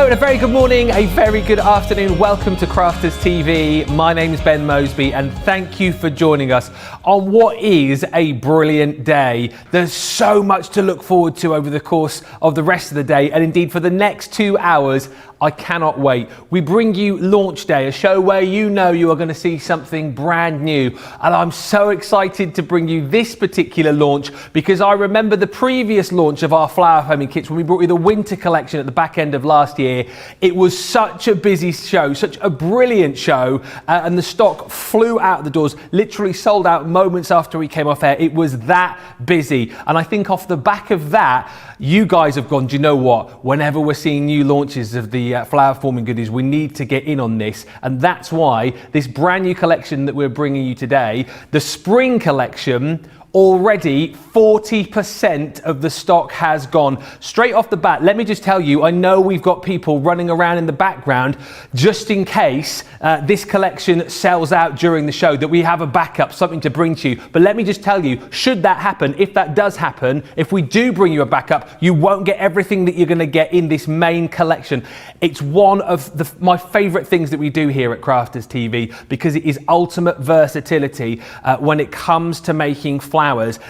Hello and a very good morning, a very good afternoon. Welcome to Crafters TV. My name is Ben Moseby and thank you for joining us on what is a brilliant day. There's so much to look forward to over the course of the rest of the day, and indeed for the next 2 hours. I cannot wait. We bring you Launch Day, a show where you know you are going to see something brand new. And I'm so excited to bring you this particular launch because I remember the previous launch of our flower foaming kits when we brought you the winter collection at the back end of last year. It was such a busy show, such a brilliant show, and the stock flew out the doors, literally sold out moments after we came off air. It was that busy. And I think off the back of that, you guys have gone, do you know what? Whenever we're seeing new launches of the flower forming goodies, we need to get in on this. And that's why this brand new collection that we're bringing you today, the spring collection, already 40% of the stock has gone. Straight off the bat, let me just tell you, I know we've got people running around in the background just in case this collection sells out during the show, that we have a backup, something to bring to you. But let me just tell you, should that happen, if that does happen, if we do bring you a backup, you won't get everything that you're going to get in this main collection. It's one of my favourite things that we do here at Crafters TV because it is ultimate versatility when it comes to making flowers,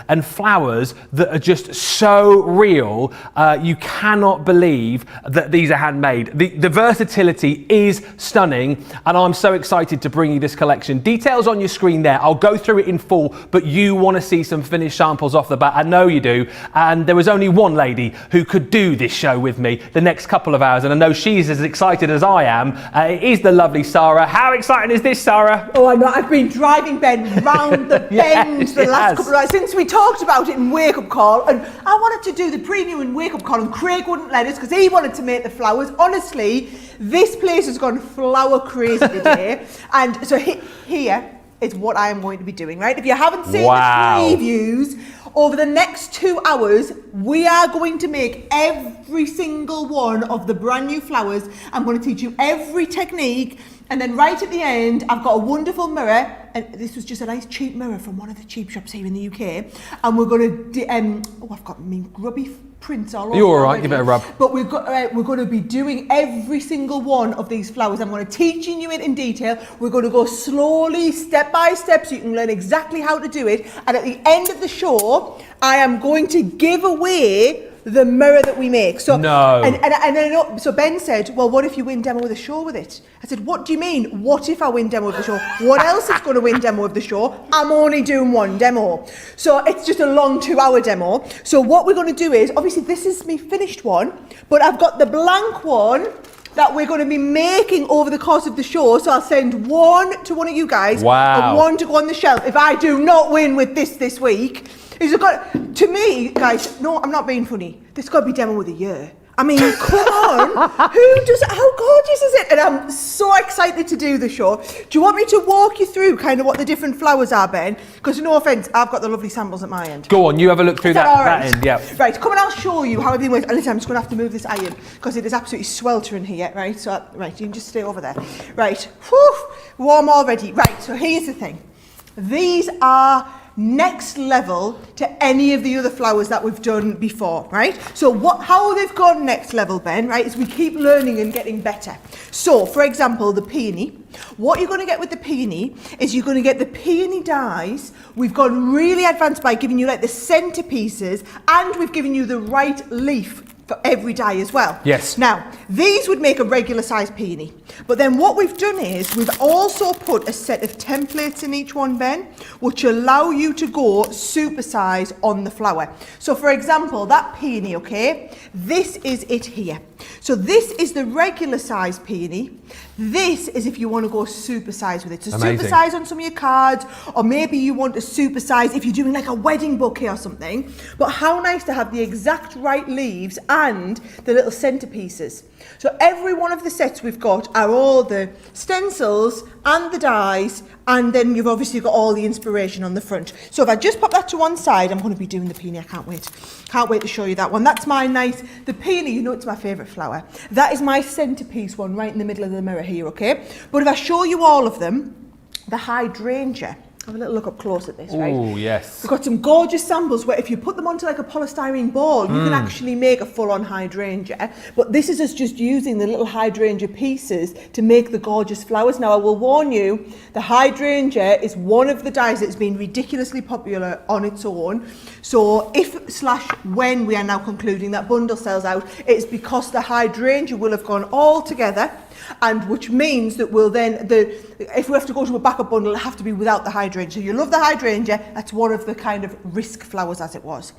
and flowers that are just so real. You cannot believe that these are handmade. The versatility is stunning, and I'm so excited to bring you this collection. Details on your screen there. I'll go through it in full, but you want to see some finished samples off the bat. I know you do. And there was only one lady who could do this show with me the next couple of hours, and I know she's as excited as I am. It is the lovely Sara. How exciting is this, Sara? Oh, I know. I've been driving Ben round the bend the last couple of hours since we talked about it in Wake Up Call, and I wanted to do the preview in Wake Up Call, and Craig wouldn't let us because he wanted to make the flowers. Honestly, this place has gone flower crazy today, and so here is what I am going to be doing. Right? If you haven't seen the previews, over the next 2 hours, we are going to make every single one of the brand new flowers. I'm going to teach you every technique. And then right at the end, I've got a wonderful mirror. And this was just a nice cheap mirror from one of the cheap shops here in the UK. And we're going to, I've got grubby prints all over. You're all right, give it a rub. But we're going to be doing every single one of these flowers. I'm going to teaching you it in detail. We're going to go slowly, step by step, so you can learn exactly how to do it. And at the end of the show, I am going to give away the mirror that we make. So no. And then so Ben said, well, what if you win demo of the show with it? I said, what do you mean? What if I win demo of the show? What else is going to win demo of the show? I'm only doing one demo. So it's just a long 2 hour demo. So what we're going to do is, obviously this is me finished one, but I've got the blank one that we're going to be making over the course of the show. So I'll send one to one of you guys. Wow. And one to go on the shelf if I do not win with this week. To me, guys, no, I'm not being funny. This got to be demo of the year. I mean, come on. How gorgeous is it? And I'm so excited to do the show. Do you want me to walk you through kind of what the different flowers are, Ben? Because no offence, I've got the lovely samples at my end. Go on, you have a look through that end, yeah. Right, come and I'll show you how everything works. And listen, I'm just going to have to move this iron because it is absolutely sweltering here, right? So, right, you can just stay over there. Right, whew, warm already. Right, so here's the thing. These are next level to any of the other flowers that we've done before, right? So how they've gone next level, Ben, right, is we keep learning and getting better. So, for example, the peony. What you're going to get with the peony is you're going to get the peony dies. We've gone really advanced by giving you like the centerpieces, and we've given you the right leaf for every die as well. Yes. Now, these would make a regular size peony. But then what we've done is we've also put a set of templates in each one, Ben, which allow you to go super size on the flower. So for example, that peony, okay, this is it here. So this is the regular size peony. This is if you want to go super size with it. So amazing. Super size on some of your cards, or maybe you want a super size if you're doing like a wedding bouquet or something. But how nice to have the exact right leaves and the little centerpieces. So every one of the sets we've got are all the stencils and the dies, and then you've obviously got all the inspiration on the front. So if I just pop that to one side, I'm going to be doing the peony. I can't wait. Can't wait to show you that one. That's my nice, the peony, you know it's my favourite flower. That is my centrepiece one right in the middle of the mirror here, okay? But if I show you all of them, the hydrangea. Have a little look up close at this, right? Oh, yes. We've got some gorgeous samples where if you put them onto like a polystyrene ball, you can actually make a full-on hydrangea. But this is us just using the little hydrangea pieces to make the gorgeous flowers. Now, I will warn you, the hydrangea is one of the dyes that's been ridiculously popular on its own. So if/when we are now concluding that bundle sells out, it's because the hydrangea will have gone all together, and which means that we'll then, if we have to go to a backup bundle, it'll have to be without the hydrangea. So you love the hydrangea, that's one of the kind of risk flowers as it was.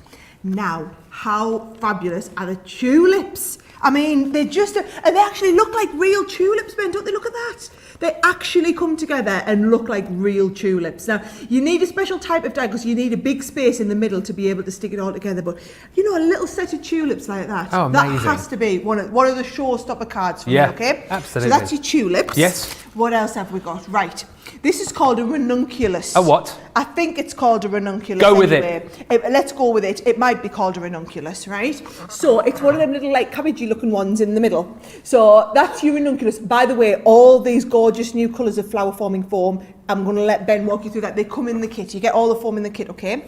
Now, how fabulous are the tulips? I mean, and they actually look like real tulips, Ben, don't they? Look at that. They actually come together and look like real tulips. Now, you need a special type of dye because you need a big space in the middle to be able to stick it all together. But, you know, a little set of tulips like that, oh, amazing. that has to be one of the showstopper cards for me, okay? Absolutely. So that's your tulips. Yes. What else have we got? Right. This is called a ranunculus. A what? I think it's called a ranunculus. Go with it. Let's go with it. It might be called a ranunculus, right? So it's one of them little like cabbagey looking ones in the middle. So that's your ranunculus. By the way, all these gorgeous new colours of flower forming foam, I'm going to let Ben walk you through that. They come in the kit. You get all the foam in the kit, okay?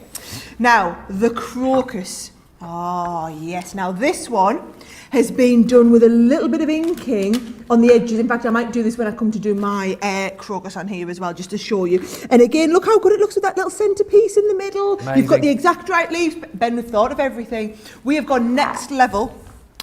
Now, the crocus. Oh, yes. Now, this one has been done with a little bit of inking on the edges. In fact, I might do this when I come to do my crocus on here as well, just to show you. And again, look how good it looks with that little centrepiece in the middle. Amazing. You've got the exact right leaves. Ben, we've thought of everything. We have gone next level.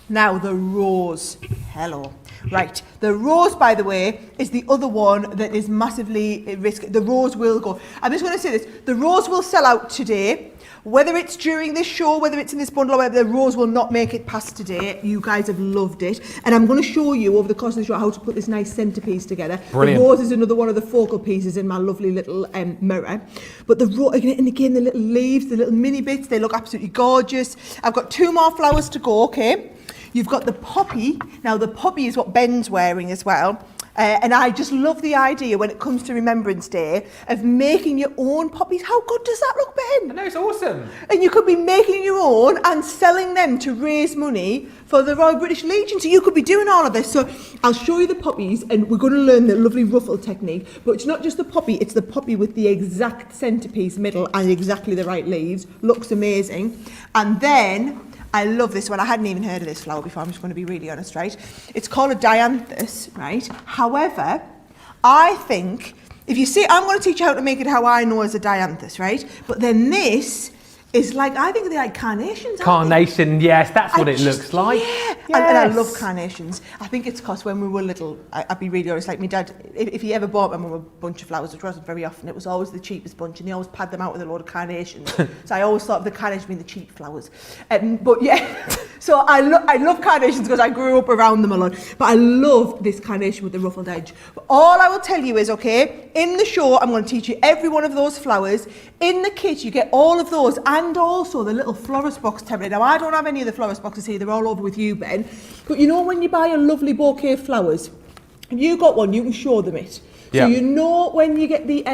Now, the rose. Hello. Right, the rose, by the way, is the other one that is massively risky. The rose will go. I'm just going to say this. The rose will sell out today. Whether it's during this show, whether it's in this bundle or whatever, the rose will not make it past today. You guys have loved it. And I'm going to show you over the course of the show how to put this nice centrepiece together. Brilliant. The rose is another one of the focal pieces in my lovely little mirror. But the rose, and again, the little leaves, the little mini bits, they look absolutely gorgeous. I've got 2 more flowers to go, okay? You've got the poppy. Now, the poppy is what Ben's wearing as well. And I just love the idea when it comes to Remembrance Day of making your own poppies. How good does that look, Ben? I know, it's awesome. And you could be making your own and selling them to raise money for the Royal British Legion. So you could be doing all of this. So I'll show you the poppies and we're going to learn the lovely ruffle technique. But it's not just the poppy, it's the poppy with the exact centrepiece middle and exactly the right leaves. Looks amazing. And then I love this one. I hadn't even heard of this flower before. I'm just going to be really honest, right? It's called a dianthus, right? However, I think, if you see, I'm going to teach you how to make it how I know as a dianthus, right? But then this is like, I think they're like carnations. Carnation, yes, that's what it looks like. Yeah, yes. And I love carnations. I think it's because when we were little, I'd be really honest, like my dad, if he ever bought my mum a bunch of flowers, which wasn't very often, it was always the cheapest bunch, and they always pad them out with a load of carnations. So I always thought of the carnations being the cheap flowers. But yeah, so I love carnations because I grew up around them a lot. But I love this carnation with the ruffled edge. But all I will tell you is, okay, in the show, I'm going to teach you every one of those flowers. In the kit, you get all of those, and also the little florist box template. Now, I don't have any of the florist boxes here. They're all over with you, Ben. But you know when you buy a lovely bouquet of flowers, if you got one, you can show them it. Yeah. So you know when you get let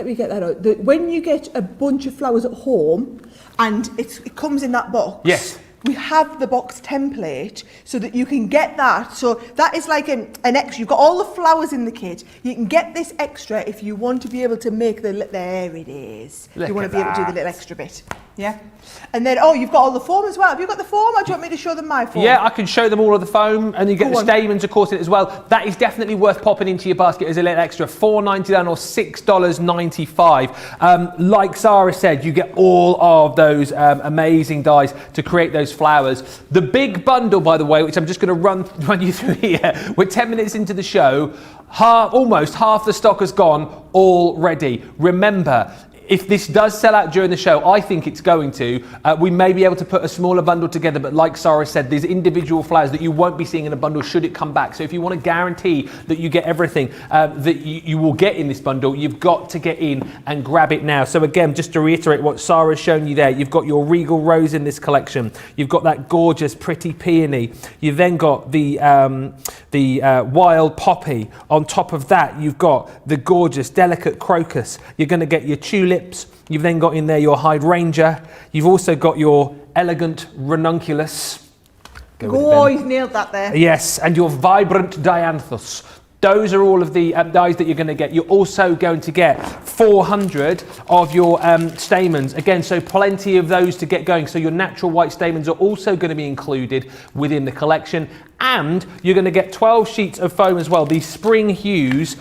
me get that out. When you get a bunch of flowers at home, and it comes in that box. Yes. We have the box template so that you can get that. So that is like an extra. You've got all the flowers in the kit. You can get this extra if you want to be able to make there it is. Look you want at to be able to do that. the little extra bit. Yeah. And then, you've got all the foam as well. Have you got the foam, or do you want me to show them my foam? Yeah, I can show them all of the foam, and you get Go the on. stamens, of course, in it as well. That is definitely worth popping into your basket as a little extra. $4.99 or $6.95. Like Sara said, you get all of those amazing dyes to create those flowers. The big bundle, by the way, which I'm just going to run you through here. We're 10 minutes into the show. Almost half the stock has gone already. Remember, if this does sell out during the show, I think it's going to, we may be able to put a smaller bundle together, but like Sara said, there's individual flowers that you won't be seeing in a bundle should it come back. So if you want to guarantee that you get everything that you will get in this bundle, you've got to get in and grab it now. So again, just to reiterate what Sara's shown you there, you've got your Regal Rose in this collection. You've got that gorgeous pretty peony. You've then got the wild poppy. On top of that, you've got the gorgeous delicate crocus. You're going to get your tulips. You've then got in there your hydrangea. You've also got your elegant ranunculus. He's nailed that there. Yes, and your vibrant dianthus. Those are all of the dies that you're going to get. You're also going to get 400 of your stamens. Again, so plenty of those to get going. So your natural white stamens are also going to be included within the collection. And you're going to get 12 sheets of foam as well. These spring hues,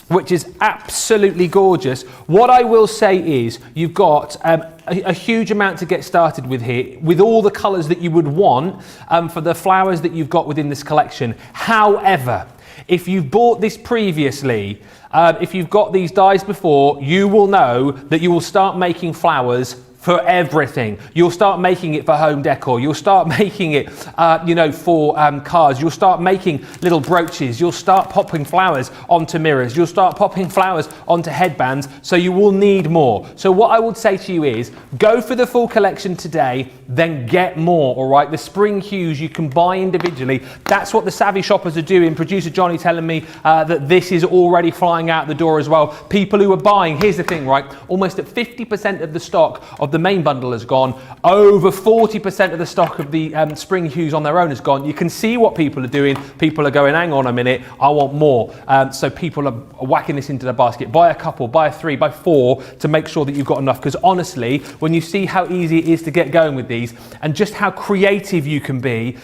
which is absolutely gorgeous. What I will say is you've got a huge amount to get started with here, with all the colours that you would want for the flowers that you've got within this collection. However, if you've bought this previously, if you've got these dies before, you will know that you will start making flowers for everything. You'll start making it for home decor. You'll start making it, for cars. You'll start making little brooches. You'll start popping flowers onto mirrors. You'll start popping flowers onto headbands. So you will need more. So what I would say to you is go for the full collection today, then get more, all right? The spring hues you can buy individually. That's what the savvy shoppers are doing. Producer Johnny telling me that this is already flying out the door as well. People who are buying, here's the thing, right? Almost at 50% of the stock of the main bundle has gone. Over 40% of the stock of the spring hues on their own has gone. You can see what people are doing. People are going, hang on a minute, I want more. So people are whacking this into the basket. Buy a couple, buy a 3, buy 4 to make sure that you've got enough. Because honestly, when you see how easy it is to get going with these and just how creative you can be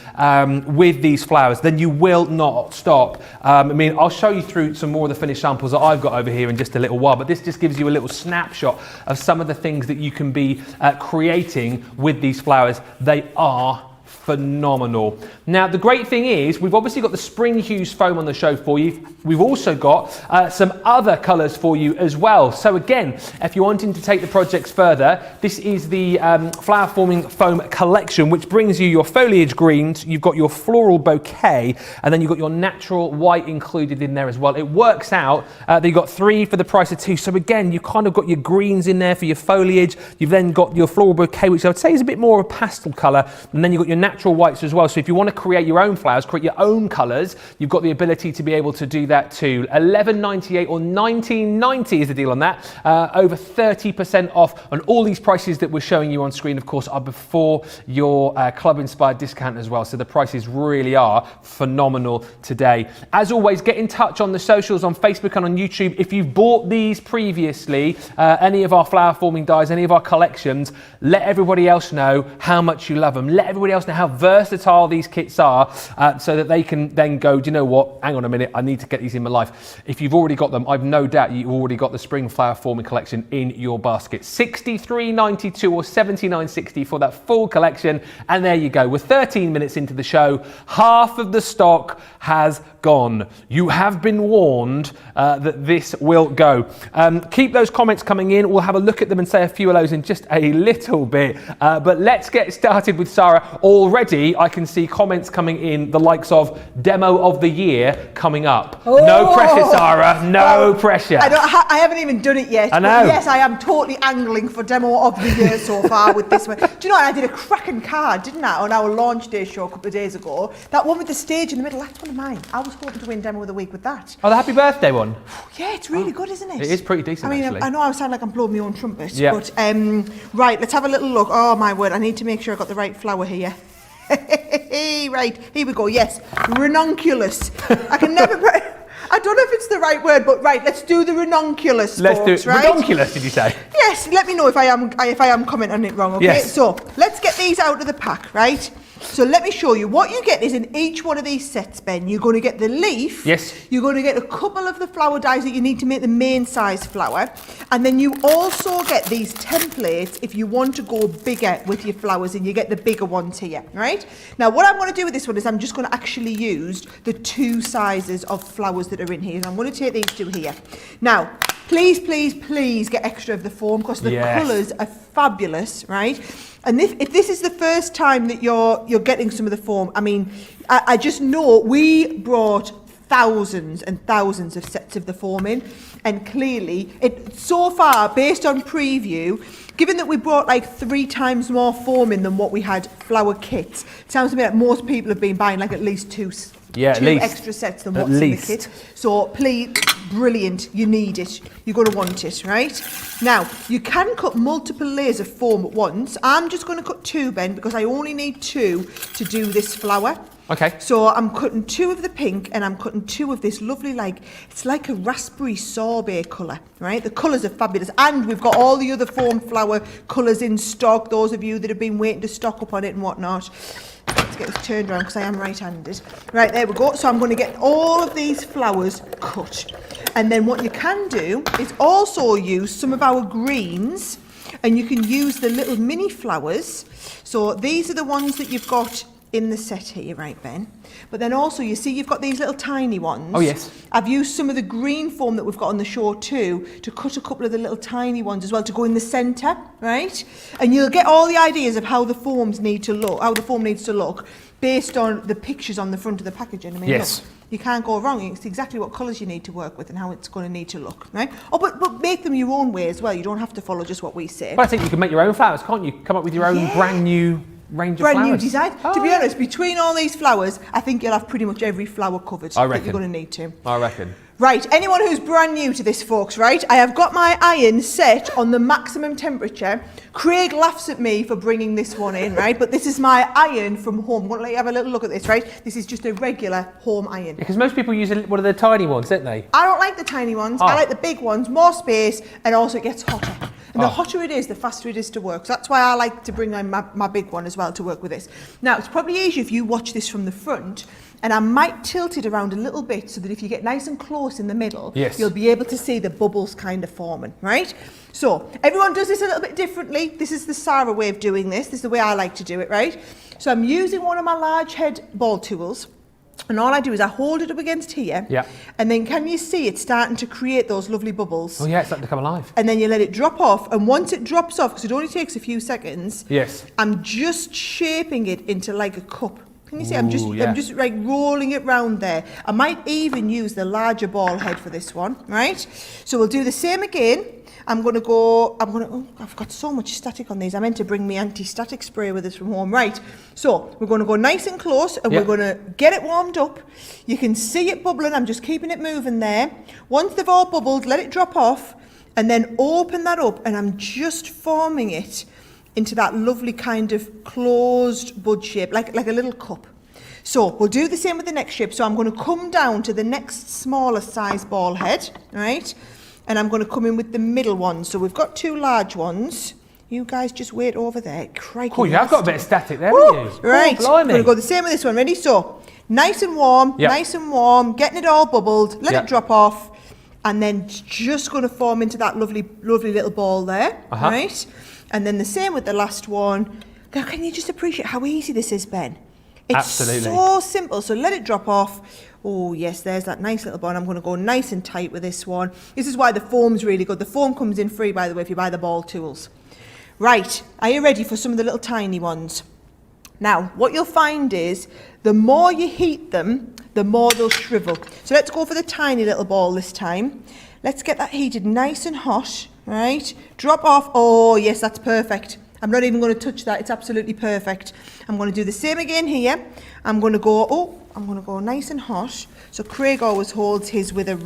with these flowers, then you will not stop. I'll show you through some more of the finished samples that I've got over here in just a little while, but this just gives you a little snapshot of some of the things that you can be creating with these flowers. They are phenomenal. Now, the great thing is we've obviously got the spring hues foam on the show for you. We've also got some other colours for you as well. So again, if you're wanting to take the projects further, this is the flower forming foam collection, which brings you your foliage greens, you've got your floral bouquet, and then you've got your natural white included in there as well. It works out that you've got 3 for the price of 2. So again, you've kind of got your greens in there for your foliage. You've then got your floral bouquet, which I would say is a bit more of a pastel colour, and then you've got your natural whites as well. So if you want to create your own flowers, create your own colours, you've got the ability to be able to do that too. $11.98 or $19.90 is the deal on that. Over 30% off, and all these prices that we're showing you on screen, of course, are before your club inspired discount as well. So the prices really are phenomenal today. As always, get in touch on the socials, on Facebook and on YouTube. If you've bought these previously, any of our flower forming dies, any of our collections, let everybody else know how much you love them. Let everybody else know how versatile these kits are, so that they can then go, do you know what, hang on a minute, I need to get these in my life. If you've already got them, I've no doubt you've already got the spring flower forming collection in your basket. $63.92 or $79.60 for that full collection. And there you go, we're 13 minutes into the show, half of the stock has gone. You have been warned that this will go. Keep those comments coming in. We'll have a look at them and say a few of those in just a little bit. But let's get started with Sara. Already I can see comments coming in, the likes of demo of the year coming up. Oh. No pressure, Sara. No pressure. I haven't even done it yet. I know. Yes, I am totally angling for demo of the year so far with this one. Do you know what? I did a cracking card, didn't I, on our launch day show a couple of days ago. That one with the stage in the middle, that's one of mine. I was hoping to win demo of the week with that. Oh, the happy birthday one? Yeah, it's really good, isn't it? It is pretty decent, actually. I know I sound like I'm blowing my own trumpet, yeah. But right, let's have a little look. Oh my word, I need to make sure I got the right flower here. Right, here we go. Yes, ranunculus. I can never. I don't know if it's the right word, but right, let's do the ranunculus. Let's folks, do it. Right? Ranunculus, did you say? Yes. Let me know if I am commenting it wrong. Okay. Yes. So let's get these out of the pack, right? So let me show you. What you get is in each one of these sets, Ben, you're going to get the leaf. Yes. You're going to get a couple of the flower dies that you need to make the main size flower. And then you also get these templates if you want to go bigger with your flowers, and you get the bigger ones here, right? Now, what I'm going to do with this one is I'm just going to actually use the 2 sizes of flowers that are in here. And I'm going to take these 2 here. Now, please, please, please get extra of the foam because the colours are fabulous, right? And if this is the first time that you're getting some of the foam, I mean, I just know we brought thousands and thousands of sets of the foam in, and clearly, so far, based on preview, given that we brought like 3 times more foam in than what we had flower kits, it sounds to me like most people have been buying like at least 2 extra sets than what's in the kit. So please, brilliant, you need it, you're going to want it, right? Now, you can cut multiple layers of foam at once. I'm just going to cut 2, Ben, because I only need 2 to do this flower. Okay. So I'm cutting 2 of the pink and I'm cutting 2 of this lovely, it's like a raspberry sorbet colour, right? The colours are fabulous. And we've got all the other foam flower colours in stock, those of you that have been waiting to stock up on it and whatnot. Let's get this turned around because I am right-handed. Right, there we go. So I'm going to get all of these flowers cut. And then what you can do is also use some of our greens, and you can use the little mini flowers. So these are the ones that you've got in the set here, right, Ben? But then also, you see, you've got these little tiny ones. Oh, yes. I've used some of the green foam that we've got on the show too to cut a couple of the little tiny ones as well to go in the centre, right? And you'll get all the ideas of how the foams need to look, how the foam needs to look, based on the pictures on the front of the packaging. I mean, yes. Look, you can't go wrong. It's exactly what colours you need to work with and how it's going to need to look, right? Oh, but make them your own way as well. You don't have to follow just what we say. But I think you can make your own flowers, can't you? Come up with your own brand new range of flowers. Brand new design. Oh, to be honest, between all these flowers, I think you'll have pretty much every flower covered that you're going to need to. I reckon. Right, anyone who's brand new to this, folks, right? I have got my iron set on the maximum temperature. Craig laughs at me for bringing this one in, right? But this is my iron from home. I'm going to let you have a little look at this, right? This is just a regular home iron. Because most people use one of the tiny ones, don't they? I don't like the tiny ones. I like the big ones, more space, and also it gets hotter. And the hotter it is, the faster it is to work. So that's why I like to bring in my big one as well to work with this. Now, it's probably easier if you watch this from the front, and I might tilt it around a little bit so that if you get nice and close in the middle, you'll be able to see the bubbles kind of forming, right? So everyone does this a little bit differently. This is the Sara way of doing this. This is the way I like to do it, right? So I'm using one of my large head ball tools. And all I do is I hold it up against here, and then can you see it starting to create those lovely bubbles? Oh yeah, it's starting to come alive. And then you let it drop off, and once it drops off, because it only takes a few seconds, I'm just shaping it into like a cup. Can you see? I'm just like rolling it round there. I might even use the larger ball head for this one, right? So we'll do the same again. I've got so much static on these. I meant to bring my anti-static spray with us from home. Right, so we're going to go nice and close and we're going to get it warmed up. You can see it bubbling. I'm just keeping it moving there. Once they've all bubbled, let it drop off and then open that up, and I'm just forming it into that lovely kind of closed bud shape, like a little cup. So we'll do the same with the next shape. So I'm going to come down to the next smaller size ball head, right? And I'm going to come in with the middle one. So we've got 2 large ones. You guys just wait over there. Crikey. Cool, you have got a bit of static there, haven't you? Right. Oh, we're going to go the same with this one. Ready? So nice and warm, getting it all bubbled. Let it drop off. And then just going to form into that lovely little ball there, right? And then the same with the last one. Now, can you just appreciate how easy this is, Ben? It's so simple. So let it drop off. Oh, yes, there's that nice little ball. I'm going to go nice and tight with this one. This is why the foam's really good. The foam comes in free, by the way, if you buy the ball tools. Right, are you ready for some of the little tiny ones? Now, what you'll find is the more you heat them, the more they'll shrivel. So let's go for the tiny little ball this time. Let's get that heated nice and hot, right? Drop off. Oh, yes, that's perfect. I'm not even going to touch that. It's absolutely perfect. I'm going to do the same again here. I'm going to go nice and hot. So Craig always holds his with a,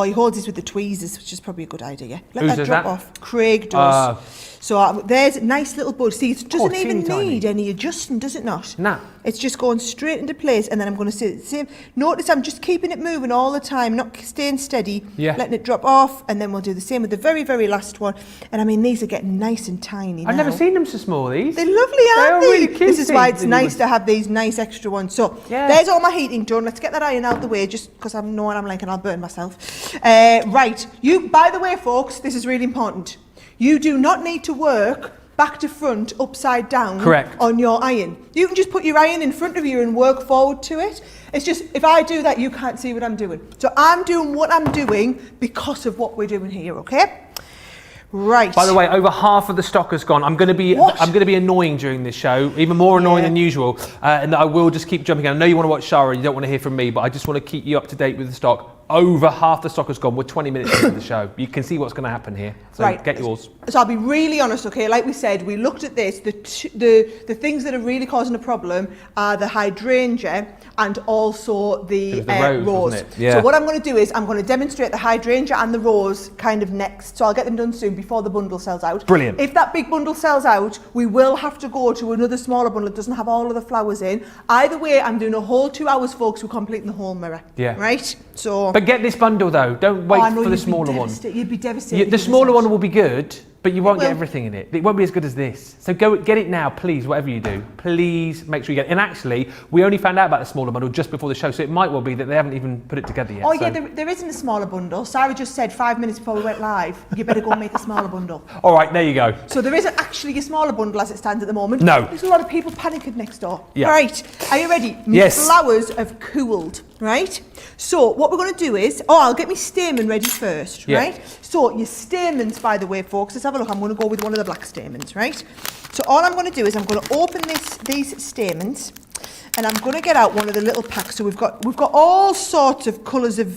he holds his with the tweezers, which is probably a good idea. Let that drop off. Craig does. So there's a nice little bud. See, it doesn't even need any adjusting, does it not? No. It's just going straight into place, and then I'm going to say the same. Notice I'm just keeping it moving all the time, not staying steady, letting it drop off, and then we'll do the same with the very, very last one. And I mean, these are getting nice and tiny now. I've never seen them so small, these. They're lovely, aren't they? Really cute. This is why it's nice to have these nice extra ones. So there's all my heating done. Let's get that iron out the way, just because I'm knowing I'm like, and I'll burn myself. Right, by the way, folks, this is really important. You do not need to work back to front, upside down on your iron. You can just put your iron in front of you and work forward to it. It's just, if I do that, you can't see what I'm doing. So I'm doing what I'm doing because of what we're doing here, okay? Right. By the way, over half of the stock has gone. I'm going to be annoying during this show, even more annoying than usual, and I will just keep jumping in. I know you want to watch Sara, you don't want to hear from me, but I just want to keep you up to date with the stock. over half the stock has gone. We're 20 minutes into the show. You can see what's going to happen here. So Right. get yours. So I'll be really honest, okay? Like we said, we looked at this. The things that are really causing a problem are the hydrangea and also the, It was the rose, rose. wasn't it? Yeah. So what I'm going to do is I'm going to demonstrate the hydrangea and the rose kind of next. So I'll get them done soon before the bundle sells out. Brilliant. If that big bundle sells out, we will have to go to another smaller bundle that doesn't have all of the flowers in. Either way, I'm doing a whole 2 hours, folks. We're completing the whole mirror. Yeah. Right? So. But get this bundle though. Don't wait for the smaller one. You'd be devastated. The smaller one will be good, but you won't will. get everything in it. It won't be as good as this. So go get it now, please, whatever you do. Please make sure you get it. And actually, we only found out about the smaller bundle just before the show, so it might well be that they haven't even put it together yet. Oh, so. yeah, there isn't a smaller bundle. Sarah just said 5 minutes before we went live, you better go and make a smaller bundle. All right, there you go. So there isn't actually a smaller bundle as it stands at the moment. No. There's a lot of people panicking next door. Yeah. Right, are you ready? Yes. Flowers have cooled, right? So what we're going to do is, I'll get my stamen ready first, Yeah. right? So your stamens, by the way, folks, let's have a look. I'm going to go with one of the black stamens, right? So all I'm going to do is I'm going to open these stamens, and I'm going to get out one of the little packs. So we've got all sorts of colours of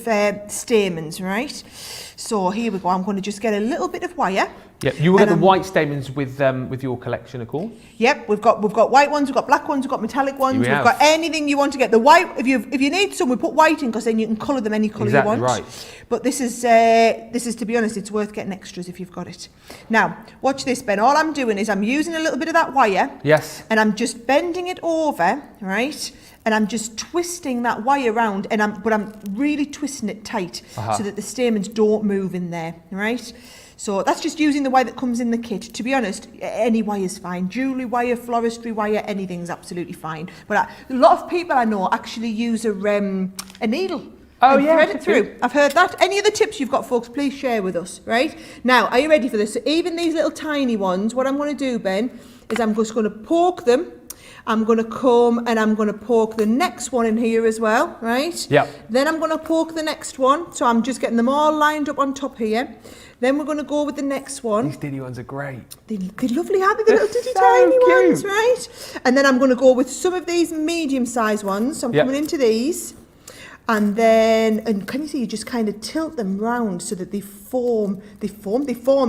stamens, right? So here we go. I'm going to just get a little bit of wire. Yeah, you will get the white stamens with your collection, of course. Yep, we've got white ones, we've got black ones, we've got metallic ones, we've got anything you want to get. The white, if you need some, we put white in because then you can colour them any colour you want. Right. But this is to be honest, it's worth getting extras if you've got it. Now, watch this, Ben. All I'm doing is I'm using a little bit of that wire. Yes. And I'm just bending it over, right? And I'm just twisting that wire around, but I'm really twisting it tight so that the stamens don't move in there, right? So that's just using the wire that comes in the kit. To be honest, any wire is fine. Jewellery wire, floristry wire, anything's absolutely fine. But a lot of people I know actually use a needle. Oh, and yeah. thread it through. I've heard that. Any other tips you've got, folks, please share with us, right? Now, are you ready for this? So even these little tiny ones, what I'm going to do, Ben, is I'm just going to poke them. I'm going to come and I'm going to poke the next one in here as well, right? Yeah. Then I'm going to poke the next one. So I'm just getting them all lined up on top here. Then we're going to go with the next one. These diddy ones are great. They're lovely, aren't they? The little so tiny cute. ones, right? And then I'm going to go with some of these medium-sized ones. So I'm coming into these. And can you see, you just kind of tilt them round so that they form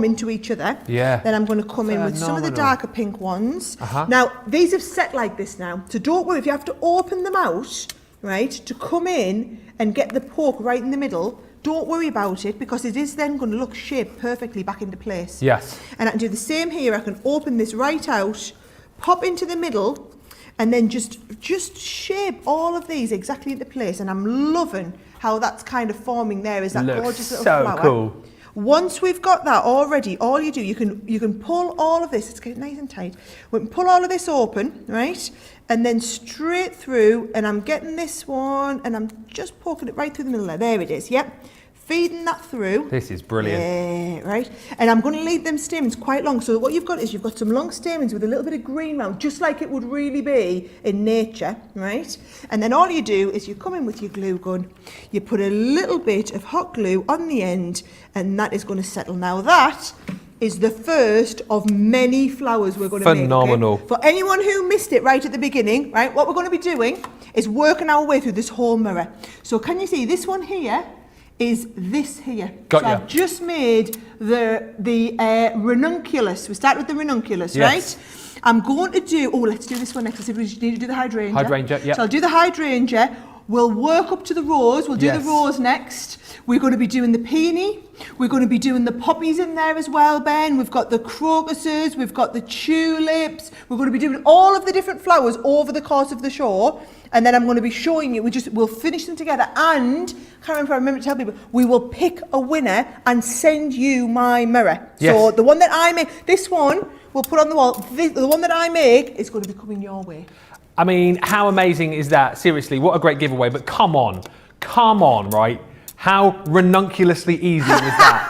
into each other. Yeah. Then I'm going to come in with some of the darker pink ones. Now, these have set like this now. So don't worry, if you have to open them out, right, to come in and get the poke right in the middle, don't worry about it because it is then going to look shaped perfectly back into place. Yes. And I can do the same here. I can open this right out, pop into the middle, and then just shape all of these exactly into place. And I'm loving how that's kind of forming there as that gorgeous little flower. Cool. Once we've got that already, all you do, you can pull all of this, it's getting nice and tight. We can pull all of this open, right? And then straight through, and I'm getting this one, and I'm just poking it right through the middle there. There it is, yep. Feeding that through. This is brilliant. Yeah, right. And I'm going to leave them stamens quite long. So what you've got is you've got some long stamens with a little bit of green round, just like it would really be in nature, right? And then all you do is you come in with your glue gun, you put a little bit of hot glue on the end, and that is going to settle. Now that is the first of many flowers we're going to make. Phenomenal. Okay? For anyone who missed it right at the beginning, right, what we're going to be doing is working our way through this whole mirror. So can you see this one here? Is this here. Got so you. I've just made the ranunculus. We start with the ranunculus, Yes. right? I'm going to do, let's do this one next. I said we just need to do the hydrangea. Hydrangea, yeah. So I'll do the hydrangea. We'll work up to the rose. We'll do the rose next. We're going to be doing the peony. We're going to be doing the poppies in there as well, Ben. We've got the crocuses. We've got the tulips. We're going to be doing all of the different flowers over the course of the show. And then I'm going to be showing you, we'll finish them together, and, I can't remember if I remember to tell people, we will pick a winner and send you my mirror. Yes. So the one that I make, this one, we'll put on the wall. The one that I make is going to be coming your way. I mean, how amazing is that? Seriously, what a great giveaway, but come on, right? How ranunculously easy was that?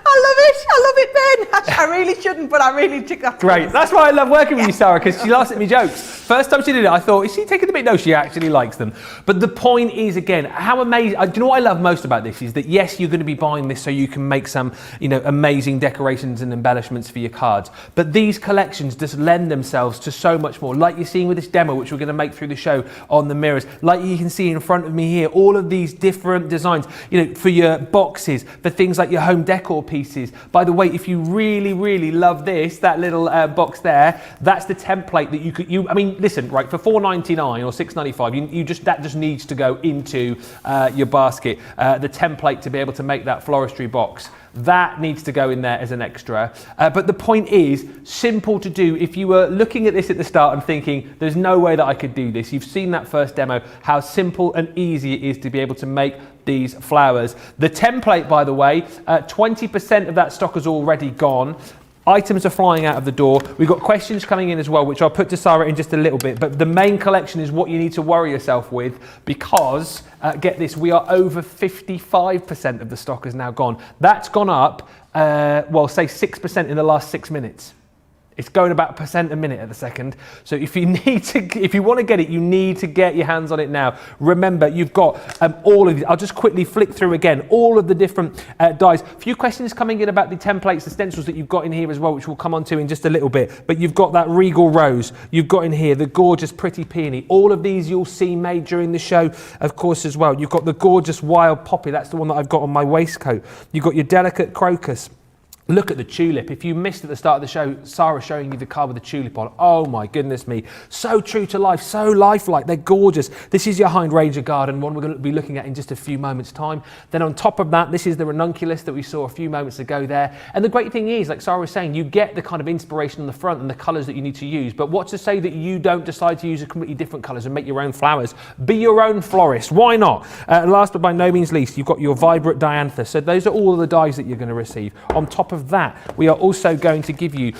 I love it, Ben. I I really shouldn't, but I really took that. Great. That's why I love working with you, Sarah, because she laughs at me jokes. First time she did it, I thought, is she taking the bit? No, she actually likes them. But the point is, again, how amazing. Do you know what I love most about this is that, yes, you're going to be buying this so you can make some, amazing decorations and embellishments for your cards. But these collections just lend themselves to so much more. Like you're seeing with this demo, which we're going to make through the show on the mirrors. Like you can see in front of me here, all of these different designs, for your boxes, for things like your home decor pieces. By the way, if you really, really love this, that little box there, that's the template that you could, listen, right, for $4.99 or $6.95, that just needs to go into your basket. The template to be able to make that floristry box, that needs to go in there as an extra. But the point is, simple to do. If you were looking at this at the start and thinking, there's no way that I could do this, you've seen that first demo, how simple and easy it is to be able to make these flowers. The template, by the way, 20% of that stock is already gone. Items are flying out of the door. We've got questions coming in as well, which I'll put to Sarah in just a little bit. But the main collection is what you need to worry yourself with, because, get this, we are over 55% of the stock is now gone. That's gone up, say 6% in the last 6 minutes. It's going about 1% a minute at the second. So if you want to get it, you need to get your hands on it now. Remember, you've got all of these. I'll just quickly flick through again, all of the different dies. A few questions coming in about the templates, the stencils that you've got in here as well, which we'll come on to in just a little bit. But you've got that regal rose. You've got in here the gorgeous pretty peony. All of these you'll see made during the show, of course, as well. You've got the gorgeous wild poppy. That's the one that I've got on my waistcoat. You've got your delicate crocus. Look at the tulip. If you missed at the start of the show, Sarah showing you the card with the tulip on. Oh my goodness me. So true to life, so lifelike. They're gorgeous. This is your hydrangea garden, one we're going to be looking at in just a few moments' time. Then on top of that, this is the ranunculus that we saw a few moments ago there. And the great thing is, like Sarah was saying, you get the kind of inspiration on the front and the colours that you need to use. But what's to say that you don't decide to use a completely different colours and make your own flowers? Be your own florist. Why not? Last but by no means least, you've got your vibrant diantha. So those are all of the dies that you're going to receive. On top of that, we are also going to give you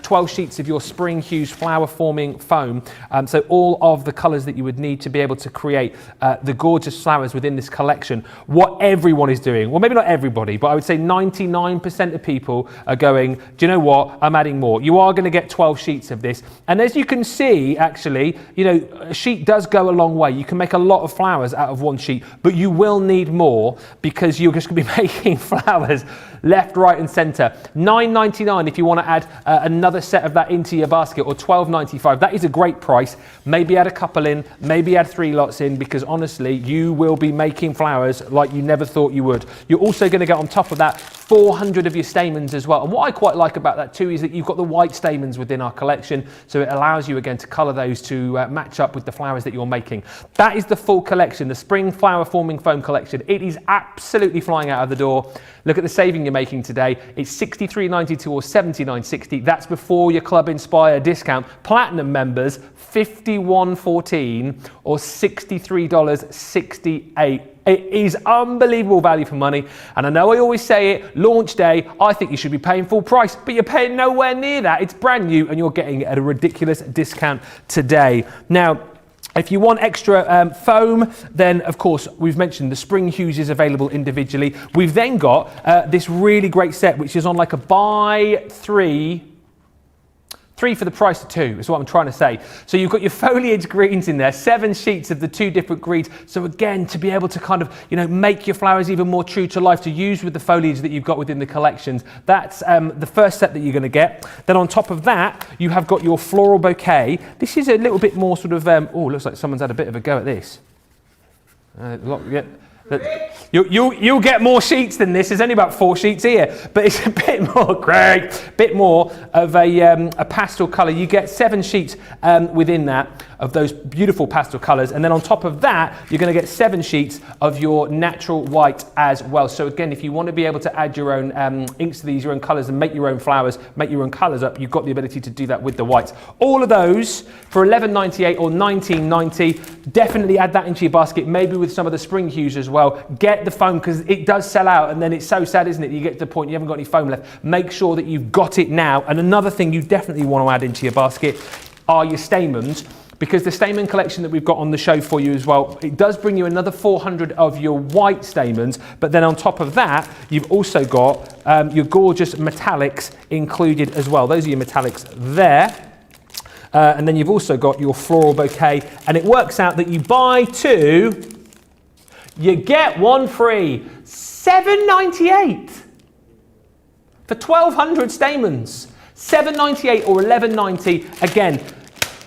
12 sheets of your Spring Hues flower forming foam. So all of the colours that you would need to be able to create the gorgeous flowers within this collection. What everyone is doing, well, maybe not everybody, but I would say 99% of people are going, do you know what, I'm adding more. You are going to get 12 sheets of this. And as you can see, actually, a sheet does go a long way. You can make a lot of flowers out of one sheet, but you will need more, because you're just going to be making flowers left, right and centre. $9.99 if you want to add another set of that into your basket, or $12.95. That is a great price. Maybe add a couple in, maybe add 3 lots in, because honestly, you will be making flowers like you never thought you would. You're also going to get on top of that 400 of your stamens as well. And what I quite like about that too is that you've got the white stamens within our collection, so it allows you again to colour those to match up with the flowers that you're making. That is the full collection, the Spring Flower Forming Foam collection. It is absolutely flying out of the door. Look at the saving you're making today. It's $63.92 or $79.60. That's before your Club Inspire discount. Platinum members, $51.14 or $63.68. It is unbelievable value for money. And I know I always say it, launch day, I think you should be paying full price, but you're paying nowhere near that. It's brand new and you're getting it at a ridiculous discount today. Now, if you want extra foam, then of course we've mentioned the Spring Hues is available individually. We've then got this really great set, which is on like a buy 3 for the price of 2, is what I'm trying to say. So you've got your foliage greens in there, 7 sheets of the 2 different greens. So again, to be able to kind of, make your flowers even more true to life, to use with the foliage that you've got within the collections. That's the first set that you're going to get. Then on top of that, you have got your floral bouquet. This is a little bit more sort of, looks like someone's had a bit of a go at this. You'll get more sheets than this. There's only about 4 sheets here, but it's a bit more of a pastel colour. You get 7 sheets within that of those beautiful pastel colours, and then on top of that you're going to get 7 sheets of your natural white as well. So again, if you want to be able to add your own inks to these, your own colours, and make your own flowers, make your own colours up, you've got the ability to do that with the whites. All of those for $11.98 or $19.90. Definitely add that into your basket, maybe with some of the Spring Hues as well. Get the foam, because it does sell out, and then it's so sad, isn't it? You get to the point you haven't got any foam left. Make sure that you've got it now. And another thing you definitely want to add into your basket are your stamens, because the stamen collection that we've got on the show for you as well, it does bring you another 400 of your white stamens, but then on top of that, you've also got your gorgeous metallics included as well. Those are your metallics there. And then you've also got your floral bouquet, and it works out that you buy two, you get one free. $7.98 for 1,200 stamens. $7.98 or $11.90. Again,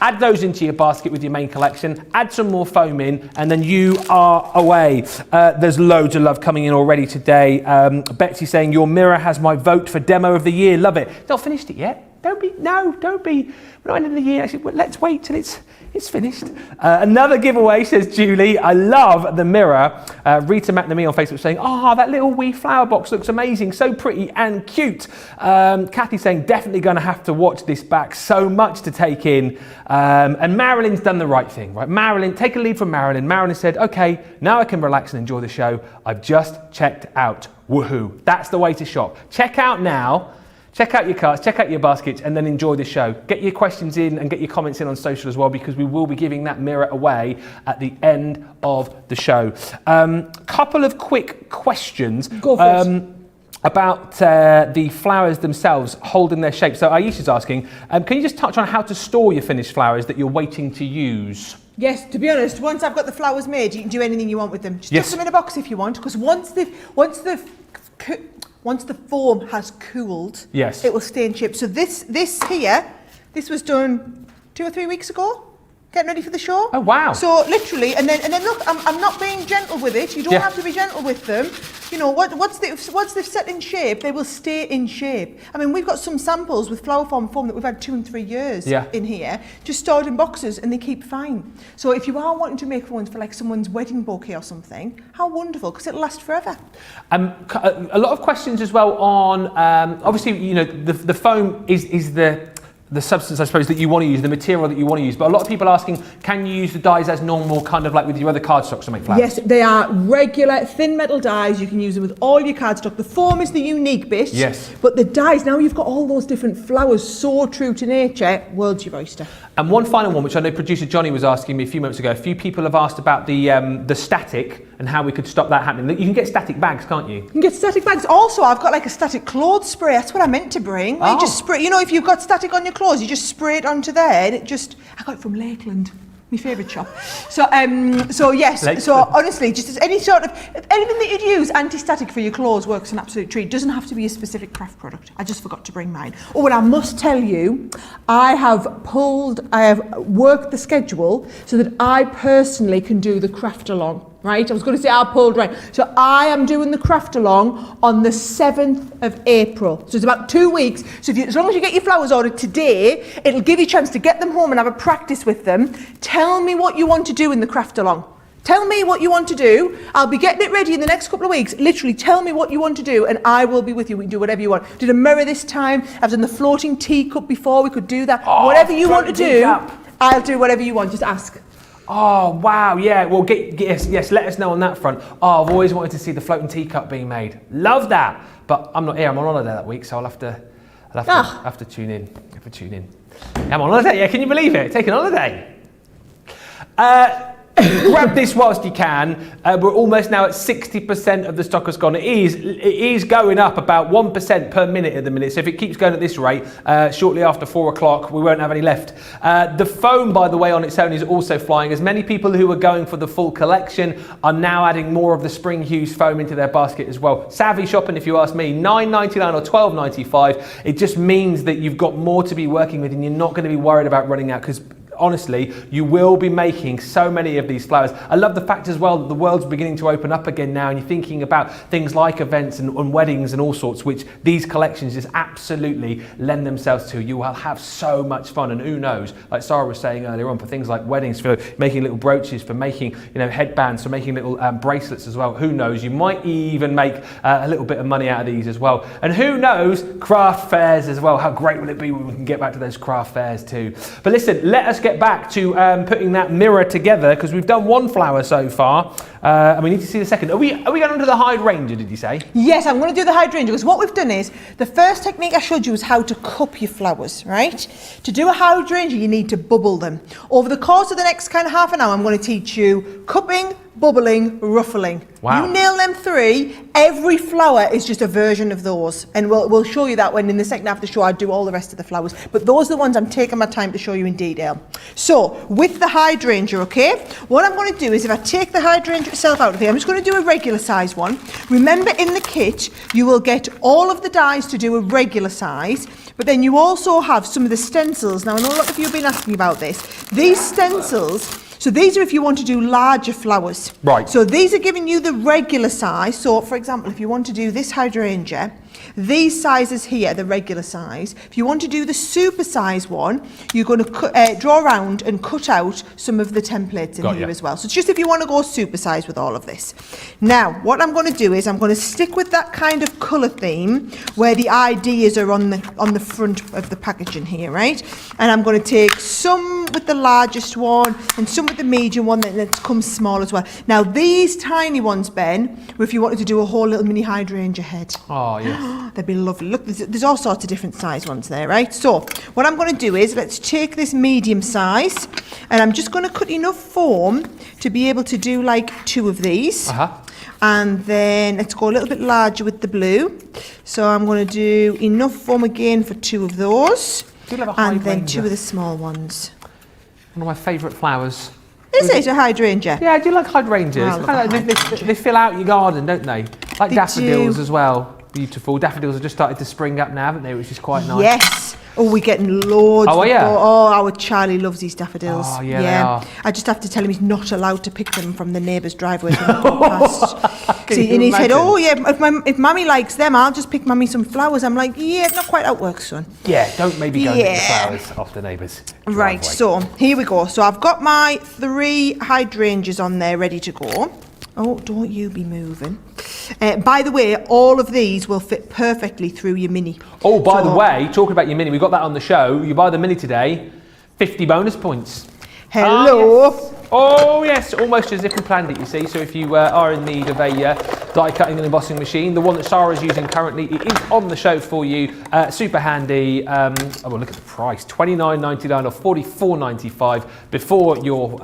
add those into your basket with your main collection, add some more foam in, and then you are away. There's loads of love coming in already today. Betsy saying, your mirror has my vote for demo of the year. Love it. Not finished it yet. Don't be. We're not ending the year. Actually, let's wait till it's finished. Another giveaway, says Julie. I love the mirror. Rita McNamee on Facebook saying, that little wee flower box looks amazing. So pretty and cute. Kathy saying, definitely going to have to watch this back. So much to take in. And Marilyn's done the right thing, right? Marilyn, take a lead from Marilyn. Marilyn said, okay, now I can relax and enjoy the show. I've just checked out. Woohoo. That's the way to shop. Check out now. Check out your carts, check out your baskets, and then enjoy the show. Get your questions in and get your comments in on social as well, because we will be giving that mirror away at the end of the show. Couple of quick questions. Go for it. About the flowers themselves holding their shape. So Aisha's asking, can you just touch on how to store your finished flowers that you're waiting to use? Yes, to be honest, once I've got the flowers made, you can do anything you want with them. Just chuck them in a box if you want, because once the foam has cooled, yes, it will stay in shape. So this was done 2 or 3 weeks ago, getting ready for the show. Oh wow! So literally, and then look, I'm not being gentle with it. You don't have to be gentle with them. You know, once they've set in shape, they will stay in shape. I mean, we've got some samples with flower foam that we've had 2 and 3 years in here, just stored in boxes, and they keep fine. So if you are wanting to make ones for like someone's wedding bouquet or something, how wonderful, because it'll last forever. A lot of questions as well on, obviously, you know, the foam is the substance, I suppose, that you want to use, the material that you want to use. But a lot of people asking, can you use the dyes as normal, kind of like with your other cardstocks to make flowers? Yes, they are regular thin metal dyes. You can use them with all your cardstock. The foam is the unique bit. Yes. But the dyes, now you've got all those different flowers, so true to nature, world's your oyster. And one final one, which I know producer Johnny was asking me a few moments ago. A few people have asked about the static and how we could stop that happening. You can get static bags, can't you? You can get static bags. Also, I've got like a static clothes spray. That's what I meant to bring. You just spray, you know, if you've got static on your clothes, you just spray it onto there, and I got it from Lakeland, my favourite shop. So yes, Lakeland. So honestly, just as anything that you'd use anti-static for your clothes works an absolute treat. It doesn't have to be a specific craft product. I just forgot to bring mine. Oh, and I must tell you, I have worked the schedule so that I personally can do the craft along. Right, I was going to say I pulled right. So I am doing the craft along on the 7th of April. So it's about 2 weeks. So as long as you get your flowers ordered today, it'll give you a chance to get them home and have a practice with them. Tell me what you want to do in the craft along. Tell me what you want to do. I'll be getting it ready in the next couple of weeks. Literally, tell me what you want to do, and I will be with you. We can do whatever you want. Did a mirror this time. I've done the floating teacup before. We could do that. Whatever you want to do, I'll do whatever you want. Just ask. Oh, wow, yeah. Well, yes, let us know on that front. Oh, I've always wanted to see the floating teacup being made. Love that. But I'm not here. I'm on holiday that week, so I'll have to tune in. I'm on holiday. Yeah, can you believe it? Taking holiday. Grab this whilst you can. We're almost now at 60% of the stock has gone. It is going up about 1% per minute at the minute. So if it keeps going at this rate, shortly after 4 o'clock, we won't have any left. The foam, by the way, on its own is also flying. As many people who are going for the full collection are now adding more of the spring hues foam into their basket as well. Savvy shopping, if you ask me, $9.99 or $12.95. It just means that you've got more to be working with, and you're not going to be worried about running out, because honestly, you will be making so many of these flowers. I love the fact as well that the world's beginning to open up again now, and you're thinking about things like events and weddings and all sorts, which these collections just absolutely lend themselves to. You will have so much fun, and who knows, like Sara was saying earlier on, for things like weddings, for making little brooches, for making headbands, for making little bracelets as well. Who knows, you might even make a little bit of money out of these as well. And who knows, craft fairs as well. How great will it be when we can get back to those craft fairs too? But listen, let us get get back to putting that mirror together, because we've done one flower so far, and we need to see the second. Are we going on to the hydrangea, did you say? Yes, I'm going to do the hydrangea, because what we've done is, the first technique I showed you is how to cup your flowers, right? To do a hydrangea, you need to bubble them. Over the course of the next kind of half an hour, I'm going to teach you cupping, bubbling, ruffling. Wow. You nail them 3, every flower is just a version of those. And we'll show you that when in the second half of the show I do all the rest of the flowers. But those are the ones I'm taking my time to show you in detail. So, with the hydrangea, okay, what I'm going to do is, if I take the hydrangea itself out of here, I'm just going to do a regular size one. Remember, in the kit, you will get all of the dies to do a regular size, but then you also have some of the stencils. Now, I know a lot of you have been asking about this. These stencils, so these are if you want to do larger flowers. Right. So these are giving you the regular size. So, for example, if you want to do this hydrangea, these sizes here, the regular size. If you want to do the super size one, you're going to draw around and cut out some of the templates in here as well. So it's just if you want to go super size with all of this. Now, what I'm going to do is I'm going to stick with that kind of colour theme where the ideas are on the front of the packaging here, right? And I'm going to take some with the largest one and some with the medium one that comes small as well. Now, these tiny ones, Ben, if you wanted to do a whole little mini hydrangea head. Oh, yes. They'd be lovely. Look, there's all sorts of different size ones there, right? So what I'm going to do is, let's take this medium size, and I'm just going to cut enough foam to be able to do like 2 of these. And then let's go a little bit larger with the blue. So I'm going to do enough foam again for 2 of those, and then 2 of the small ones. One of my favourite flowers. Is it a hydrangea? Yeah, I do like hydrangeas. They fill out your garden, don't they? Like daffodils as well. Beautiful. Daffodils have just started to spring up now, haven't they? Which is quite nice. Yes. Oh, we're getting loads. Oh, yeah. Oh, our Charlie loves these daffodils. Oh, yeah, they are. I just have to tell him he's not allowed to pick them from the neighbour's driveway. See, and he said, "Oh, yeah, if Mummy likes them, I'll just pick Mummy some flowers." I'm like, "Yeah, not quite how it works, son." Yeah, don't maybe go and pick the flowers off the neighbour's driveway. Right. So here we go. So I've got my 3 hydrangeas on there ready to go. Oh, don't you be moving. By the way, all of these will fit perfectly through your mini. Oh, by the way, talking about your mini, we got that on the show. You buy the mini today, 50 bonus points. Hello. Yes. Oh yes, almost as if we planned it, you see. So if you are in need of a die cutting and embossing machine, the one that Sara's using currently, it is on the show for you. Super handy. Oh, well, look at the price, $29.99 or $44.95 before your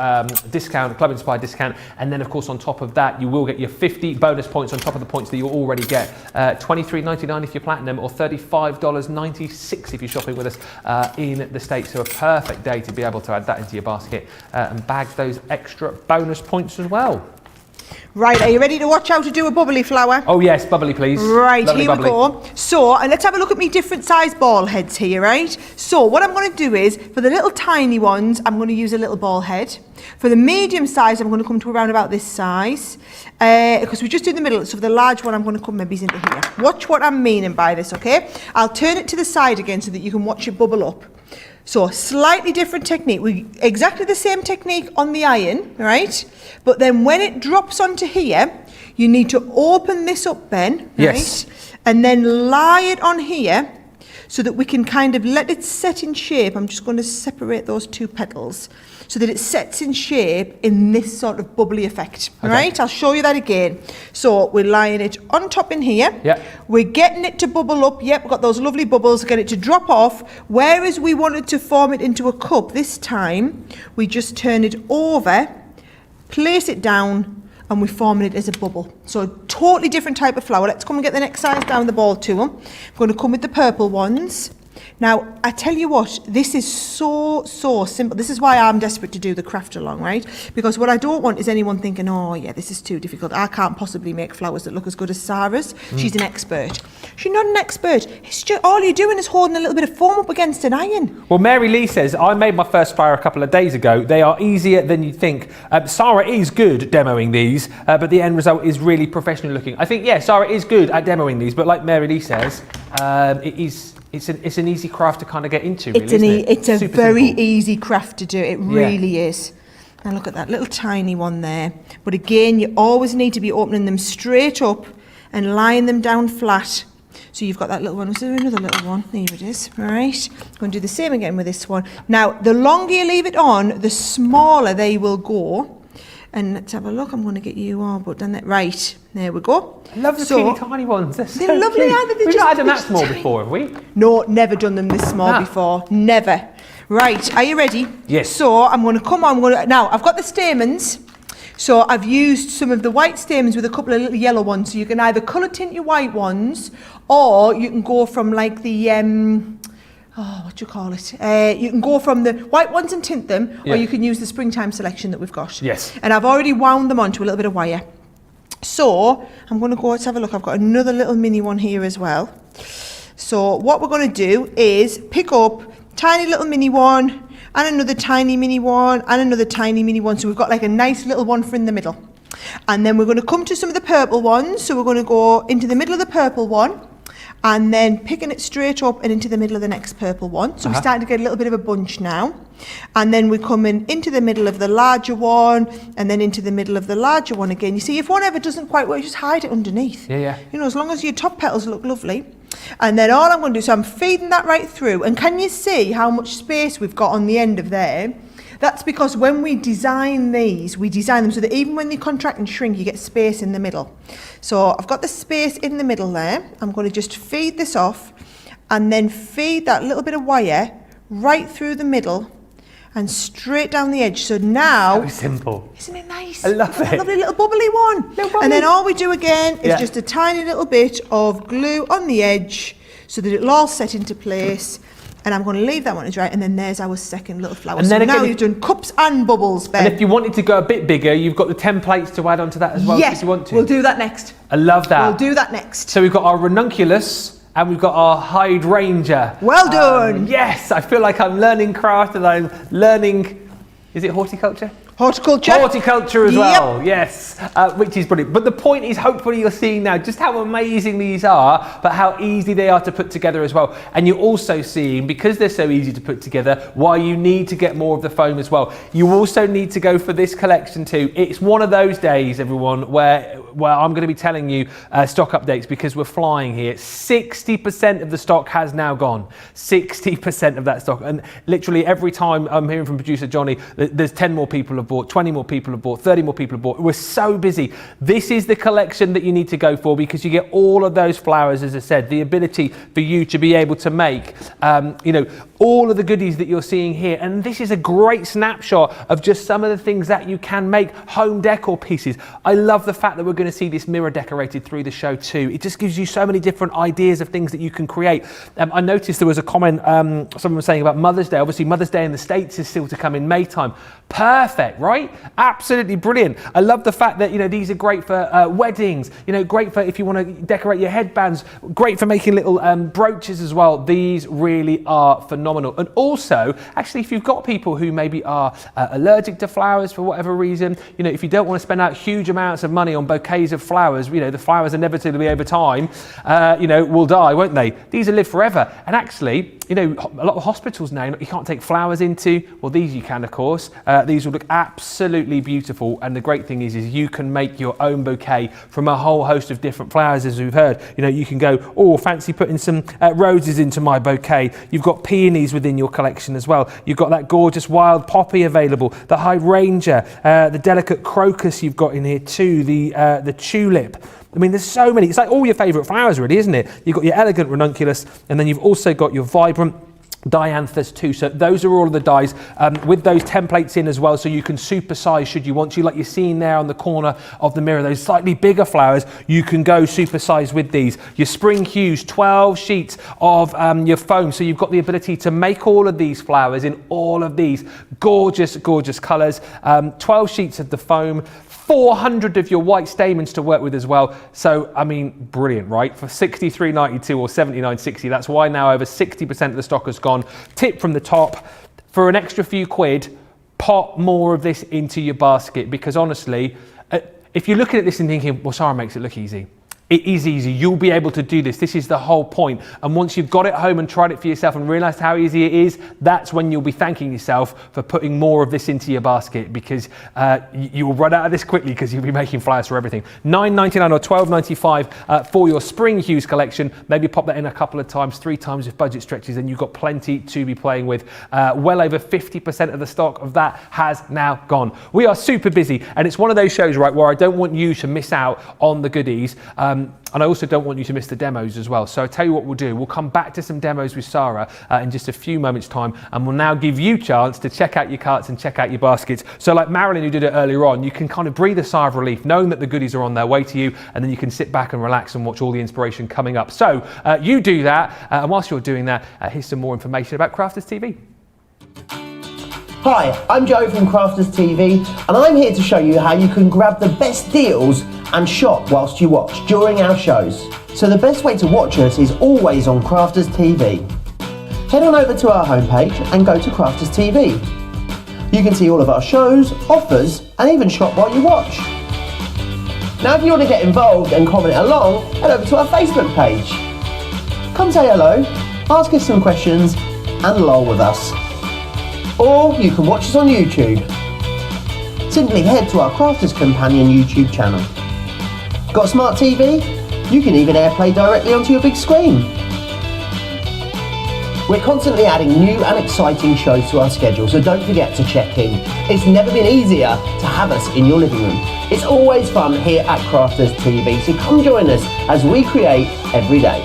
discount, Club Inspired discount. And then, of course, on top of that, you will get your 50 bonus points on top of the points that you already get. $23.99 if you're platinum, or $35.96 if you're shopping with us in the States. So a perfect day to be able to add that into your basket and bag those extra bonus points as well. Right, are you ready to watch how to do a bubbly flower? Oh yes, bubbly please. Right, Lovely here bubbly. we go. So, and let's have a look at me different size ball heads here, right? So what I'm going to do is, for the little tiny ones, I'm going to use a little ball head. For the medium size, I'm going to come to around about this size, because we just do the middle. So for the large one, I'm going to come maybe into here. Watch what I'm meaning by this, okay? I'll turn it to the side again so that you can watch it bubble up. So slightly different technique. Exactly the same technique on the iron, right? But then when it drops onto here, you need to open this up, Ben, yes, right? And then lie it on here so that we can kind of let it set in shape. I'm just going to separate those 2 petals so that it sets in shape in this sort of bubbly effect, right? I'll show you that again. So we're lying it on top in here. Yeah. We're getting it to bubble up. Yep, we've got those lovely bubbles. Get it to drop off. Whereas we wanted to form it into a cup, this time we just turn it over, place it down, and we're forming it as a bubble. So a totally different type of flower. Let's come and get the next size down the ball to them. I'm going to come with the purple ones. Now, I tell you what, this is so simple. This is why I'm desperate to do the craft along, right? Because what I don't want is anyone thinking, oh yeah, this is too difficult. I can't possibly make flowers that look as good as Sara's. She's an expert. She's not an expert. It's just, all you're doing is holding a little bit of foam up against an iron. Well, Mary Lee says, I made my first flower a couple of days ago. They are easier than you'd think. Sara is good demoing these, but the end result is really professional looking. I think, yeah, Sara is good at demoing these, but like Mary Lee says, it's an easy craft to kind of get into, really, It's a Super very simple. easy craft to do. It really is. And look at that little tiny one there. But again, you always need to be opening them straight up and lying them down flat So you've got that little one. Is there another little one? There it is. Right. I'm going to do the same again with this one. Now, the longer you leave it on, the smaller they will go. And let's have a look. I'm going to get you all but done that. Right. There we go. I love the teeny tiny ones. They're lovely, aren't they? We've not had them that small before, have we? No, never done them this small before. Never. Right. Are you ready? Yes. So I'm going to come on. Now, I've got the stamens. So I've used some of the white stamens with a couple of little yellow ones. So you can either colour tint your white ones, or you can go from like the, what do you call it? You can go from the white ones and tint them, or you can use the springtime selection that we've got. Yes. And I've already wound them onto a little bit of wire. So I'm going to go, let's have a look. I've got another little mini one here as well. So what we're going to do is pick up tiny little mini one, and another tiny mini one, and another tiny mini one. So we've got like a nice little one for in the middle. And then we're going to come to some of the purple ones. So we're going to go into the middle of the purple one, and then picking it straight up and into the middle of the next purple one. So we're starting to get a little bit of a bunch now. And then we're coming into the middle of the larger one, and then into the middle of the larger one again. You see, if one ever doesn't quite work, just hide it underneath. Yeah. You know, as long as your top petals look lovely. And then all I'm going to do, so I'm feeding that right through. And can you see how much space we've got on the end of there? That's because when we design these, we design them so that even when they contract and shrink, you get space in the middle. So I've got the space in the middle there. I'm going to just feed this off, and then feed that little bit of wire right through the middle and straight down the edge. So now, so simple. Isn't it nice? I love it. A lovely little bubbly one. And then all we do again is just a tiny little bit of glue on the edge so that it'll all set into place. And I'm going to leave that one to dry, and then there's our second little flower. And then so now you've done cups and bubbles, Ben. And if you wanted to go a bit bigger, you've got the templates to add onto that as well. Yes, if you want to. We'll do that next. I love that. We'll do that next. So we've got our ranunculus, and we've got our hydrangea. Well done. Yes, I feel like I'm learning craft, and I'm learning, is it horticulture? Horticulture as well, yes, which is brilliant. But the point is, hopefully you're seeing now just how amazing these are, but how easy they are to put together as well. And you're also seeing, because they're so easy to put together, why you need to get more of the foam as well. You also need to go for this collection too. It's one of those days, everyone, where I'm going to be telling you stock updates, because we're flying here. 60% of the stock has now gone. 60% of that stock. And literally every time I'm hearing from producer Johnny, there's 10 more people have bought, 20 more people have bought, 30 more people have bought. We're so busy. This is the collection that you need to go for, because you get all of those flowers, as I said, the ability for you to be able to make, all of the goodies that you're seeing here. And this is a great snapshot of just some of the things that you can make, home decor pieces. I love the fact that we're going to see this mirror decorated through the show too. It just gives you so many different ideas of things that you can create. I noticed there was a comment someone was saying about Mother's Day. Obviously Mother's Day in the States is still to come in May time. Perfect, right? Absolutely brilliant. I love the fact that these are great for weddings, great for if you want to decorate your headbands, great for making little brooches as well. These really are phenomenal. And also, actually, if you've got people who maybe are allergic to flowers for whatever reason, if you don't want to spend out huge amounts of money on bouquets of flowers, the flowers inevitably over time, will die, won't they? These will live forever. And actually, a lot of hospitals now, you can't take flowers into, well, these you can, of course. These will look absolutely beautiful. And the great thing is you can make your own bouquet from a whole host of different flowers, as we've heard. You can go, oh, fancy putting some roses into my bouquet. You've got peonies within your collection as well. You've got that gorgeous wild poppy available, the hydrangea, the delicate crocus you've got in here too, the tulip. I mean, there's so many. It's like all your favourite flowers, really, isn't it? You've got your elegant ranunculus, and then you've also got your vibrant dianthus too. So those are all of the dies with those templates in as well, so you can supersize should you want to, like you're seeing there on the corner of the mirror, those slightly bigger flowers. You can go supersize with these. Your spring hues, 12 sheets of your foam, so you've got the ability to make all of these flowers in all of these gorgeous colors. 12 sheets of the foam, 400 of your white stamens to work with as well. So, I mean, brilliant, right? For $63.92 or $79.60, that's why now over 60% of the stock has gone. Tip from the top, for an extra few quid, pop more of this into your basket, because honestly, if you're looking at this and thinking, well, Sara makes it look easy. It is easy. You'll be able to do this. This is the whole point. And once you've got it home and tried it for yourself and realised how easy it is, that's when you'll be thanking yourself for putting more of this into your basket, because you will run out of this quickly because you'll be making flowers for everything. $9.99 or $12.95 for your spring hues collection. Maybe pop that in a couple of times, 3 times if budget stretches, and you've got plenty to be playing with. Well over 50% of the stock of that has now gone. We are super busy, and it's one of those shows, right, where I don't want you to miss out on the goodies. And I also don't want you to miss the demos as well. So I'll tell you what we'll do. We'll come back to some demos with Sara in just a few moments' time, and we'll now give you a chance to check out your carts and check out your baskets. So like Marilyn, who did it earlier on, you can kind of breathe a sigh of relief knowing that the goodies are on their way to you, and then you can sit back and relax and watch all the inspiration coming up. So you do that, and whilst you're doing that, here's some more information about Crafters TV. Hi, I'm Joe from Crafters TV, and I'm here to show you how you can grab the best deals and shop whilst you watch during our shows. So the best way to watch us is always on Crafters TV. Head on over to our homepage and go to Crafters TV. You can see all of our shows, offers, and even shop while you watch. Now if you want to get involved and comment along, head over to our Facebook page. Come say hello, ask us some questions, and lol with us. Or you can watch us on YouTube. Simply head to our Crafters Companion YouTube channel. Got a smart TV? You can even AirPlay directly onto your big screen. We're constantly adding new and exciting shows to our schedule, so don't forget to check in. It's never been easier to have us in your living room. It's always fun here at Crafters TV, so come join us as we create every day.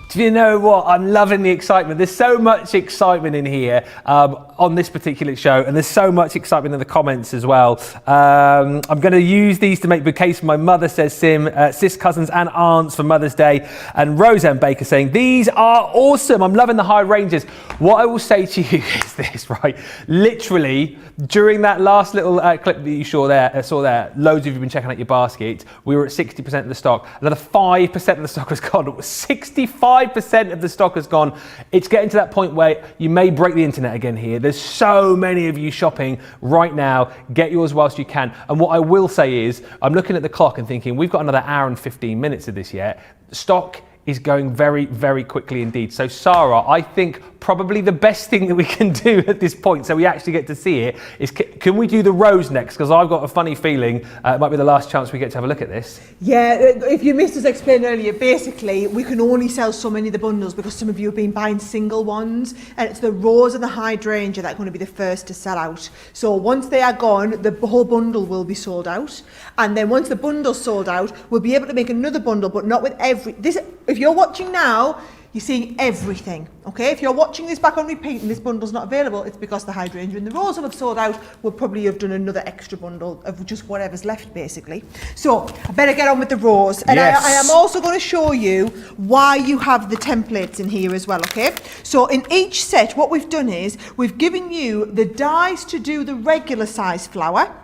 Do you know what? I'm loving the excitement. There's so much excitement in here on this particular show, and there's so much excitement in the comments as well. I'm going to use these to make bouquets for my mother, says Sim, sis, cousins and aunts for Mother's Day, and Roseanne Baker saying, these are awesome. I'm loving the high ranges. What I will say to you is this, right? Literally, during that last little clip that you saw there, loads of you have been checking out your basket. We were at 60% of the stock. Another 5% of the stock has gone. 65% of the stock has gone. It's getting to that point where you may break the internet again here. There's so many of you shopping right now. Get yours whilst you can. And what I will say is, I'm looking at the clock and thinking, we've got another hour and 15 minutes of this yet. Stock is going very, very quickly indeed. So Sara, I think probably the best thing that we can do at this point, so we actually get to see it, is can we do the rose next? Because I've got a funny feeling it might be the last chance we get to have a look at this. Yeah, if you missed us explain earlier, basically we can only sell so many of the bundles because some of you have been buying single ones, and it's the rose and the hydrangea that are going to be the first to sell out. So once they are gone, the whole bundle will be sold out, and then once the bundle's sold out, we'll be able to make another bundle, but not with if you're watching now, you're seeing everything, okay? If you're watching this back on repeat and this bundle's not available, it's because the hydrangea and the rose will have sold out. We'll probably have done another extra bundle of just whatever's left, basically. So I better get on with the rose. And yes. I am also going to show you why you have the templates in here as well, okay? So in each set, what we've done is we've given you the dies to do the regular size flower,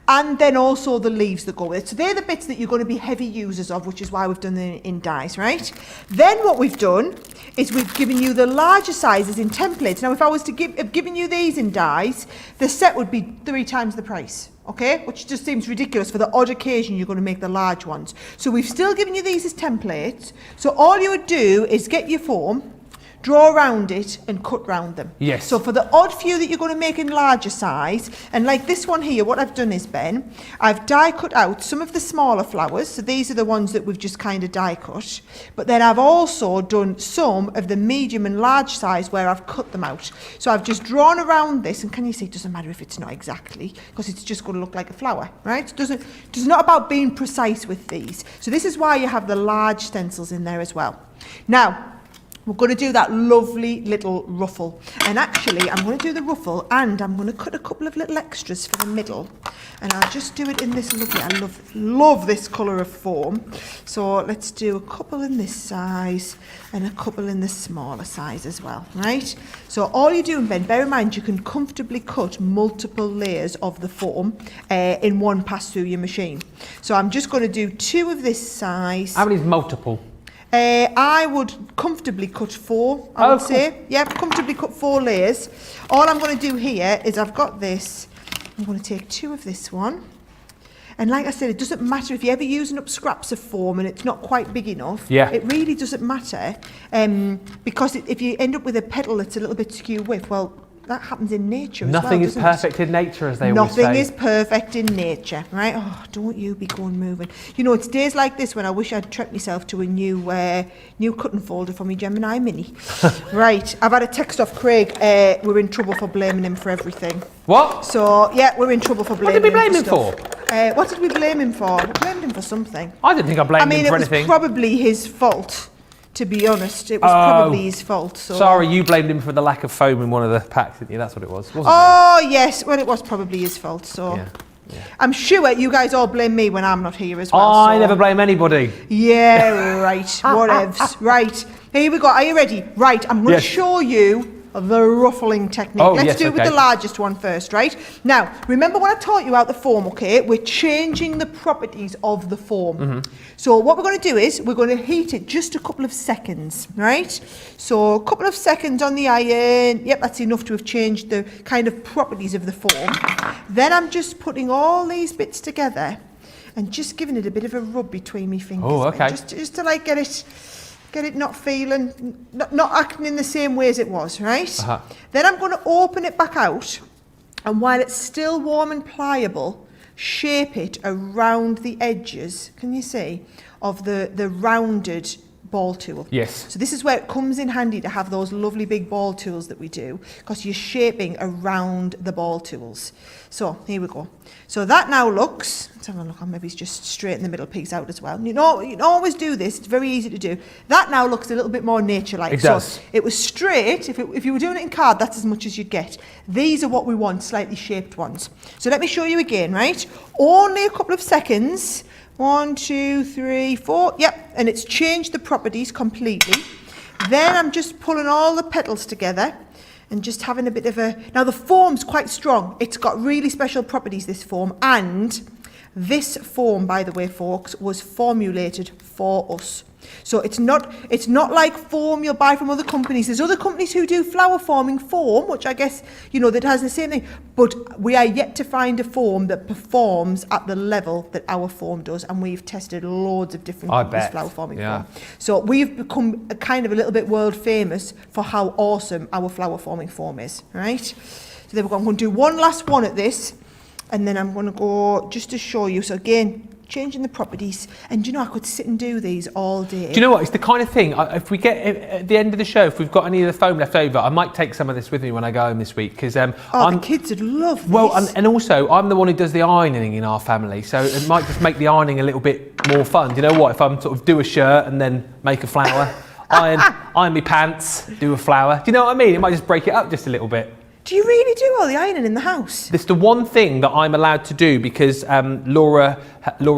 and then also the leaves that go with it. So they're the bits that you're going to be heavy users of, which is why we've done them in dies, right? Then what we've done is we've given you the larger sizes in templates. Now, if I was to have given you these in dies, the set would be 3 times the price, okay? Which just seems ridiculous. For the odd occasion, you're going to make the large ones. So we've still given you these as templates. So all you would do is get your foam, draw around it and cut round them. Yes. So for the odd few that you're going to make in larger size, and like this one here, what I've done is, Ben, I've die cut out some of the smaller flowers. So these are the ones that we've just kind of die cut. But then I've also done some of the medium and large size where I've cut them out. So I've just drawn around this, and can you see, it doesn't matter if it's not exactly, because it's just going to look like a flower, right? It's not about being precise with these. So this is why you have the large stencils in there as well. Now, we're going to do that lovely little ruffle. And actually, I'm going to do the ruffle and I'm going to cut a couple of little extras for the middle. And I'll just do it in this lovely, I love this colour of foam. So let's do a couple in this size and a couple in the smaller size as well, right? So all you're doing, Ben, bear in mind you can comfortably cut multiple layers of the foam in one pass through your machine. So I'm just going to do 2 of this size. How many is multiple? I would comfortably cut 4, I would say. Yeah, comfortably cut 4 layers. All I'm going to do here is I've got this. I'm going to take 2 of this one. And like I said, it doesn't matter if you're ever using up scraps of foam and it's not quite big enough. Yeah. It really doesn't matter, because if you end up with a petal that's a little bit skew width, well, that happens in nature as well. Nothing is perfect in nature, as they always say. Nothing is perfect in nature, right? Oh, don't you be going moving. You know, it's days like this when I wish I'd treat myself to a new cutting folder for me Gemini Mini. Right, I've had a text off Craig. We're in trouble for blaming him for everything. What? So, yeah, we're in trouble for blaming him. What did we blame him for? What did we blame him for? We blamed him for something. I didn't think I blamed him for anything. It was probably his fault. To be honest, it was probably his fault. So. Sorry, you blamed him for the lack of foam in one of the packs, didn't you? That's what it was, wasn't it? Yes, well, it was probably his fault. So, yeah. I'm sure you guys all blame me when I'm not here as well. I never blame anybody. Yeah, right. Whatevs. Right, here we go. Are you ready? Right, I'm going to show you the ruffling technique. Let's do it with the largest one first, right? Now, remember when I taught you about the foam, okay? We're changing the properties of the foam. So what we're going to do is we're going to heat it just a couple of seconds, right? So a couple of seconds on the iron. Yep, that's enough to have changed the kind of properties of the foam. Then I'm just putting all these bits together and just giving it a bit of a rub between my fingers. Oh, okay. Just to like get it not feeling, not acting in the same way as it was, right? Then I'm going to open it back out, and while it's still warm and pliable, shape it around the edges, can you see, of the rounded ball tool. Yes. So this is where it comes in handy to have those lovely big ball tools that we do, because you're shaping around the ball tools. So here we go. So that now looks, let's have a look, maybe it's just straight in the middle, pigs out as well. You know, you can always do this, it's very easy to do. That now looks a little bit more nature-like. It does. So it was straight, if you were doing it in card, that's as much as you'd get. These are what we want, slightly shaped ones. So let me show you again, right? Only a couple of seconds. 1, 2, 3, 4, yep, and it's changed the properties completely. Then I'm just pulling all the petals together and just having a bit of a, now the foam's quite strong. It's got really special properties, this foam, and this foam, by the way, folks, was formulated for us. So it's not like foam you'll buy from other companies. There's other companies who do flower forming foam, which I guess, you know, that has the same thing. But we are yet to find a foam that performs at the level that our foam does. And we've tested loads of different companies' flower forming foam. So we've become a little bit world famous for how awesome our flower forming foam is, right? So there we go. I'm going to do one last one at this. And then I'm going to go just to show you. So again, changing the properties, and you know, I could sit and do these all day. Do you know what? It's the kind of thing, if we get at the end of the show, if we've got any of the foam left over, I might take some of this with me when I go home this week, because the kids would love this. Well, and also I'm the one who does the ironing in our family, so it might just make the ironing a little bit more fun. Do you know what? If I'm sort of do a shirt and then make a flower, iron my pants, do a flower. Do you know what I mean? It might just break it up just a little bit. Do you really do all the ironing in the house? It's the one thing that I'm allowed to do, because Laura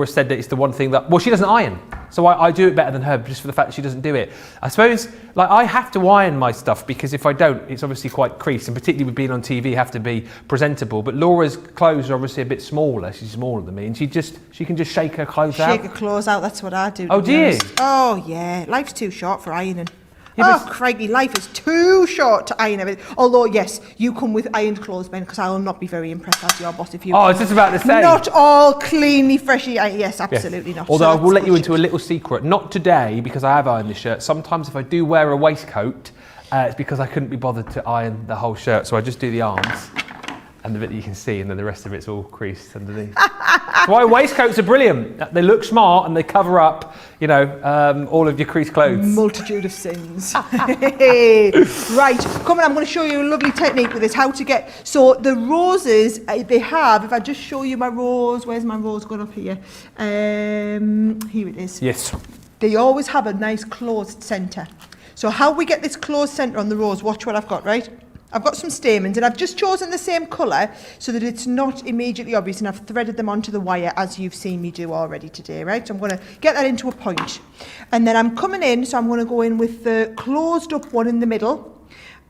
said that it's the one thing that, well, she doesn't iron. So I do it better than her, just for the fact that she doesn't do it. I suppose, like, I have to iron my stuff, because if I don't, it's obviously quite creased, and particularly with being on TV, you have to be presentable. But Laura's clothes are obviously a bit smaller. She's smaller than me, and she can just shake her clothes out. Shake her clothes out, that's what I do. Oh, do you? Oh, yeah. Life's too short for ironing. Yeah, crikey, life is too short to iron everything. Although, yes, you come with ironed clothes, Ben, because I will not be very impressed as your boss if you... Oh, I was just about to say. Not all cleanly, freshly... Yes, absolutely not. Although so I will let you into a little secret. Not today, because I have ironed the shirt. Sometimes if I do wear a waistcoat, it's because I couldn't be bothered to iron the whole shirt. So I just do the arms and the bit that you can see, and then the rest of it's all creased underneath. That's why waistcoats are brilliant. They look smart and they cover up, you know, all of your creased clothes. Multitude of sins. Right, come on, I'm going to show you a lovely technique with this, how to get... So the roses, they have, if I just show you my rose, where's my rose gone up here? Here it is. Yes. They always have a nice closed centre. So how we get this closed centre on the rose, watch what I've got, right? I've got some stamens, and I've just chosen the same colour so that it's not immediately obvious, and I've threaded them onto the wire as you've seen me do already today, right? So I'm going to get that into a point. And then I'm coming in, so I'm going to go in with the closed up one in the middle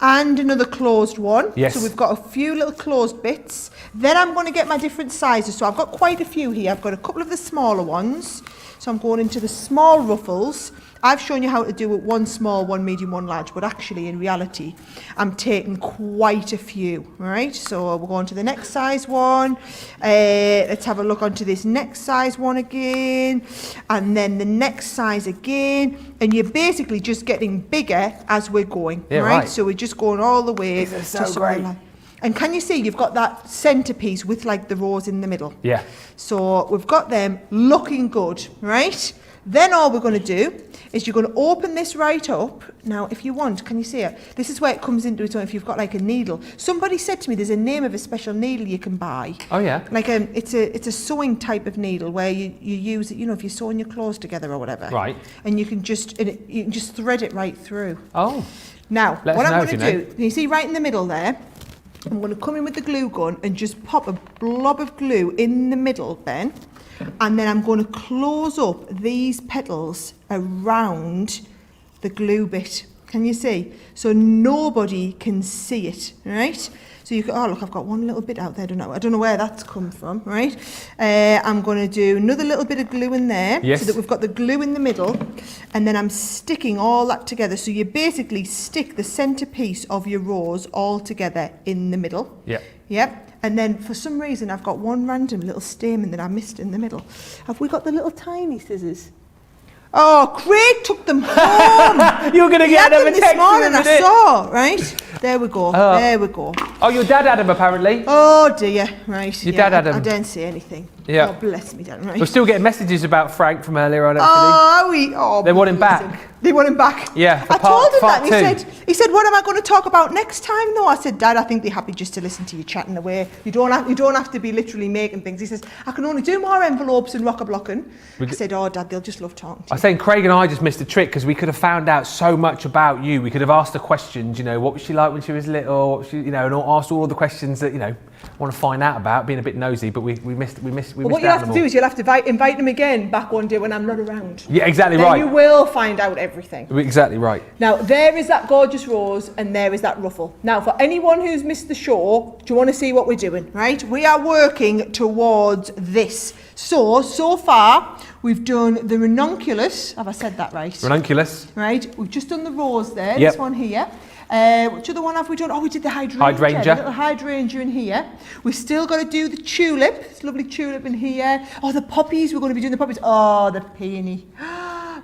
and another closed one. Yes. So we've got a few little closed bits. Then I'm going to get my different sizes. So I've got quite a few here. I've got a couple of the smaller ones. So I'm going into the small ruffles, I've shown you how to do it, one small, one medium, one large, but actually in reality, I'm taking quite a few, right? So we're going to the next size one. Let's have a look onto this next size one again, and then the next size again, and you're basically just getting bigger as we're going, right? So we're just going all the way. These are so great. And can you see you've got that centerpiece with like the rose in the middle? Yeah. So we've got them looking good, right? Then all we're going to do is you're going to open this right up. Now, if you want, can you see it? This is where it comes into its own if you've got like a needle. Somebody said to me there's a name of a special needle you can buy. Oh, yeah? Like it's a sewing type of needle where you use it, you know, if you're sewing your clothes together or whatever. Right. And you can just thread it right through. Oh. Now, what I'm going to do, know. you see right in the middle there, I'm going to come in with the glue gun and just pop a blob of glue in the middle, Ben. And then I'm going to close up these petals around the glue bit. Can you see? So nobody can see it, right? So you can, oh look, I've got one little bit out there, I don't know where that's come from, right? I'm going to do another little bit of glue in there, so that we've got the glue in the middle, and then I'm sticking all that together. So you basically stick the centerpiece of your rose all together in the middle. Yeah. Yep. And then for some reason I've got one random little stamen that I missed in the middle. Have we got the little tiny scissors? Oh, Craig took them home. You're going to get another text this morning, I saw, right? There we go, there we go. Oh, your dad had them apparently. Oh dear, right. Your dad had them. I didn't say anything. Yeah. Oh, bless me, Dad, right? We're still getting messages about Frank from earlier on, actually. Oh, are we? Oh, they want him bless back. him. They want him back. Yeah, for I told him that. part And he said, what am I going to talk about next time? No, I said, Dad, I think they're happy just to listen to you chatting away. You don't have to be literally making things. He says, I can only do more envelopes and rock-a-blocking. I said, oh, Dad, they'll just love talking to you. I was saying Craig and I just missed a trick because we could have found out so much about you. We could have asked the questions, you know, what was she like when she was little? What was she, you know, and asked all of the questions that, you know, want to find out about, being a bit nosy, but we missed Well, what you have to do is you'll have to invite them again back one day when I'm not around. Yeah, exactly then right. You will find out everything. Exactly right. Now, there is that gorgeous rose and there is that ruffle. Now, for anyone who's missed the show, do you want to see what we're doing, right? We are working towards this. So far, we've done the ranunculus. Have I said that right? Ranunculus. Right. We've just done the rose there, Yep. this one here. Which other one have we done? Oh, we did the hydrangea. Hydrangea. The little hydrangea in here. We've still got to do the tulip. This lovely tulip in here. Oh, the poppies. We're going to be doing the poppies. Oh, the peony.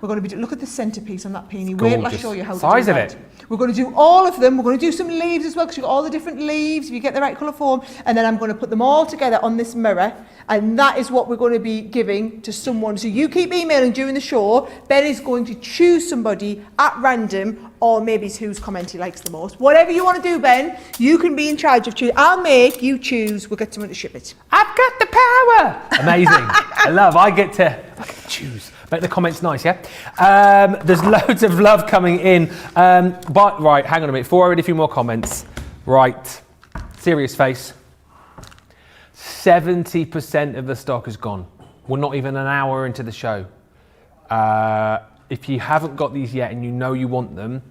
We're going to be look at the centerpiece on that peony. Wait till I show you how size to do of that. it. We're going to do all of them. We're going to do some leaves as well because you've got all the different leaves. If you get the right colour form, and then I'm going to put them all together on this mirror, and that is what we're going to be giving to someone. So you keep emailing during the show. Ben is going to choose somebody at random, or maybe it's whose comment he likes the most. Whatever you want to do, Ben, you can be in charge of choosing. I'll make you choose. We'll get someone to ship it. I've got the power. Amazing. I get to choose. Make the comments nice, yeah? There's loads of love coming in. But right, hang on a minute. Before I read a few more comments. Right. Serious face. 70% of the stock is gone. We're not even an hour into the show. If you haven't got these yet and you know you want them,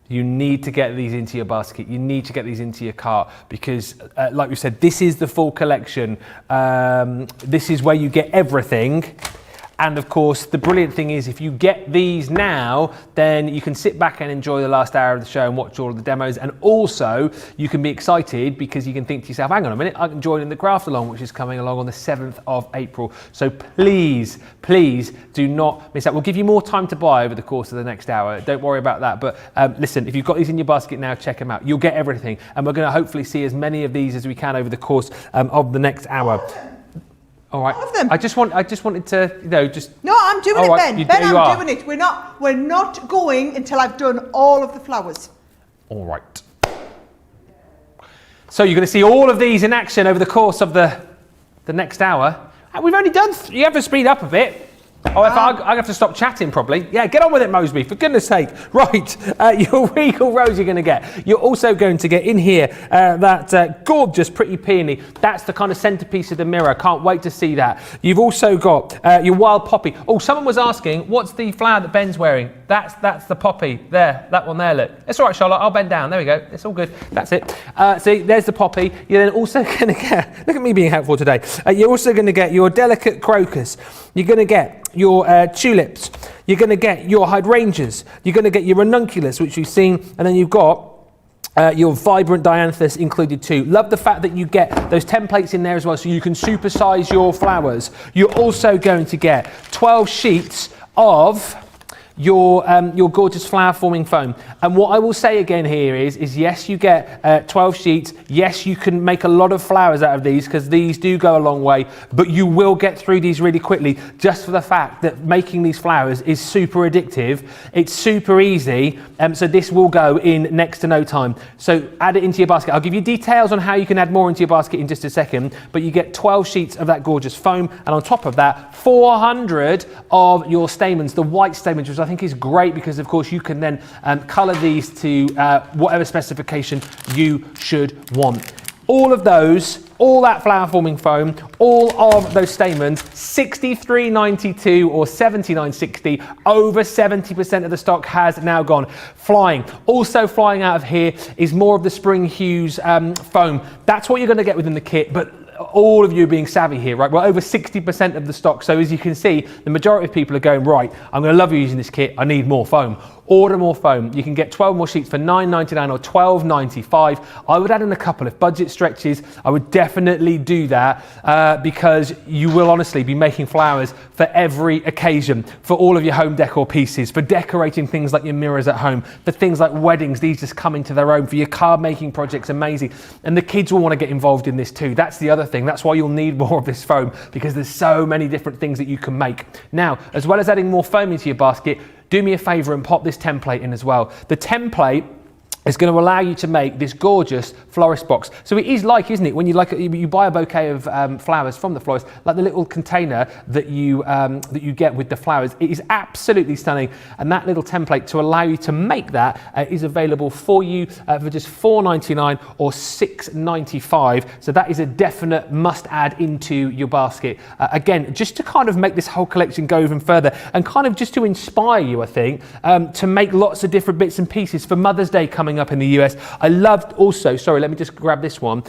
you need to get these into your basket. You need to get these into your cart because, like we said, this is the full collection. This is where you get everything. And of course, the brilliant thing is if you get these now, then you can sit back and enjoy the last hour of the show and watch all of the demos. And also you can be excited because you can think to yourself, hang on a minute, I can join in the craft along, which is coming along on the 7th of April. So please do not miss out. We'll give you more time to buy over the course of the next hour. Don't worry about that. But listen, if you've got these in your basket now, check them out. You'll get everything. And we're going to hopefully see as many of these as we can over the course of the next hour. All right. All of them. I just wanted to, you know, just. No, I'm doing it, right. Ben. I'm doing it. We're not going until I've done all of the flowers. All right. So you're going to see all of these in action over the course of the next hour. We've only done. You have to speed up a bit. Oh, I have to stop chatting probably. Yeah, get on with it, Moseby, for goodness sake. Right, your regal rose you're going to get. You're also going to get in here that gorgeous pretty peony. That's the kind of centerpiece of the mirror. Can't wait to see that. You've also got your wild poppy. Oh, someone was asking, what's the flower that Ben's wearing? That's the poppy there. That one there. Look. It's all right, Charlotte. I'll bend down. There we go. It's all good. That's it. See, there's the poppy. You're then also going to get. Look at me being helpful today. You're also going to get your delicate crocus. You're going to get your tulips. You're going to get your hydrangeas. You're going to get your ranunculus, which you've seen, and then you've got your vibrant dianthus included too. Love the fact that you get those templates in there as well, so you can supersize your flowers. You're also going to get 12 sheets of your gorgeous flower forming foam. And what I will say again here is yes, you get 12 sheets. Yes, you can make a lot of flowers out of these because these do go a long way, but you will get through these really quickly just for the fact that making these flowers is super addictive. It's super easy. So this will go in next to no time. So add it into your basket. I'll give you details on how you can add more into your basket in just a second, but you get 12 sheets of that gorgeous foam. And on top of that, 400 of your stamens, the white stamens, which I think is great because of course you can then colour these to whatever specification you should want. All of those, all that flower forming foam, all of those stamens, $63.92 or $79.60. Over 70% of the stock has now gone. Flying. Also flying out of here is more of the Spring Hues foam. That's what you're going to get within the kit, but all of you being savvy here, right? Well, over 60% of the stock. So as you can see, the majority of people are going, right, I'm going to love using this kit. I need more foam. Order more foam. You can get 12 more sheets for $9.99 or $12.95. I would add in a couple. If budget stretches, I would definitely do that because you will honestly be making flowers for every occasion, for all of your home decor pieces, for decorating things like your mirrors at home, for things like weddings. These just come into their own. For your card making projects, amazing. And the kids will want to get involved in this too. That's the other thing. That's why you'll need more of this foam, because there's so many different things that you can make. Now, as well as adding more foam into your basket, do me a favour and pop this template in as well. The template is going to allow you to make this gorgeous florist box. So it is like, isn't it, when you buy a bouquet of flowers from the florist, like the little container that you get with the flowers. It is absolutely stunning, and that little template to allow you to make that is available for you for just $4.99 or $6.95. So that is a definite must add into your basket. Again, just to kind of make this whole collection go even further, and kind of just to inspire you, I think, to make lots of different bits and pieces for Mother's Day coming up in the US. I loved also, sorry, let me just grab this one,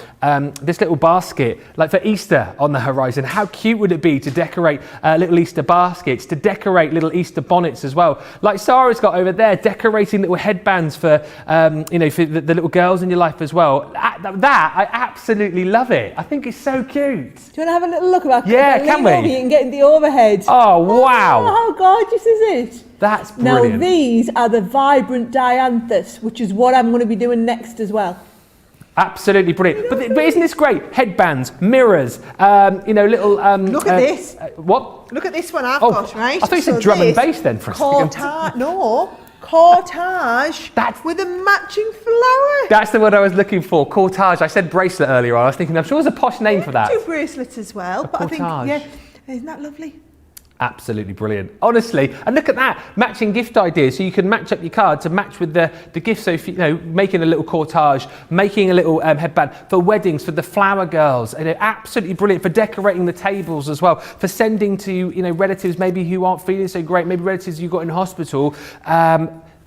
this little basket, like for Easter on the horizon. How cute would it be to decorate little Easter baskets, to decorate little Easter bonnets as well, like Sara's got over there, decorating little headbands for for the little girls in your life as well. That I absolutely love it. I think it's so cute. Do you want to have a little look about? Yeah, can we? And get the overhead. Oh wow! Oh, how gorgeous is it? That's brilliant. Now these are the vibrant dianthus, which is what I'm going to be doing next as well. Absolutely brilliant. But isn't this great? Headbands, mirrors, little... Look at this. What? Look at this one I've got, right? I thought you said drum and bass then for a second. Cortage with a matching flower. That's the word I was looking for, cortage. I said bracelet earlier on. I was thinking, I'm sure there's a posh name for that. Two bracelets as well. But cortage. I think, yeah, isn't that lovely? Absolutely brilliant, honestly. And look at that, matching gift ideas. So you can match up your card to match with the gift. So if making a little cortage, making a little headband for weddings, for the flower girls, absolutely brilliant for decorating the tables as well, for sending to relatives maybe who aren't feeling so great, maybe relatives you got in hospital.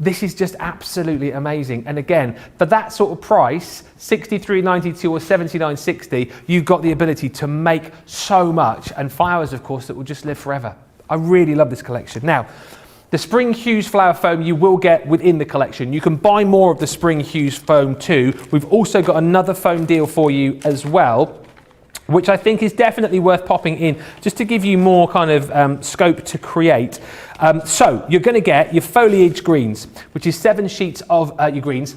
This is just absolutely amazing. And again, for that sort of price, $63.92 or $79.60, you've got the ability to make so much. And flowers, of course, that will just live forever. I really love this collection. Now, the Spring Hues flower foam you will get within the collection. You can buy more of the Spring Hues foam too. We've also got another foam deal for you as well, which I think is definitely worth popping in just to give you more kind of scope to create. So you're going to get your foliage greens, which is 7 sheets of your greens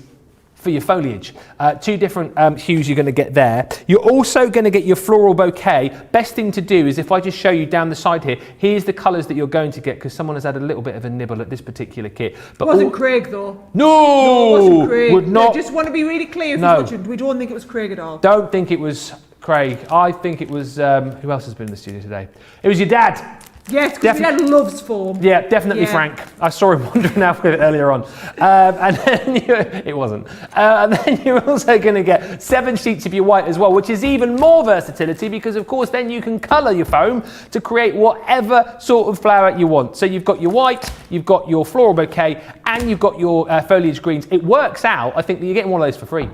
for your foliage. 2 different hues you're going to get there. You're also going to get your floral bouquet. Best thing to do is if I just show you down the side here, here's the colours that you're going to get, because someone has had a little bit of a nibble at this particular kit. But it wasn't Craig though. No, it wasn't Craig. Would not. I just want to be really clear. We don't think it was Craig at all. Don't think it was Craig. I think it was, who else has been in the studio today? It was your dad. Yes, because Dad loves foam. Yeah, definitely Frank. I saw him wandering out with it earlier on. And then it wasn't. And then you're also going to get 7 sheets of your white as well, which is even more versatility because, of course, then you can colour your foam to create whatever sort of flower you want. So you've got your white, you've got your floral bouquet, and you've got your foliage greens. It works out, I think, that you're getting one of those for free.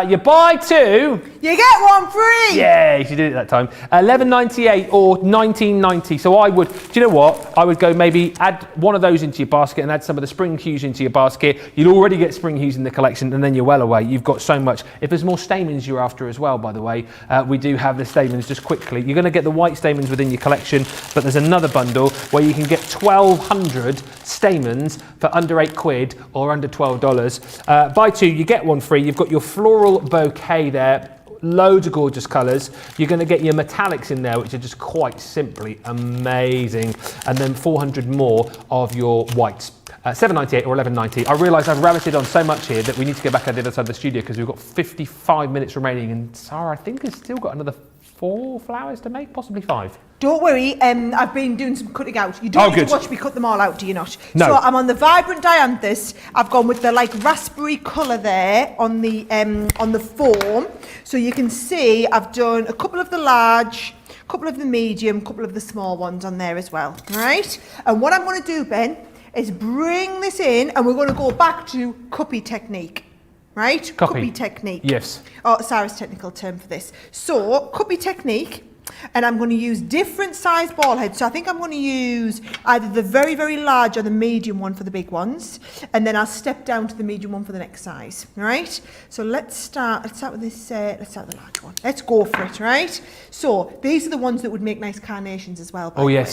You buy 2, you get 1 free. Yeah, you did it that time. $11.98 or $19.90. So I would, do you know what? I would go maybe add one of those into your basket and add some of the spring hues into your basket. You'll already get spring hues in the collection, and then you're well away. You've got so much. If there's more stamens you're after as well, by the way, we do have the stamens just quickly. You're going to get the white stamens within your collection, but there's another bundle where you can get 1,200 stamens for under £8 or under $12. Buy 2, you get 1 free. You've got your floral bouquet there, loads of gorgeous colours. You're going to get your metallics in there, which are just quite simply amazing, and then 400 more of your whites. $7.98 or $11.90. I realise I've rabbited on so much here that we need to go back on the other side of the studio because we've got 55 minutes remaining, and Sarah, I think, has still got another 4 flowers to make, possibly 5. Don't worry, I've been doing some cutting out. You don't need to watch me cut them all out, do you not? No. So I'm on the Vibrant Dianthus. I've gone with the like raspberry colour there on the foam. So you can see I've done a couple of the large, a couple of the medium, a couple of the small ones on there as well, right? And what I'm going to do, Ben, is bring this in and we're going to go back to cuppy technique. Right? Cuppy technique. Yes. Oh, Sarah's technical term for this. So, cuppy technique, and I'm going to use different size ball heads. So I think I'm going to use either the very, very large or the medium one for the big ones, and then I'll step down to the medium one for the next size, right? So let's start with this, let's start with the large one. Let's go for it, right? So these are the ones that would make nice carnations as well, by the way.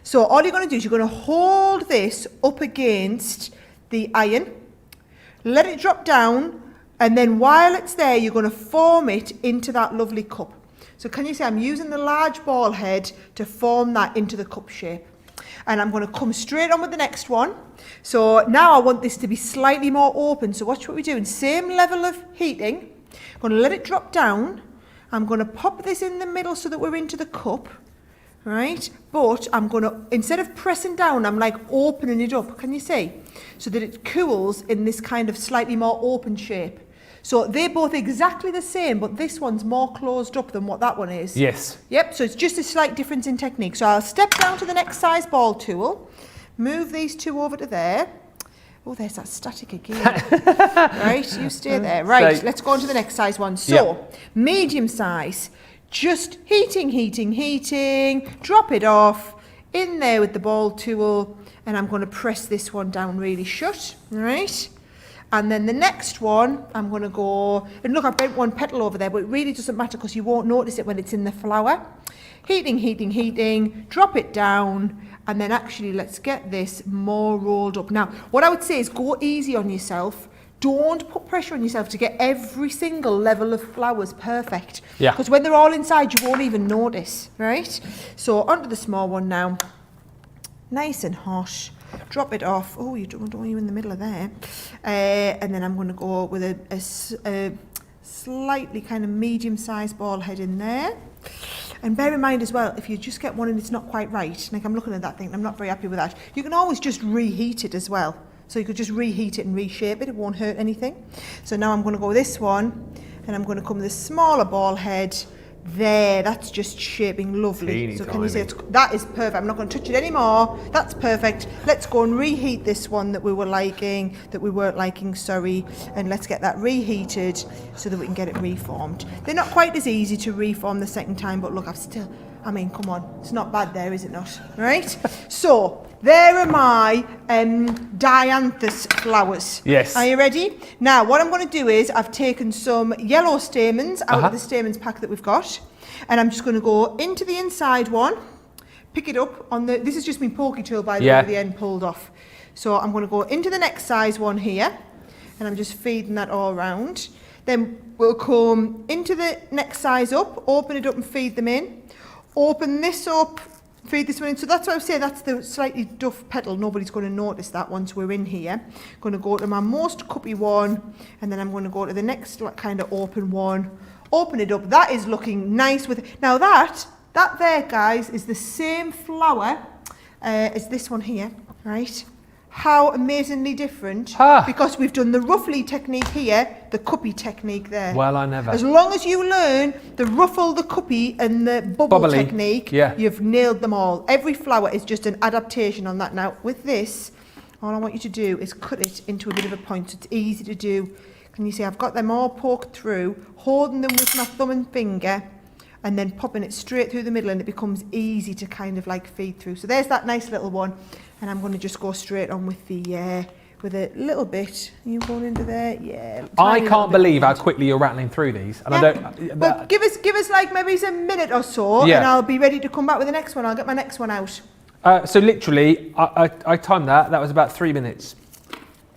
So all you're going to do is you're going to hold this up against the iron, let it drop down, and then while it's there, you're going to form it into that lovely cup. So can you see I'm using the large ball head to form that into the cup shape. And I'm going to come straight on with the next one. So now I want this to be slightly more open. So watch what we're doing. Same level of heating. I'm going to let it drop down. I'm going to pop this in the middle so that we're into the cup. Right, but I'm going to, instead of pressing down, I'm like opening it up, can you see? So that it cools in this kind of slightly more open shape. So they're both exactly the same, but this one's more closed up than what that one is. Yes. Yep, so it's just a slight difference in technique. So I'll step down to the next size ball tool, move these 2 over to there. Oh, there's that static again. Right, you stay there. Right, so, let's go on to the next size one. So, medium size. Just heating, drop it off, in there with the ball tool, and I'm going to press this one down really shut, right? And then the next one, I'm going to go, and look, I bent one petal over there, but it really doesn't matter because you won't notice it when it's in the flower. Heating, drop it down, and then actually let's get this more rolled up. Now, what I would say is go easy on yourself. Don't put pressure on yourself to get every single level of flowers perfect. Yeah. Because when they're all inside, you won't even notice, right? So onto the small one now. Nice and hot. Drop it off. Oh, you don't want you in the middle of there. And then I'm going to go with a slightly kind of medium-sized ball head in there. And bear in mind as well, if you just get one and it's not quite right, like I'm looking at that thing, I'm not very happy with that, you can always just reheat it as well. So you could just reheat it and reshape it, it won't hurt anything. So now I'm going to go with this one, and I'm going to come with a smaller ball head there. That's just shaping lovely. So can you see that is perfect. I'm not going to touch it anymore. That's perfect. Let's go and reheat this one that we weren't liking, sorry, and let's get that reheated so that we can get it reformed. They're not quite as easy to reform the second time, but look, come on, it's not bad there, is it not? Right? So there are my dianthus flowers. Yes. Are you ready? Now, what I'm going to do is I've taken some yellow stamens out of the stamens pack that we've got, and I'm just going to go into the inside one, pick it up on the. This has just been pokey tool by the way, the end pulled off. So I'm going to go into the next size one here, and I'm just feeding that all around. Then we'll come into the next size up, open it up and feed them in. Open this up, feed this one in. So that's what I would say, that's the slightly duff petal. Nobody's going to notice that once we're in here. Going to go to my most cuppy one, and then I'm going to go to the next kind of open one. Open it up. That is looking nice with. Now that That there, guys, is the same flour as this one here, right? How amazingly different. Because we've done the ruffly technique here, the cuppy technique there. Well, I never. As long as you learn the ruffle, the cuppy and the bubble Bubbly technique, yeah. you've nailed them all. Every flour is just an adaptation on that. Now, with this, all I want you to do is cut it into a bit of a point. So it's easy to do. Can you see I've got them all poked through, holding them with my thumb and finger, and then popping it straight through the middle, and it becomes easy to kind of like feed through. So there's that nice little one, and I'm going to just go straight on with the with a little bit. Are you going into there? Yeah. I can't believe how quickly you're rattling through these, and yeah. I don't. But give us like maybe a minute or so, yeah. and I'll be ready to come back with the next one. I'll get my next one out. So literally, I timed that. That was about 3 minutes.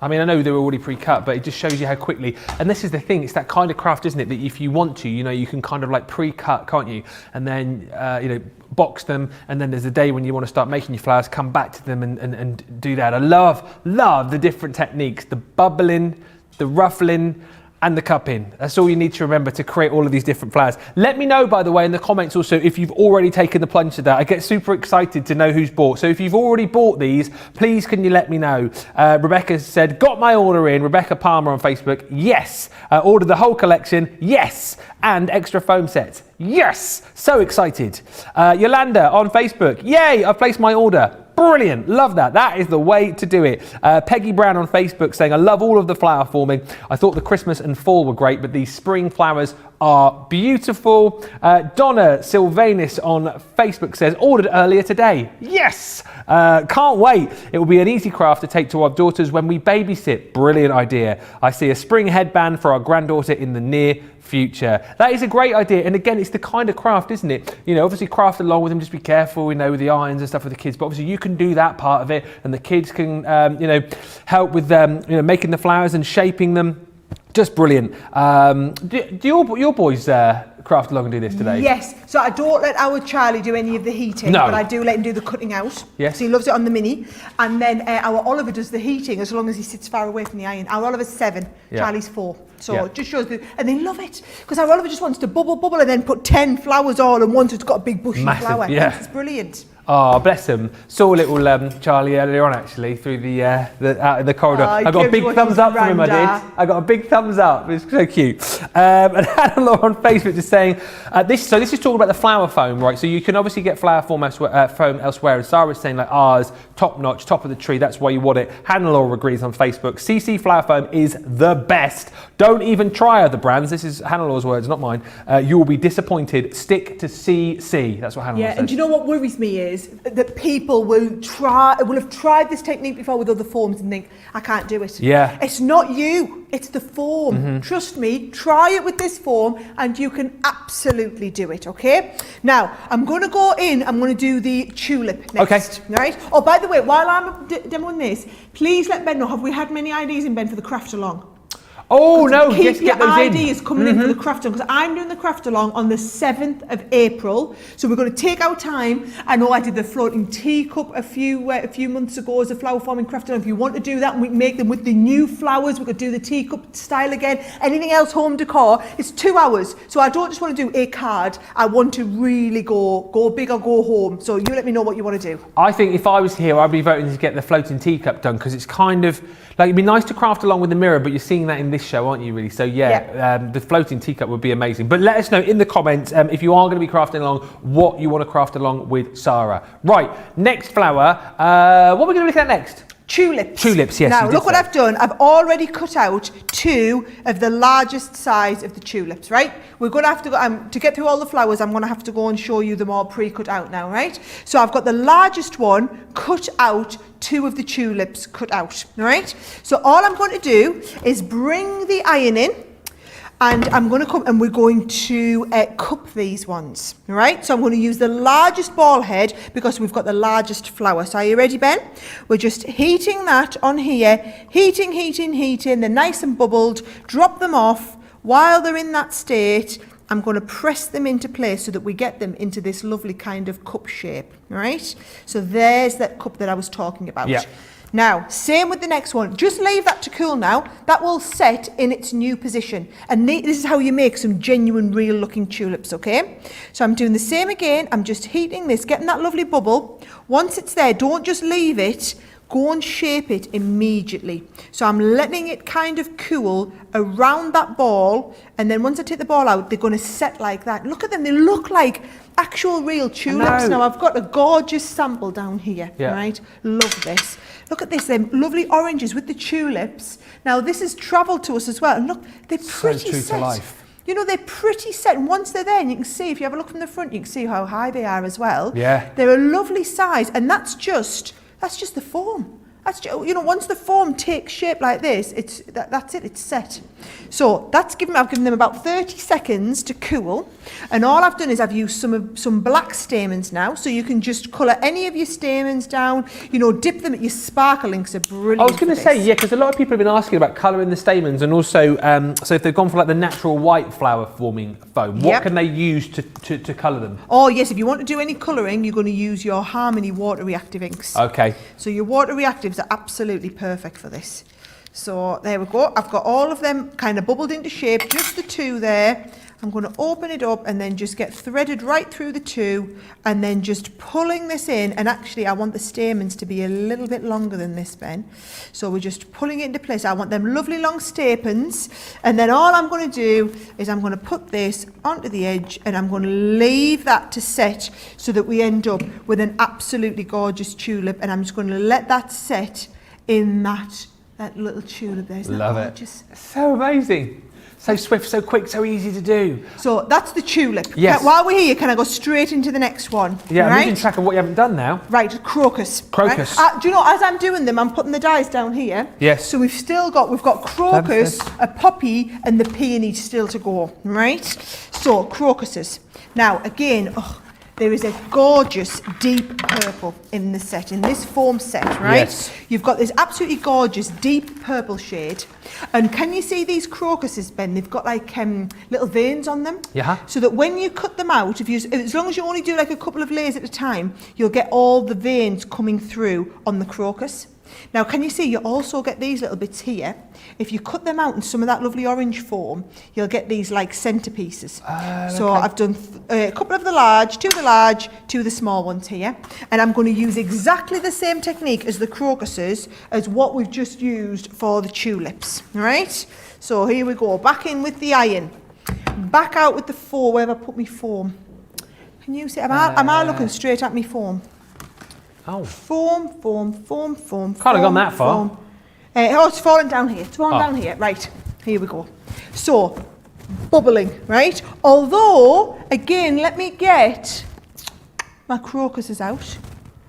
I mean, I know they were already pre-cut, but it just shows you how quickly. And this is the thing; it's that kind of craft, isn't it? That if you want to, you can kind of like pre-cut, can't you? And then box them. And then there's a day when you want to start making your flowers, come back to them and do that. I love the different techniques: the bubbling, the ruffling, and the cupping. That's all you need to remember to create all of these different flowers. Let me know, by the way, in the comments also if you've already taken the plunge to that. I get super excited to know who's bought. So if you've already bought these, please can you let me know? Rebecca said, got my order in. Rebecca Palmer on Facebook, yes. Ordered the whole collection, yes. And extra foam sets, yes. So excited. Yolanda on Facebook, yay, I've placed my order. Brilliant, love that. That is the way to do it. Peggy Brown on Facebook saying, I love all of the flower forming. I thought the Christmas and fall were great, but these spring flowers are beautiful. Donna Sylvanus on Facebook says, ordered earlier today. Yes, can't wait. It will be an easy craft to take to our daughters when we babysit. Brilliant idea. I see a spring headband for our granddaughter in the near future. That is a great idea, and again, it's the kind of craft, isn't it? Obviously craft along with them, just be careful, with the irons and stuff with the kids, but obviously you can do that part of it, and the kids can help with making the flowers and shaping them. Just brilliant. Do your boys craft along and do this today? Yes. So I don't let our Charlie do any of the heating, but I do let him do the cutting out. Yes. So he loves it on the mini. And then our Oliver does the heating as long as he sits far away from the iron. Our Oliver's 7, Charlie's 4. So it just shows and they love it because our Oliver just wants to bubble and then put 10 flowers all and once it's got a big bushy flower. Yeah. It's brilliant. Oh, bless him. Saw little Charlie earlier on, actually, through the out in the corridor. I got a big thumbs up from him, I did. I got a big thumbs up. It was so cute. And Hannah Law on Facebook just saying, this is talking about the flower foam, right? So you can obviously get flower foam elsewhere. And Sarah was saying, like, ours, top notch, top of the tree, that's why you want it. Hannah Law agrees on Facebook. CC Flower Foam is the best. Don't even try other brands. This is Hannah Law's words, not mine. You will be disappointed. Stick to CC. That's what Hannah Law says. And do you know what worries me is that people will have tried this technique before with other foams and think, I can't do it. Yeah. It's not you, it's the foam. Mm-hmm. Trust me, try it with this foam and you can absolutely do it, okay? Now, I'm going to go in, I'm going to do the tulip next. Okay. Right? Oh, by the way, while I'm demoing this, please let Ben know, have we had many ideas in Ben for the craft along? Oh no! Keep your ideas coming in for the craft along because I'm doing the craft along on the 7th of April. So we're going to take our time. I know I did the floating teacup a few months ago as a flower forming craft along. If you want to do that, and we can make them with the new flowers. We could do the teacup style again. Anything else home decor? It's 2 hours. So I don't just want to do a card. I want to really go big or go home. So you let me know what you want to do. I think if I was here, I'd be voting to get the floating teacup done because it's kind of like it'd be nice to craft along with the mirror, but you're seeing that in this show, aren't you, really? So the floating teacup would be amazing. But let us know in the comments if you are going to be crafting along what you want to craft along with Sara. Right, next flower. What are we going to look at next? Tulips. Tulips, yes. Now, look what I've done. I've already cut out 2 of the largest size of the tulips, right? We're going to have to go, to get through all the flowers, I'm going to have to go and show you them all pre-cut out now, right? So I've got the largest one cut out, 2 of the tulips cut out, right? So all I'm going to do is bring the iron in, and I'm going to come and we're going to cup these ones, right? So I'm going to use the largest ball head because we've got the largest flower. So are you ready, Ben? We're just heating that on here, heating, they're nice and bubbled, drop them off. While they're in that state, I'm going to press them into place so that we get them into this lovely kind of cup shape, right? So there's that cup that I was talking about. Yeah. Now, same with the next one. Just leave that to cool now. That will set in its new position. And this is how you make some genuine, real looking tulips, okay? So I'm doing the same again. I'm just heating this, getting that lovely bubble. Once it's there, don't just leave it. Go and shape it immediately. So I'm letting it kind of cool around that ball, and then once I take the ball out, they're going to set like that. Look at them, they look like actual real tulips. Now I've got a gorgeous sample down here, right? Love this. Look at this, them lovely oranges with the tulips. Now this has travelled to us as well, and look, they're pretty so true set. to life. You know, they're pretty set, and once they're there, and you can see, if you have a look from the front, you can see how high they are as well. Yeah. They're a lovely size, and that's just the form. That's just, you know, once the form takes shape like this, that's it, it's set. So I've given them about 30 seconds to cool, and all I've done is I've used some black stamens now, so you can just colour any of your stamens down, you know, dip them at your sparkle inks are brilliant. I was going to say, yeah, because a lot of people have been asking about colouring the stamens, and also, so if they've gone for like the natural white flower forming foam, what can they use to colour them? Oh yes, if you want to do any colouring, you're going to use your Harmony water reactive inks. Okay. So your water reactives are absolutely perfect for this. So there we go. I've got all of them kind of bubbled into shape, just the two there. I'm going to open it up and then just get threaded right through the two, and then just pulling this in. And actually I want the stamens to be a little bit longer than this, Ben. So we're just pulling it into place. I want them lovely long stamens, and then all I'm going to do is I'm going to put this onto the edge, and I'm going to leave that to set so that we end up with an absolutely gorgeous tulip. And I'm just going to let that set in that little tulip there. Isn't Love that gorgeous? it. So amazing. So swift, so quick, so easy to do. So that's the tulip. Yes. While we're here, can I go straight into the next one? Yeah, I'm right? losing track of what you haven't done now. Right, crocus. Crocus. Right? Do you know, as I'm doing them, I'm putting the dies down here. Yes. So we've got crocus, a poppy, and the peony still to go, right? So, crocuses. Now, again, there is a gorgeous deep purple in the set, in this form set, right? Yes. You've got this absolutely gorgeous deep purple shade. And can you see these crocuses, Ben? They've got like little veins on them. Yeah. So that when you cut them out, as long as you only do like a couple of layers at a time, you'll get all the veins coming through on the crocus. Now, can you see you also get these little bits here? If you cut them out in some of that lovely orange form, you'll get these like centerpieces. So I've done a couple of the large, two of the small ones here. And I'm going to use exactly the same technique as the crocuses as what we've just used for the tulips, right? So here we go, back in with the iron. Back out with the foam. Where have I put my foam? Can you see? Am I looking straight at me foam? Oh. Foam. Can't have gone that far. It's falling down here. It's falling down here. Right, here we go. So, bubbling, right? Although, again, let me get my crocuses out.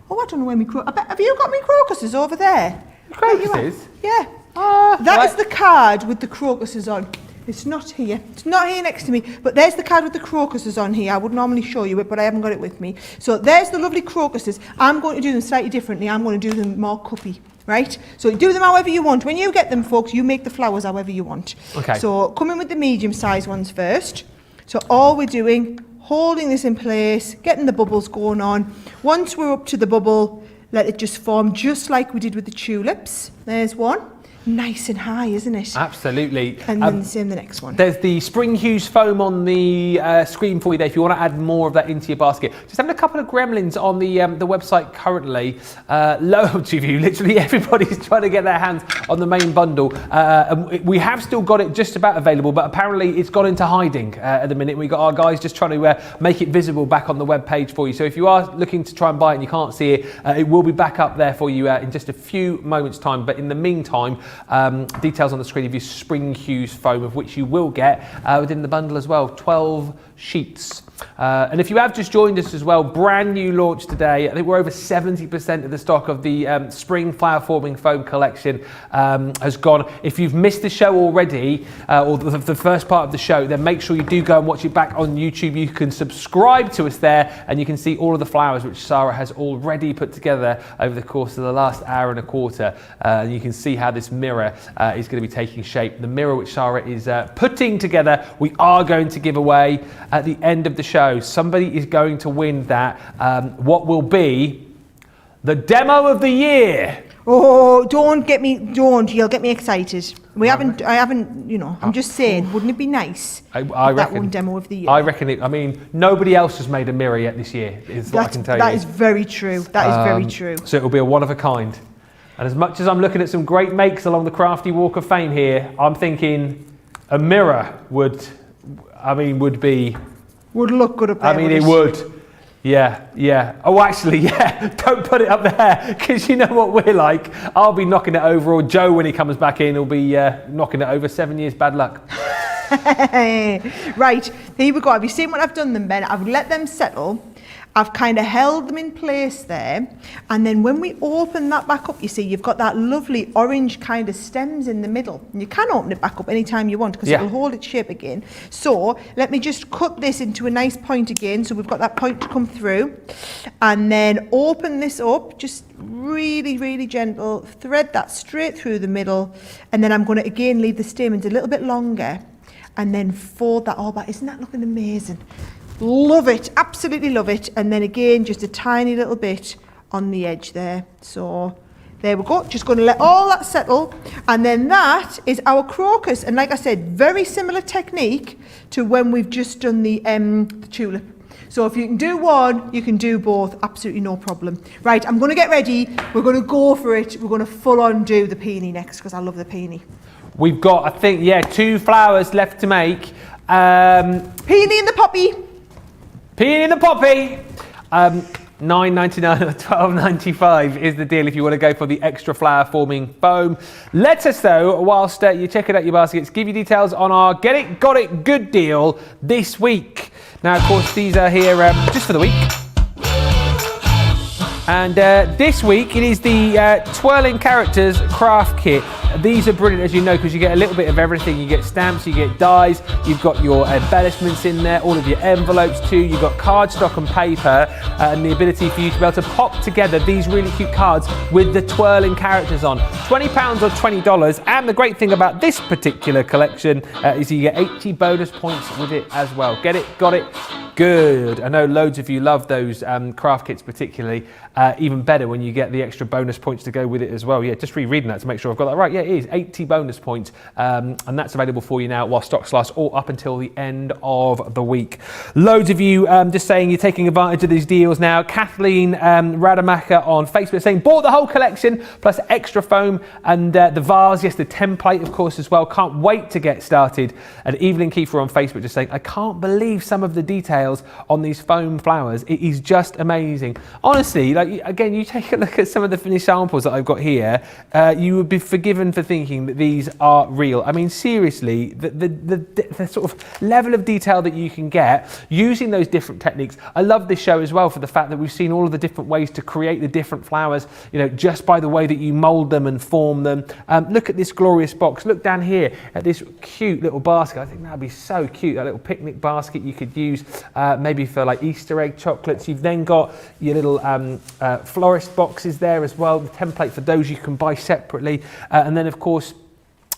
Oh, I don't know where my crocuses... Have you got my crocuses over there? Crocuses? Yeah. That is the card with the crocuses on. It's not here. It's not here next to me, but there's the card with the crocuses on here. I would normally show you it, but I haven't got it with me. So there's the lovely crocuses. I'm going to do them slightly differently. I'm going to do them more cuppy, right? So do them however you want. When you get them, folks, you make the flowers however you want. Okay. So come in with the medium-sized ones first. So all we're doing, holding this in place, getting the bubbles going on. Once we're up to the bubble, let it just form just like we did with the tulips. There's one. Nice and high, isn't it? Absolutely. And then the same the next one. There's the Spring Hues foam on the screen for you there if you want to add more of that into your basket. Just having a couple of gremlins on the website currently. Loads of you, literally everybody's trying to get their hands on the main bundle. And we have still got it just about available, but apparently it's gone into hiding at the minute. We got our guys just trying to make it visible back on the web page for you. So if you are looking to try and buy it and you can't see it, it will be back up there for you in just a few moments' time. But in the meantime, details on the screen of your Spring Hues foam, of which you will get within the bundle as well, 12 sheets. And if you have just joined us as well, brand new launch today. I think we're over 70% of the stock of the Spring Flower Forming Foam collection has gone. If you've missed the show already, or the first part of the show, then make sure you do go and watch it back on YouTube. You can subscribe to us there, and you can see all of the flowers which Sara has already put together over the course of the last hour and a quarter. And you can see how this mirror is going to be taking shape. The mirror which Sara is putting together, we are going to give away at the end of the show. Somebody is going to win that what will be the demo of the year. Oh, don't. You'll get me excited. I haven't, I'm just saying, wouldn't it be nice if that won Demo of the Year? I reckon nobody else has made a mirror yet this year, is what I can tell you. That is very true. That is very true. So it'll be a one of a kind. And as much as I'm looking at some great makes along the Crafty Walk of Fame here, I'm thinking a mirror would be... Would look good up there. It would. Yeah. Oh, actually, yeah. Don't put it up there, because you know what we're like. I'll be knocking it over, or Joe, when he comes back in, will be knocking it over. 7 years bad luck. Right, here we go. Have you seen what I've done then, Ben? I've let them settle. I've kind of held them in place there. And then when we open that back up, you see, you've got that lovely orange kind of stems in the middle. And you can open it back up anytime you want, because it'll hold its shape again. So let me just cut this into a nice point again. So we've got that point to come through. And then open this up, just really, really gentle. Thread that straight through the middle. And then I'm going to, again, leave the stamens a little bit longer. And then fold that all back. Isn't that looking amazing? Love it, absolutely love it. And then again, just a tiny little bit on the edge there. So there we go, just going to let all that settle. And then that is our crocus. And like I said, very similar technique to when we've just done the tulip. So if you can do one, you can do both, absolutely no problem. Right, I'm going to get ready. We're going to go for it. We're going to full on do the peony next, because I love the peony. We've got, I think, 2 flowers left to make. Peony and the poppy. Peony and the poppy. $9.99 or $12.95 is the deal if you want to go for the extra flower forming foam. Let us though, whilst you're checking out your baskets, give you details on our Get It, Got It good deal this week. Now, of course, these are here just for the week. And this week it is the Twirling Characters craft kit. These are brilliant, as you know, because you get a little bit of everything. You get stamps, you get dies, you've got your embellishments in there, all of your envelopes too. You've got cardstock and paper, and the ability for you to be able to pop together these really cute cards with the Twirling Characters on. £20 or $20. And the great thing about this particular collection is you get 80 bonus points with it as well. Get it, got it, good. I know loads of you love those craft kits particularly. Even better when you get the extra bonus points to go with it as well. Yeah, just rereading that to make sure I've got that right. Yeah, it is 80 bonus points, and that's available for you now while stocks last, or up until the end of the week. Loads of you just saying you're taking advantage of these deals now. Kathleen Rademacher on Facebook saying bought the whole collection plus extra foam and the vase, yes, the template of course as well. Can't wait to get started. And Evelyn Kiefer on Facebook just saying I can't believe some of the details on these foam flowers. It is just amazing. Honestly, like again, you take a look at some of the finished samples that I've got here, you would be forgiven for thinking that these are real. I mean, seriously, the sort of level of detail that you can get using those different techniques. I love this show as well for the fact that we've seen all of the different ways to create the different flowers, you know, just by the way that you mold them and form them. Look at this glorious box. Look down here at this cute little basket. I think that'd be so cute, that little picnic basket you could use maybe for like Easter egg chocolates. You've then got your little florist boxes there as well, the template for those you can buy separately, and then of course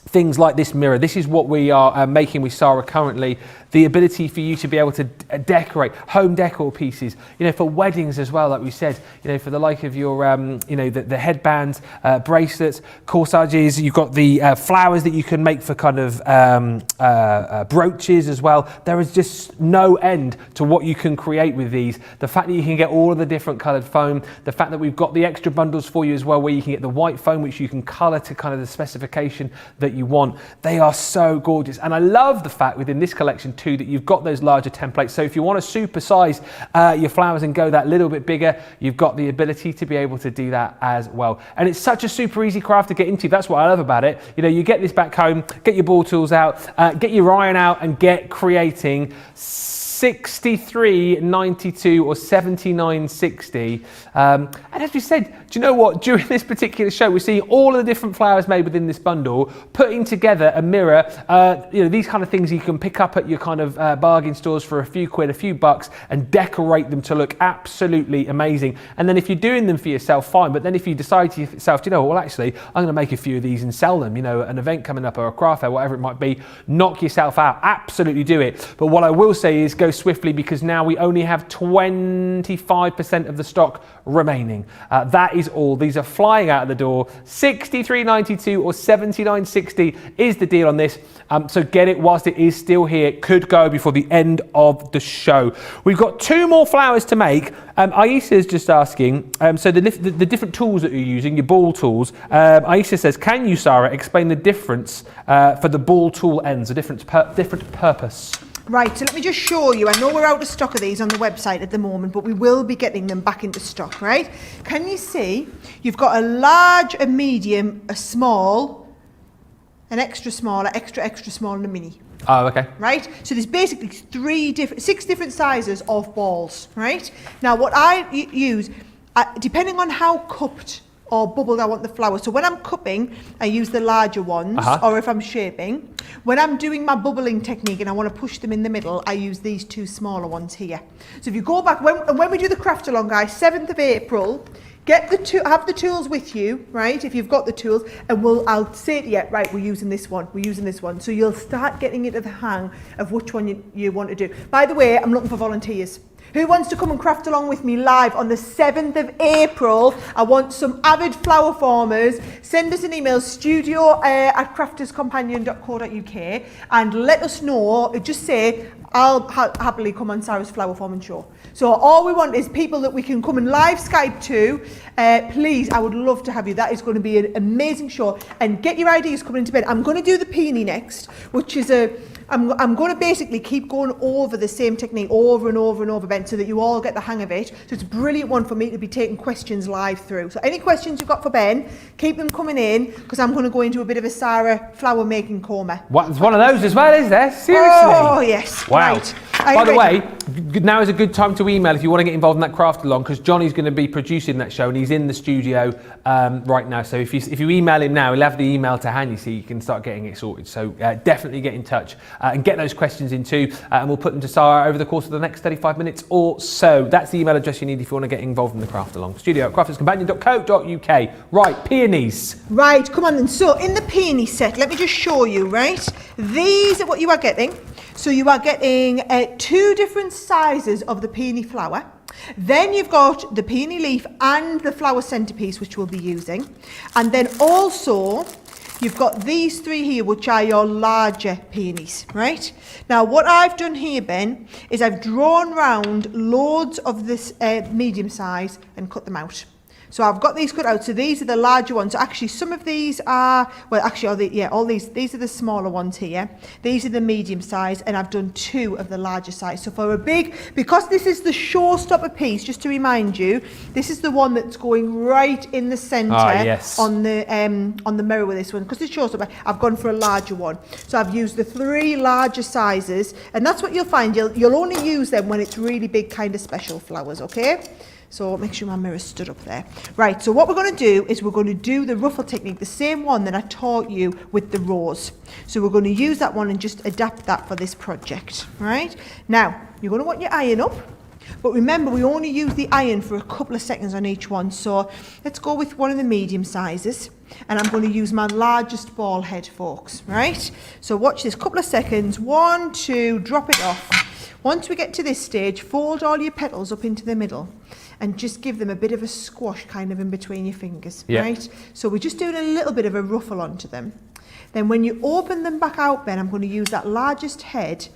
things like this mirror. This is what we are making with Sara currently. The ability for you to be able to decorate home decor pieces, you know, for weddings as well, like we said, you know, for the like of your, you know, the headbands, bracelets, corsages. You've got the flowers that you can make for kind of brooches as well. There is just no end to what you can create with these. The fact that you can get all of the different coloured foam, the fact that we've got the extra bundles for you as well, where you can get the white foam, which you can colour to kind of the specification that you want. They are so gorgeous. And I love the fact within this collection too that you've got those larger templates. So if you want to supersize your flowers and go that little bit bigger, you've got the ability to be able to do that as well. And it's such a super easy craft to get into. That's what I love about it. You know, you get this back home, get your ball tools out, get your iron out and get creating. 63.92 or 79.60, and as we said, do you know what, during this particular show we're seeing all of the different flowers made within this bundle, putting together a mirror, you know, these kind of things you can pick up at your kind of bargain stores for a few quid, a few bucks, and decorate them to look absolutely amazing. And then if you're doing them for yourself, fine, but then if you decide to yourself, do you know what, well actually I'm going to make a few of these and sell them, you know, at an event coming up or a craft fair, whatever it might be, knock yourself out, absolutely do it. But what I will say is go go swiftly because now we only have 25% of the stock remaining. That is all. These are flying out of the door. $63.92 or $79.60 is the deal on this. So get it whilst it is still here. It could go before the end of the show. We've got 2 more flowers to make. Aisha is just asking, so the different tools that you're using, your ball tools. Aisha says, can you, Sara, explain the difference for the ball tool ends, a different purpose? Right, so let me just show you. I know we're out of stock of these on the website at the moment, but we will be getting them back into stock, right? Can you see? You've got a large, a medium, a small, an extra small, an extra small, and a mini. Oh, okay. Right? So there's basically 6 different sizes of balls, right? Now, what I use, depending on how cupped or bubbled I want the flower. So when I'm cupping, I use the larger ones, or if I'm shaping. When I'm doing my bubbling technique and I want to push them in the middle, I use these 2 smaller ones here. So if you go back, when we do the craft along, guys, 7th of April, have the tools with you, right? If you've got the tools, and I'll say to you, right, we're using this one. So you'll start getting into the hang of which one you want to do. By the way, I'm looking for volunteers. Who wants to come and craft along with me live on the 7th of April? I want some avid flower formers. Send us an email, studio@crafterscompanion.co.uk, and let us know. Just say, I'll happily come on Sara's flower forming show. So all we want is people that we can come and live Skype to. Please, I would love to have you. That is going to be an amazing show. And get your ideas coming into bed. I'm going to do the peony next, which is I'm going to basically keep going over the same technique over and over and over, Ben, so that you all get the hang of it. So it's a brilliant one for me to be taking questions live through. So any questions you've got for Ben, keep them coming in, because I'm going to go into a bit of a Sara flower making coma. There's one of those as well, is there? Seriously? Oh, yes. Wow. Right. By the way, now is a good time to email if you want to get involved in that craft along, because Johnny's going to be producing that show and he's in the studio right now. So if you email him now, he'll have the email to hand, you see, you can start getting it sorted. So definitely get in touch and get those questions in too, and we'll put them to Sara over the course of the next 35 minutes or so. That's the email address you need if you want to get involved in the craft along. studio@crafterscompanion.co.uk. Right, peonies. Right, come on then. So in the peony set, let me just show you, right? These are what you are getting. So you are getting 2 different sizes of the peony flower. Then you've got the peony leaf and the flower centerpiece, which we'll be using. And then also, you've got these 3 here, which are your larger peonies, right? Now, what I've done here, Ben, is I've drawn round loads of this medium size and cut them out. So I've got these cut out. So these are the larger ones. So actually, some of these are, well, actually, all these are the smaller ones here. These are the medium size, and I've done 2 of the larger size. So for a big, because this is the showstopper piece, just to remind you, this is the one that's going right in the centre on the mirror with this one. Because it's showstopper, I've gone for a larger one. So I've used the 3 larger sizes, and that's what you'll find. You'll only use them when it's really big, kind of special flowers, okay? So make sure my mirror stood up there. Right, so what we're going to do is we're going to do the ruffle technique, the same one that I taught you with the rose. So we're going to use that one and just adapt that for this project, right? Now, you're going to want your iron up, but remember we only use the iron for a couple of seconds on each one. So let's go with one of the medium sizes, and I'm going to use my largest ball head forks, right? So watch this, couple of seconds, 1, 2, drop it off. Once we get to this stage, fold all your petals up into the middle and just give them a bit of a squash kind of in between your fingers, right? So we're just doing a little bit of a ruffle onto them. Then when you open them back out, Ben, I'm going to use that largest head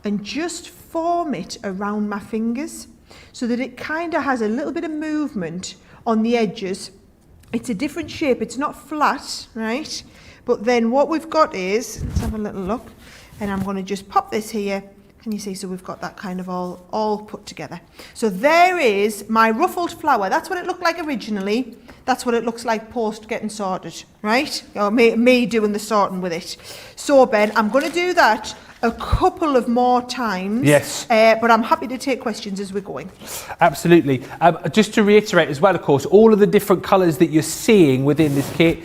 and just form it around my fingers so that it kind of has a little bit of movement on the edges. It's a different shape, it's not flat, right? But then what we've got is, let's have a little look, and I'm going to just pop this here. Can you see? So we've got that kind of all put together. So there is my ruffled flower. That's what it looked like originally. That's what it looks like post getting sorted, right? Or me doing the sorting with it. So Ben, I'm going to do that a couple of more times. Yes. But I'm happy to take questions as we're going. Absolutely. Just to reiterate as well, of course, all of the different colours that you're seeing within this kit,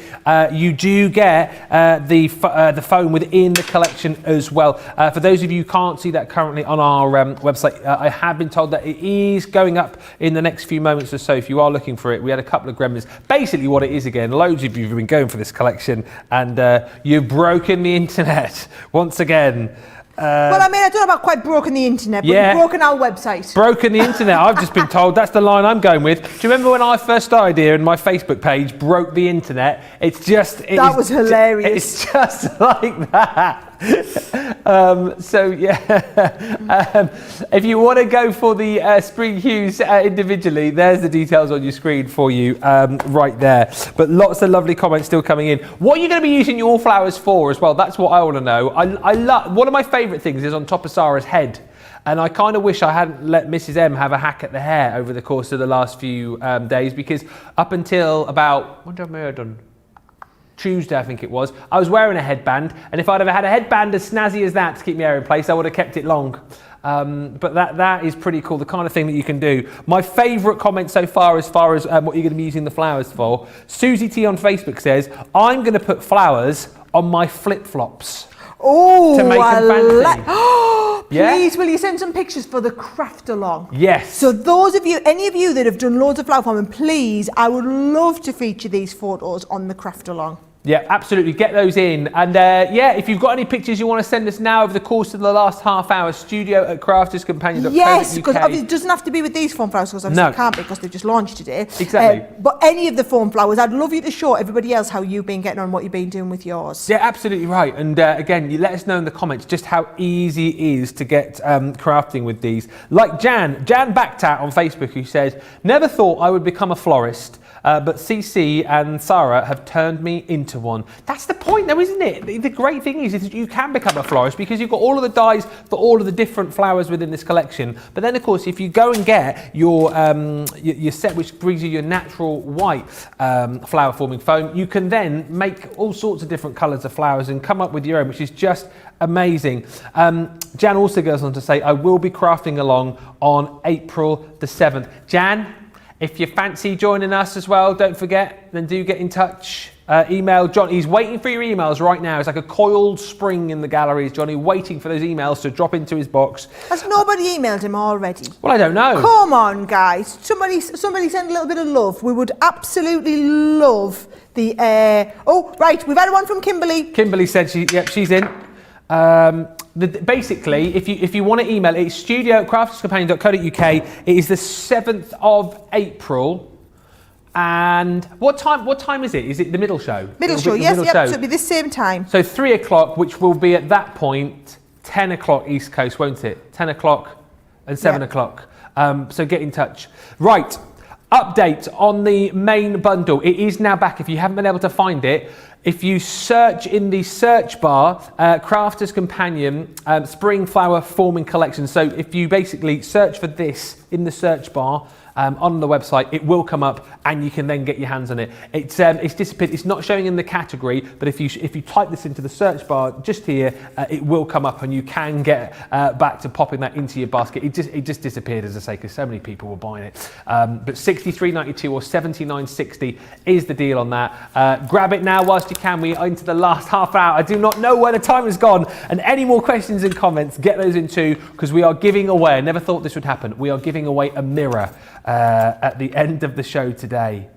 you do get the foam within the collection as well. For those of you who can't see that currently on our website, I have been told that it is going up in the next few moments or so. If you are looking for it, we had a couple of gremlins. Basically what it is again, loads of you have been going for this collection and you've broken the internet once again. Well, I mean, I don't know about quite broken the internet, but Yeah. you've broken our website. Broken the internet, I've just been told. That's the line I'm going with. Do you remember when I first started here and my Facebook page broke the internet? That was hilarious. It's just like that. So yeah, if you want to go for the spring hues individually, there's the details on your screen for you right there. But lots of lovely comments still coming in. What are you going to be using your flowers for as well? That's what I want to know. I love, one of my favourite things is on top of Sara's head. And I kind of wish I hadn't let Mrs. M have a hack at the hair over the course of the last few days, because up until about, what have I done? Tuesday, I think it was, I was wearing a headband, and if I'd have had a headband as snazzy as that to keep my hair in place, I would have kept it long. But that is pretty cool, the kind of thing that you can do. My favourite comment so far as what you're going to be using the flowers for, Susie T on Facebook says, I'm going to put flowers on my flip-flops. Oh, to make them fancy. Please, will you send some pictures for the craft along? Yes. So those of you, any of you that have done loads of flower farming, please, I would love to feature these photos on the craft along. Yeah, absolutely. Get those in. And yeah, if you've got any pictures you want to send us now over the course of the last half hour, studio@crafterscompanion.co.uk. Yes, because it doesn't have to be with these foam flowers, because obviously it can't be, because they've just launched today. Exactly. But any of the foam flowers, I'd love you to show everybody else how you've been getting on, what you've been doing with yours. Yeah, absolutely right. And again, you let us know in the comments just how easy it is to get crafting with these. Like Jan Backtat on Facebook, who says, never thought I would become a florist. But CC and Sara have turned me into one. That's the point though, isn't it? The great thing is that you can become a florist because you've got all of the dyes for all of the different flowers within this collection. But then of course, if you go and get your set, which brings you your natural white flower forming foam, you can then make all sorts of different colours of flowers and come up with your own, which is just amazing. Jan also goes on to say, I will be crafting along on April the 7th. Jan, if you fancy joining us as well, don't forget, then do get in touch. Email John. He's waiting for your emails right now. It's like a coiled spring in the galleries, Johnny, waiting for those emails to drop into his box. Has nobody emailed him already? Well, I don't know. Come on, guys. Somebody send a little bit of love. We would absolutely love the... Oh, right. We've had one from Kimberly. Kimberly said she's in. Basically, if you want to email, it's studio@crafterscompanion.co.uk. It is the 7th of April. And what time is it? Is it the middle show? Middle show, yes, yep. So it'll be the same time. So 3 o'clock, which will be at that point 10 o'clock East Coast, won't it? 10 o'clock and 7 o'clock. So get in touch. Right. Update on the main bundle. It is now back. If you haven't been able to find it, if you search in the search bar, Crafter's Companion Spring Flower Forming Collection. So if you basically search for this in the search bar on the website, it will come up and you can then get your hands on it. It's disappeared. It's not showing in the category, but if you type this into the search bar just here, it will come up and you can get back to popping that into your basket. It just disappeared, as I say, because so many people were buying it. But $63.92 or $79.60 is the deal on that. Grab it now whilst you can. We are into the last half hour. I do not know where the time has gone. And any more questions and comments, get those in too, because we are giving away, I never thought this would happen, we are giving away a mirror at the end of the show today.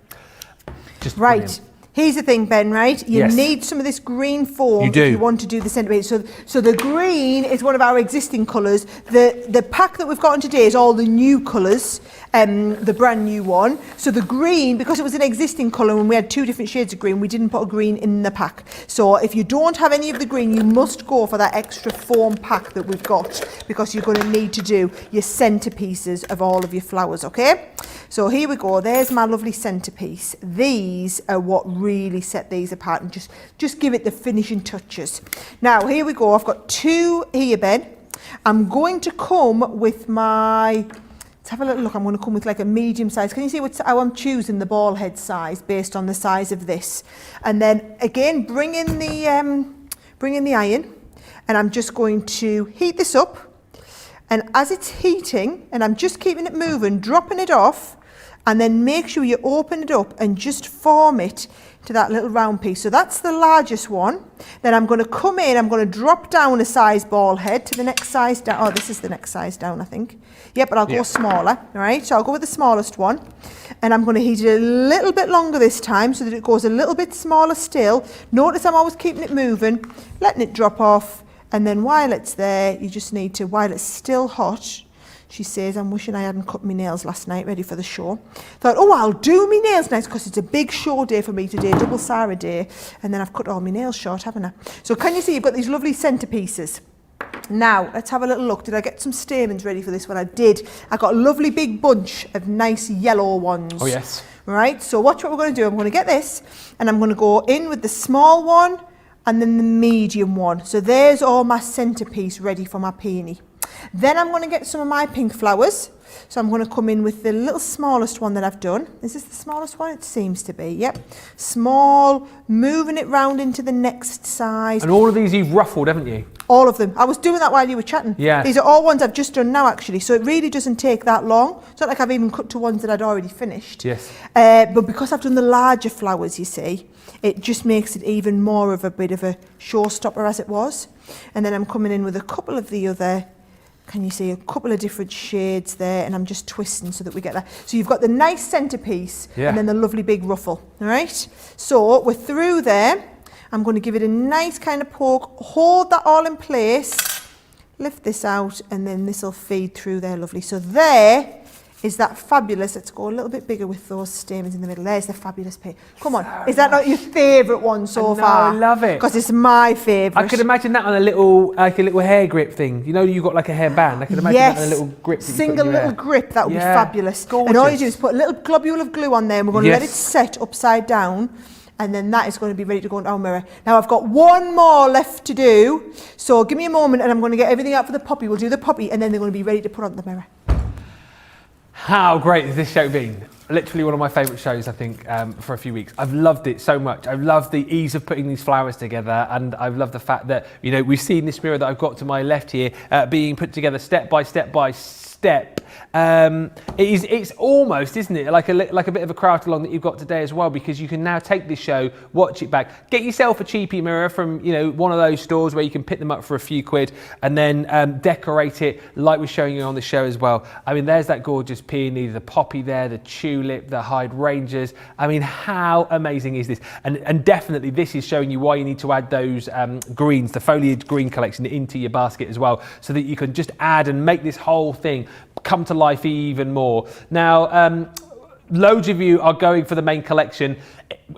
Just right. Brilliant. Here's the thing, Ben, right? You Yes. need some of this green foam You do. if you want to do the centimetre. So the green is one of our existing colours. The pack that we've got on today is all the new colours, the brand new one. So the green, because it was an existing colour and we had two different shades of green, we didn't put a green in the pack. So if you don't have any of the green, you must go for that extra foam pack that we've got, because you're going to need to do your centerpieces of all of your flowers, okay? So here we go. There's my lovely centerpiece. These are what really set these apart and just give it the finishing touches. Now, here we go. I've got two here, Ben. I'm going to come with my... Let's have a little look. I'm going to come with like a medium size. Can you see how I'm choosing the ball head size based on the size of this? And then again, bring in the iron, and I'm just going to heat this up. And as it's heating, and I'm just keeping it moving, dropping it off, and then make sure you open it up and just form it to that little round piece. So that's the largest one. Then I'm going to come in, I'm going to drop down a size ball head to the next size down. Oh, this is the next size down, I think. Yeah, but I'll go smaller, all right? So I'll go with the smallest one. And I'm going to heat it a little bit longer this time so that it goes a little bit smaller still. Notice I'm always keeping it moving, letting it drop off, And then while it's there, you just need to, while it's still hot, she says, I'm wishing I hadn't cut my nails last night, ready for the show. Thought, oh, I'll do my nails next because it's a big show day for me today, double Sara day. And then I've cut all my nails short, haven't I? So can you see you've got these lovely centerpieces? Now, let's have a little look. Did I get some stamens ready for this one? I did. I got a lovely big bunch of nice yellow ones. Oh, yes. Right, so watch what we're going to do. I'm going to get this and I'm going to go in with the small one and then the medium one. So there's all my centerpiece ready for my peony. Then I'm going to get some of my pink flowers. So I'm going to come in with the little smallest one that I've done. Is this the smallest one? It seems to be, yep. Small, moving it round into the next size. And all of these you've ruffled, haven't you? All of them. I was doing that while you were chatting. Yeah. These are all ones I've just done now, actually. So it really doesn't take that long. It's not like I've even cut to ones that I'd already finished. Yes. But because I've done the larger flowers, you see, it just makes it even more of a bit of a showstopper as it was. And then I'm coming in with a couple of the other, can you see, a couple of different shades there, and I'm just twisting so that we get that. So you've got the nice centerpiece and then the lovely big ruffle, all right? So we're through there. I'm going to give it a nice kind of poke, hold that all in place, lift this out, and then this will feed through there, lovely. So there is that fabulous, let's go a little bit bigger with those stamens in the middle. There's the fabulous pink. Come on, is that not your favourite one so far? I love it. Because it's my favourite. I could imagine that on a little, like a little hair grip thing. You know, you've got like a hair band. I could imagine that on a little grip. Single little grip, that would be fabulous. Gorgeous. And all you do is put a little globule of glue on there, and we're going to let it set upside down. And then that is going to be ready to go into our mirror. Now I've got one more left to do. So give me a moment and I'm going to get everything out for the poppy. We'll do the poppy and then they're going to be ready to put on the mirror. How great has this show been? Literally one of my favourite shows, I think, for a few weeks. I've loved it so much. I've loved the ease of putting these flowers together, and I've loved the fact that, you know, we've seen this mirror that I've got to my left here being put together step by step by step. It's almost, isn't it, like a bit of a craft along that you've got today as well, because you can now take this show, watch it back, get yourself a cheapy mirror from, you know, one of those stores where you can pick them up for a few quid, and then decorate it like we're showing you on the show as well. I mean, there's that gorgeous peony, the poppy there, the tulip, the hydrangeas. I mean, how amazing is this? And definitely this is showing you why you need to add those greens, the foliage green collection, into your basket as well, so that you can just add and make this whole thing come to life even more. Now, loads of you are going for the main collection.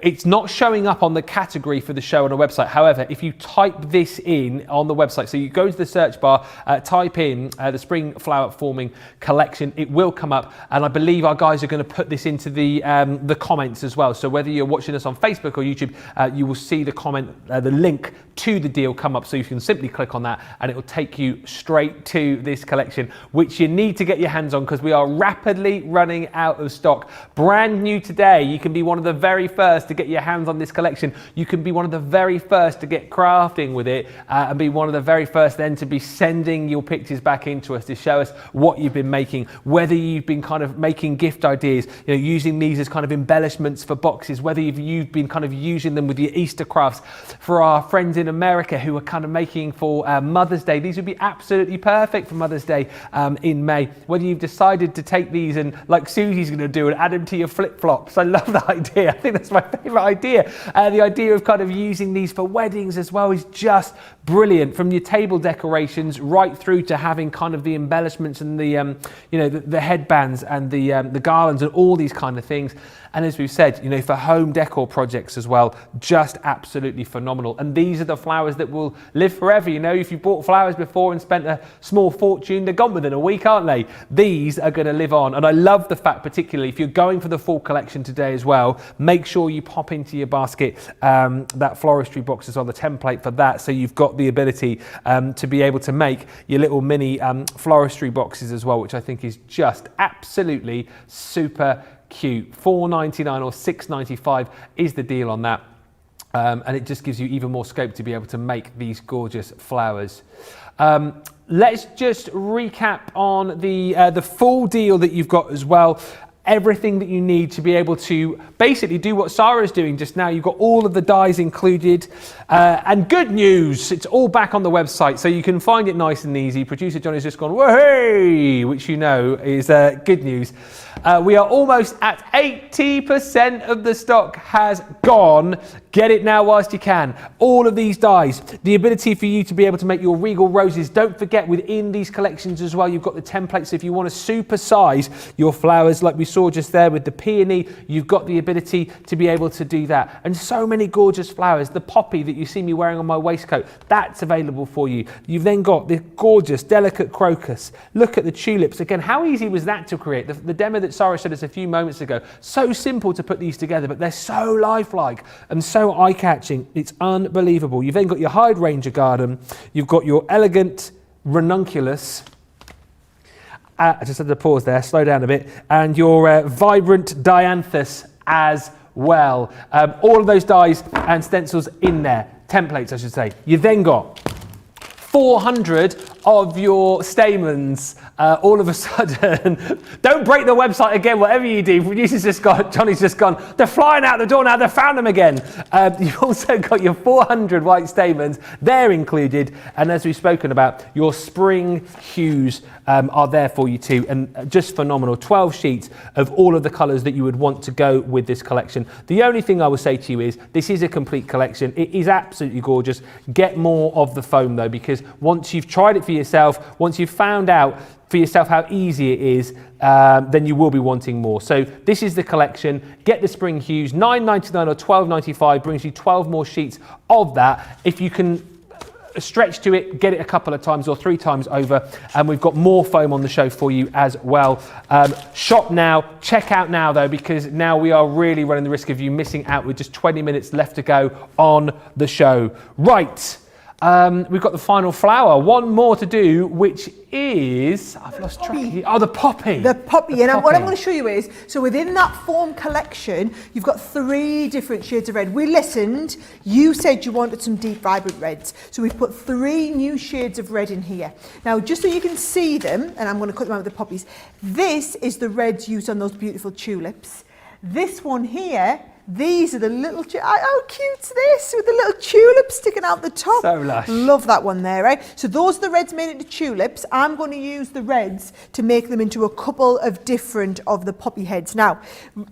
It's not showing up on the category for the show on our website. However, if you type this in on the website, so you go to the search bar, type in the Spring Flower Forming Collection, it will come up. And I believe our guys are going to put this into the comments as well. So whether you're watching us on Facebook or YouTube, you will see the comment, the link to the deal come up. So you can simply click on that and it will take you straight to this collection, which you need to get your hands on because we are rapidly running out of stock. Brand new today. You can be one of the very first to get your hands on this collection. You can be one of the very first to get crafting with it and be one of the very first then to be sending your pictures back into us to show us what you've been making, whether you've been kind of making gift ideas, you know, using these as kind of embellishments for boxes, whether you've been kind of using them with your Easter crafts. For our friends in America who are kind of making for Mother's Day, these would be absolutely perfect for Mother's Day in May. Whether you've decided to take these and, like Susie's going to do, and add them to your flip-flops. I love that idea. I think that's my favourite idea. The idea of kind of using these for weddings as well is just brilliant. From your table decorations right through to having kind of the embellishments and the you know, the headbands and the garlands and all these kind of things. And as we've said, you know, for home decor projects as well, just absolutely phenomenal. And these are the flowers that will live forever. You know, if you bought flowers before and spent a small fortune, they're gone within a week, aren't they? These are going to live on. And I love the fact, particularly if you're going for the full collection today as well, make sure you pop into your basket that floristry box is on the template for that. So you've got the ability to be able to make your little mini floristry boxes as well, which I think is just absolutely super cute. $4.99 or $6.95 is the deal on that, and it just gives you even more scope to be able to make these gorgeous flowers. Let's just recap on the full deal that you've got as well. everything that you need to be able to basically do what Sara's doing just now. You've got all of the dies included. And good news, it's all back on the website, so you can find it nice and easy. Producer Johnny's just gone, whoa, which you know is good news. We are almost at 80% of the stock has gone. Get it now whilst you can. All of these dies, the ability for you to be able to make your regal roses. Don't forget, within these collections as well, you've got the templates. If you want to supersize your flowers like we saw just there with the peony, you've got the ability to be able to do that. And so many gorgeous flowers. The poppy that you see me wearing on my waistcoat, that's available for you. You've then got the gorgeous delicate crocus. Look at the tulips. Again, how easy was that to create? The demo that Sara showed us a few moments ago, so simple to put these together, but they're so lifelike and so eye-catching. It's unbelievable. You've then got your hydrangea garden. You've got your elegant ranunculus. I just had to pause there, slow down a bit. And your vibrant dianthus as well. All of those dies and stencils in there. Templates, I should say. You've then got 400 of your stamens all of a sudden. Don't break the website again, whatever you do. Producer's just gone, Johnny's just gone, they're flying out the door now, they've found them again. You've also got your 400 white stamens, they're included. And as we've spoken about, your spring hues are there for you too. And just phenomenal, 12 sheets of all of the colours that you would want to go with this collection. The only thing I will say to you is, this is a complete collection. It is absolutely gorgeous. Get more of the foam though, because once you've tried it for yourself, once you've found out for yourself how easy it is, then you will be wanting more. So this is the collection. Get the spring hues, $9.99 or $12.95 brings you 12 more sheets of that. If you can stretch to it, get it a couple of times or 3 times over, and we've got more foam on the show for you as well. Shop now, check out now though, because now we are really running the risk of you missing out with just 20 minutes left to go on the show. Right. We've got the final flower, one more to do, which is, I've lost track here. Oh, the poppy. The poppy. And what I'm going to show you is, so within that foam collection, you've got 3 different shades of red. We listened, you said you wanted some deep vibrant reds. So we've put 3 new shades of red in here. Now, just so you can see them, and I'm going to cut them out with the poppies, this is the reds used on those beautiful tulips. This one here, these are the little, how cute's this, with the little tulips sticking out the top. So lush. Love that one there, right? So those are the reds made into tulips. I'm going to use the reds to make them into a couple of different of the poppy heads. Now,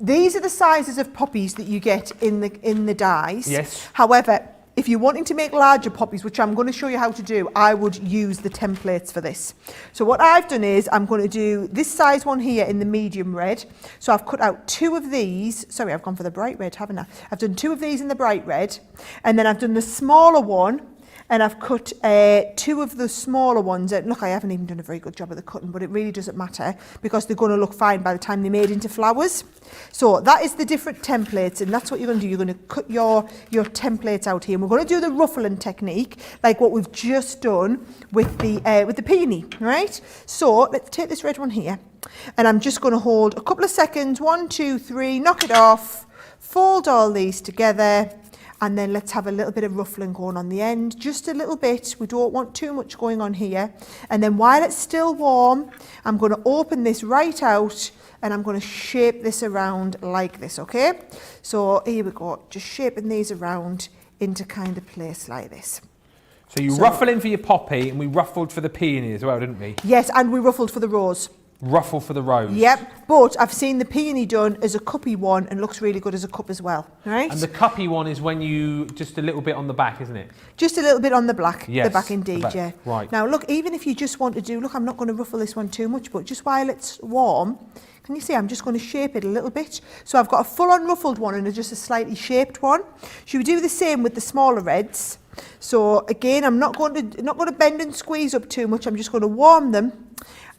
these are the sizes of poppies that you get in the dies. Yes. However, if you're wanting to make larger poppies, which I'm going to show you how to do, I would use the templates for this. So what I've done is I'm going to do this size one here in the medium red. So I've cut out 2 of these. Sorry, I've gone for the bright red, haven't I? I've done 2 of these in the bright red. And then I've done the smaller one. And I've cut 2 of the smaller ones. Look, I haven't even done a very good job of the cutting, but it really doesn't matter because they're going to look fine by the time they're made into flowers. So that is the different templates, and that's what you're going to do. You're going to cut your templates out here. And we're going to do the ruffling technique, like what we've just done with the peony, right? So let's take this red one here, and I'm just going to hold a couple of seconds. 1, 2, 3, knock it off, fold all these together. And then let's have a little bit of ruffling going on the end, just a little bit. We don't want too much going on here. And then while it's still warm, I'm going to open this right out and I'm going to shape this around like this, okay? So here we go, just shaping these around into kind of place like this. So you ruffle in for your poppy, and we ruffled for the peony as well, didn't we? Yes, and we ruffled for the rose. Ruffle for the rose. Yep, but I've seen the peony done as a cuppy one and looks really good as a cup as well, right? And the cuppy one is when you, just a little bit on the back, isn't it? Just a little bit on the back, yes, the back indeed, the back. yeah. Right. Now look, even if you just want to do, look, I'm not going to ruffle this one too much, but just while it's warm, can you see I'm just going to shape it a little bit? So I've got a full on ruffled one and just a slightly shaped one. Should we do the same with the smaller reds? So again, I'm not going to bend and squeeze up too much. I'm just going to warm them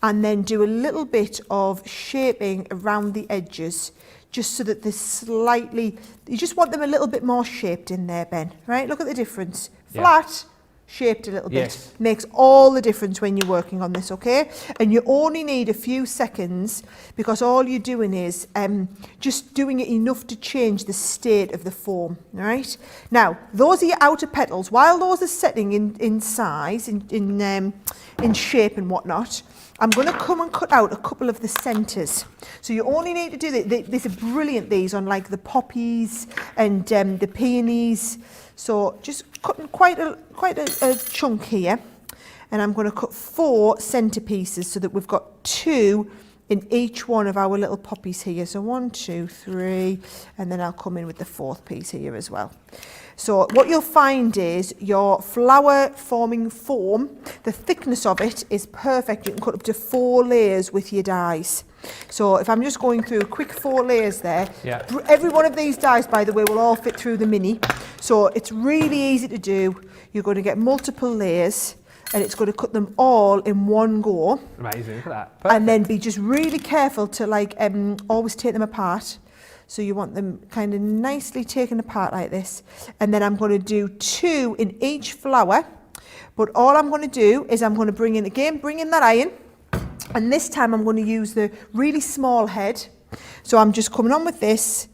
and then do a little bit of shaping around the edges, just so that they're slightly, you just want them a little bit more shaped in there, Ben, right? Look at the difference. Flat, shaped a little bit. Yes. Makes all the difference when you're working on this, okay? And you only need a few seconds because all you're doing is just doing it enough to change the state of the foam, all right? Now, those are your outer petals. While those are setting in size, in shape and whatnot, I'm going to come and cut out a couple of the centres. So you only need to do this. These are brilliant, these, on like the poppies and the peonies. So just cutting quite a chunk here. And I'm going to cut 4 centerpieces so that we've got 2 in each one of our little poppies here. So 1, 2, 3, and then I'll come in with the 4th piece here as well. So what you'll find is your flower forming foam, the thickness of it is perfect. You can cut up to 4 layers with your dies. So if I'm just going through quick 4 layers there, every one of these dies, by the way, will all fit through the mini. So it's really easy to do. You're going to get multiple layers and it's going to cut them all in one go. Amazing, look at that. Perfect. And then be just really careful to like always take them apart. So you want them kind of nicely taken apart like this. And then I'm going to do 2 in each flower. But all I'm going to do is I'm going to bring in that iron. And this time I'm going to use the really small head. So I'm just coming on with this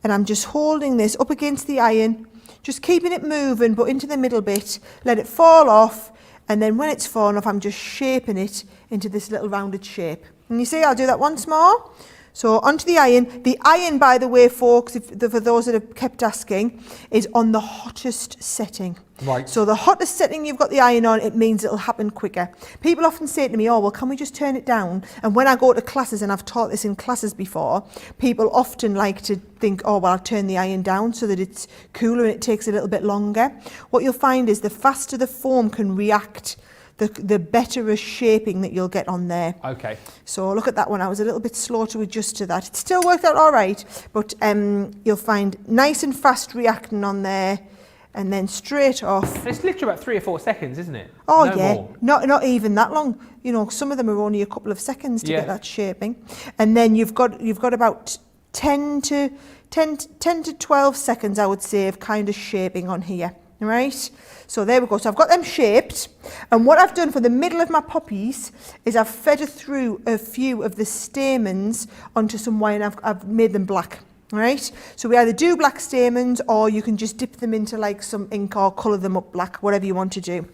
and I'm just holding this up against the iron, just keeping it moving, but into the middle bit, let it fall off. And then when it's fallen off, I'm just shaping it into this little rounded shape. And you see, I'll do that once more. So onto the iron. The iron, by the way, folks, for those that have kept asking, is on the hottest setting. Right. So the hottest setting you've got the iron on, it means it'll happen quicker. People often say to me, oh, well, can we just turn it down? And when I go to classes, and I've taught this in classes before, people often like to think, oh, well, I'll turn the iron down so that it's cooler and it takes a little bit longer. What you'll find is the faster the foam can react, the better a shaping that you'll get on there. Okay. So look at that one. I was a little bit slow to adjust to that. It still worked out all right, but you'll find nice and fast reacting on there, and then straight off. It's literally about 3 or 4 seconds, isn't it? Oh no yeah, more. not even that long. You know, some of them are only a couple of seconds to get that shaping, and then you've got about 10 to 12 seconds, I would say, of kind of shaping on here. Right, so there we go. So I've got them shaped, and what I've done for the middle of my poppies is I've fed through a few of the stamens onto some wire, and I've made them black. Right, so we either do black stamens or you can just dip them into like some ink or colour them up black, whatever you want to do.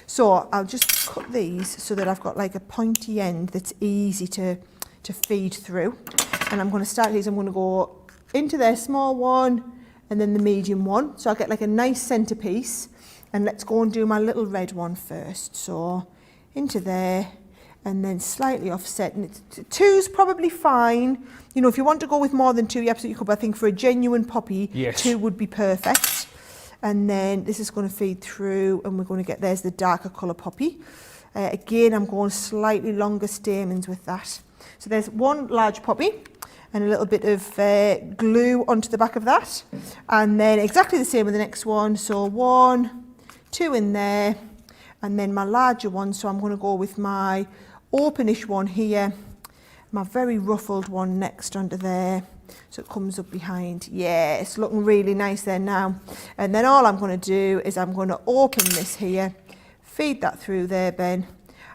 So I'll just cut these so that I've got like a pointy end that's easy to feed through. And I'm going to start these. I'm going to go into their small one and then the medium one. So I'll get like a nice centerpiece. And let's go and do my little red one first. So into there and then slightly offset. And 2's probably fine. You know, if you want to go with more than 2, you absolutely could. But I think for a genuine poppy, 2 would be perfect. And then this is going to feed through and we're going to get, there's the darker colour poppy. Again, I'm going slightly longer stamens with that. So there's one large poppy and a little bit of glue onto the back of that. And then exactly the same with the next one. So 1, 2 in there, and then my larger one. So I'm going to go with my openish one here, my very ruffled one next under there. So it comes up behind. Yeah, it's looking really nice there now. And then all I'm going to do is I'm going to open this here, feed that through there, Ben.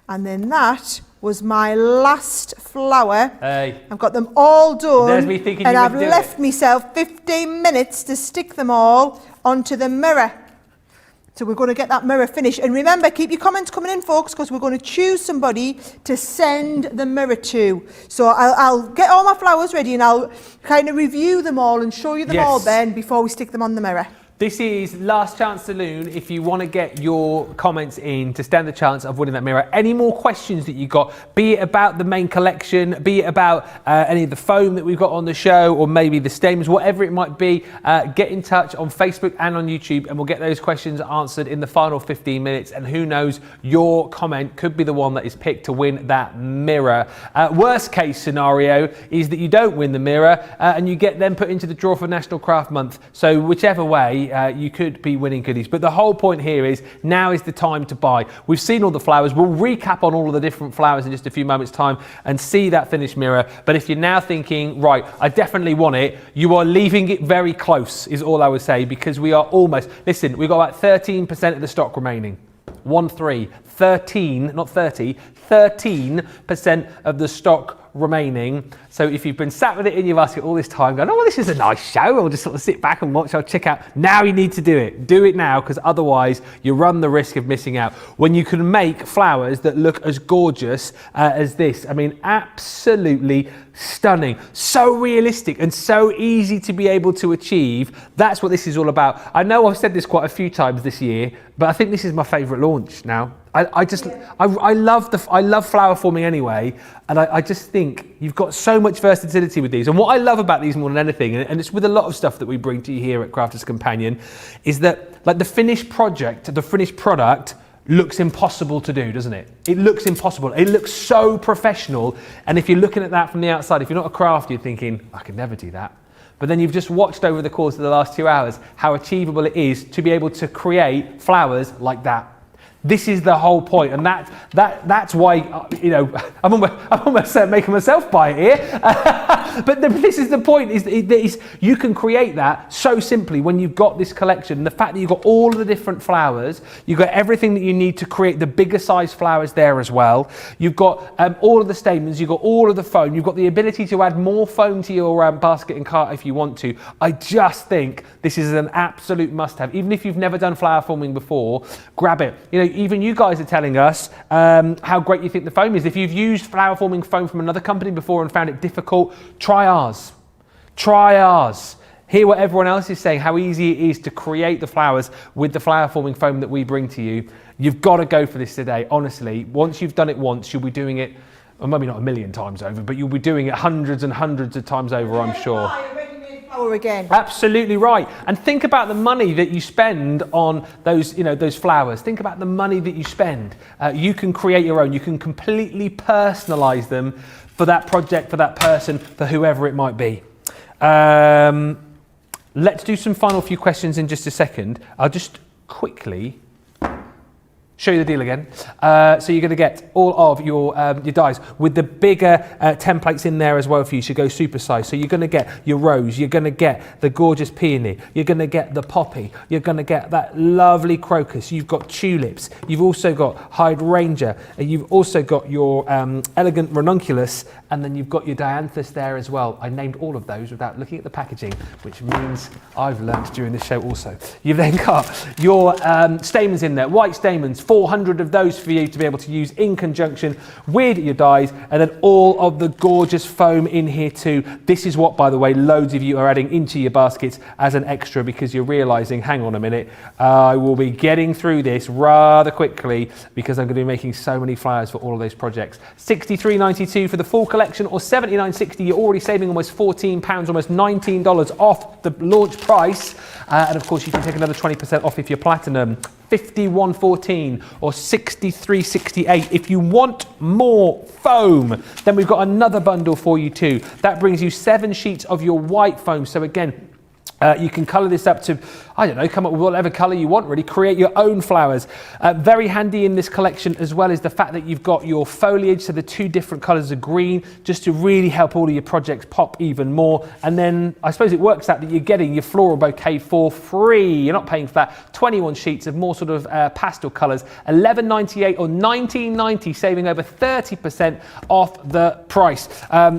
And then that was my last flower. Hey. I've got them all done. There's me thinking and you I've would do left myself 15 minutes to stick them all onto the mirror. So we're going to get that mirror finished. And remember, keep your comments coming in, folks, because we're going to choose somebody to send the mirror to. So I'll get all my flowers ready and I'll kind of review them all and show you them all, Ben, before we stick them on the mirror. This is Last Chance Saloon. If you want to get your comments in to stand the chance of winning that mirror. Any more questions that you got, be it about the main collection, be it about any of the foam that we've got on the show, or maybe the stems, whatever it might be, get in touch on Facebook and on YouTube and we'll get those questions answered in the final 15 minutes. And who knows, your comment could be the one that is picked to win that mirror. Worst case scenario is that you don't win the mirror and you get them put into the draw for National Craft Month. So whichever way, you could be winning goodies. But the whole point here is now is the time to buy. We've seen all the flowers. We'll recap on all of the different flowers in just a few moments' time and see that finished mirror. But if you're now thinking, right, I definitely want it, you are leaving it very close is all I would say, because we are almost, listen, we've got about 13% of the stock remaining. 13, not 30, 13% of the stock remaining. So if you've been sat with it in your basket all this time going, oh, well, this is a nice show, I'll just sort of sit back and watch, I'll check out. Now you need to do it. Do it now, because otherwise you run the risk of missing out. When you can make flowers that look as gorgeous as this. I mean, absolutely stunning. So realistic and so easy to be able to achieve. That's what this is all about. I know I've said this quite a few times this year, but I think this is my favourite launch now. I love flower forming anyway, and I just think you've got so much versatility with these. And what I love about these more than anything, and it's with a lot of stuff that we bring to you here at Crafters Companion, is that like the finished project, the finished product looks impossible to do, doesn't it? It looks impossible. It looks so professional. And if you're looking at that from the outside, if you're not a crafter, you're thinking, I could never do that. But then you've just watched over the course of the last 2 hours how achievable it is to be able to create flowers like that. This is the whole point, and that's why I'm almost making myself buy it here. But this is the point: is you can create that so simply when you've got this collection. The fact that you've got all of the different flowers, you've got everything that you need to create the bigger size flowers there as well. You've got all of the stamens, you've got all of the foam, you've got the ability to add more foam to your basket and cart if you want to. I just think this is an absolute must-have. Even if you've never done flower forming before, grab it. Even you guys are telling us how great you think the foam is. If you've used flower forming foam from another company before and found it difficult, try ours. Try ours. Hear what everyone else is saying, how easy it is to create the flowers with the flower forming foam that we bring to you. You've got to go for this today, honestly. Once you've done it once, you'll be doing it, well, maybe not a million times over, but you'll be doing it hundreds and hundreds of times over, I'm sure. Again. Absolutely right. And think about the money that you spend on those, those flowers. Think about the money that you spend. You can create your own. You can completely personalize them for that project, for that person, for whoever it might be. Let's do some final few questions in just a second. I'll just quickly show you the deal again. So you're going to get all of your dies with the bigger templates in there as well for you to go super size. So you're going to get your rose, you're going to get the gorgeous peony, you're going to get the poppy, you're going to get that lovely crocus, you've got tulips, you've also got hydrangea, and you've also got your elegant ranunculus, and then you've got your dianthus there as well. I named all of those without looking at the packaging, which means I've learnt during this show also. You've then got your stamens in there, white stamens, 400 of those for you to be able to use in conjunction with your dies, and then all of the gorgeous foam in here too. This is what, by the way, loads of you are adding into your baskets as an extra, because you're realizing, hang on a minute, I will be getting through this rather quickly because I'm going to be making so many flowers for all of those projects. £63.92 for the full collection, or £79.60. You're already saving almost £14, almost $19 off the launch price. And of course, you can take another 20% off if you're platinum. £51.14 or £63.68. If you want more foam, then we've got another bundle for you too. That brings you 7 sheets of your white foam. So again, you can colour this up to, I don't know, come up with whatever colour you want, really. Create your own flowers. Very handy in this collection as well is the fact that you've got your foliage, so the 2 different colours of green, just to really help all of your projects pop even more. And then I suppose it works out that you're getting your floral bouquet for free. You're not paying for that. 21 sheets of more sort of pastel colours, $11.98 or $19.90, saving over 30% off the price.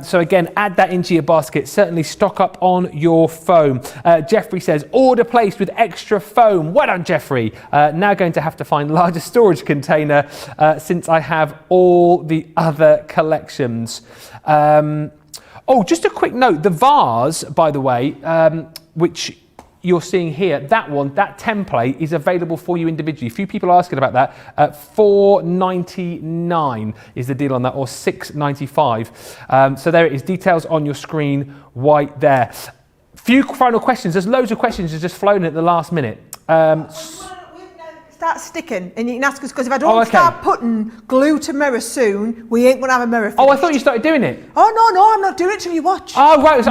So again, add that into your basket. Certainly stock up on your foam. Jeffrey says, order placed with extra foam. Well done, Jeffrey. Now going to have to find larger storage container since I have all the other collections. Oh, just a quick note. The vase, by the way, which you're seeing here, that template is available for you individually. A few people are asking about that. $4.99 is the deal on that, or $6.95. So there it is. Details on your screen right there. Few final questions. There's loads of questions that just flown at the last minute. Start sticking, and you can ask us, because if I don't start putting glue to mirror soon, we ain't going to have a mirror finish. Oh, I thought you started doing it. Oh, no, I'm not doing it till you watch. Oh, right.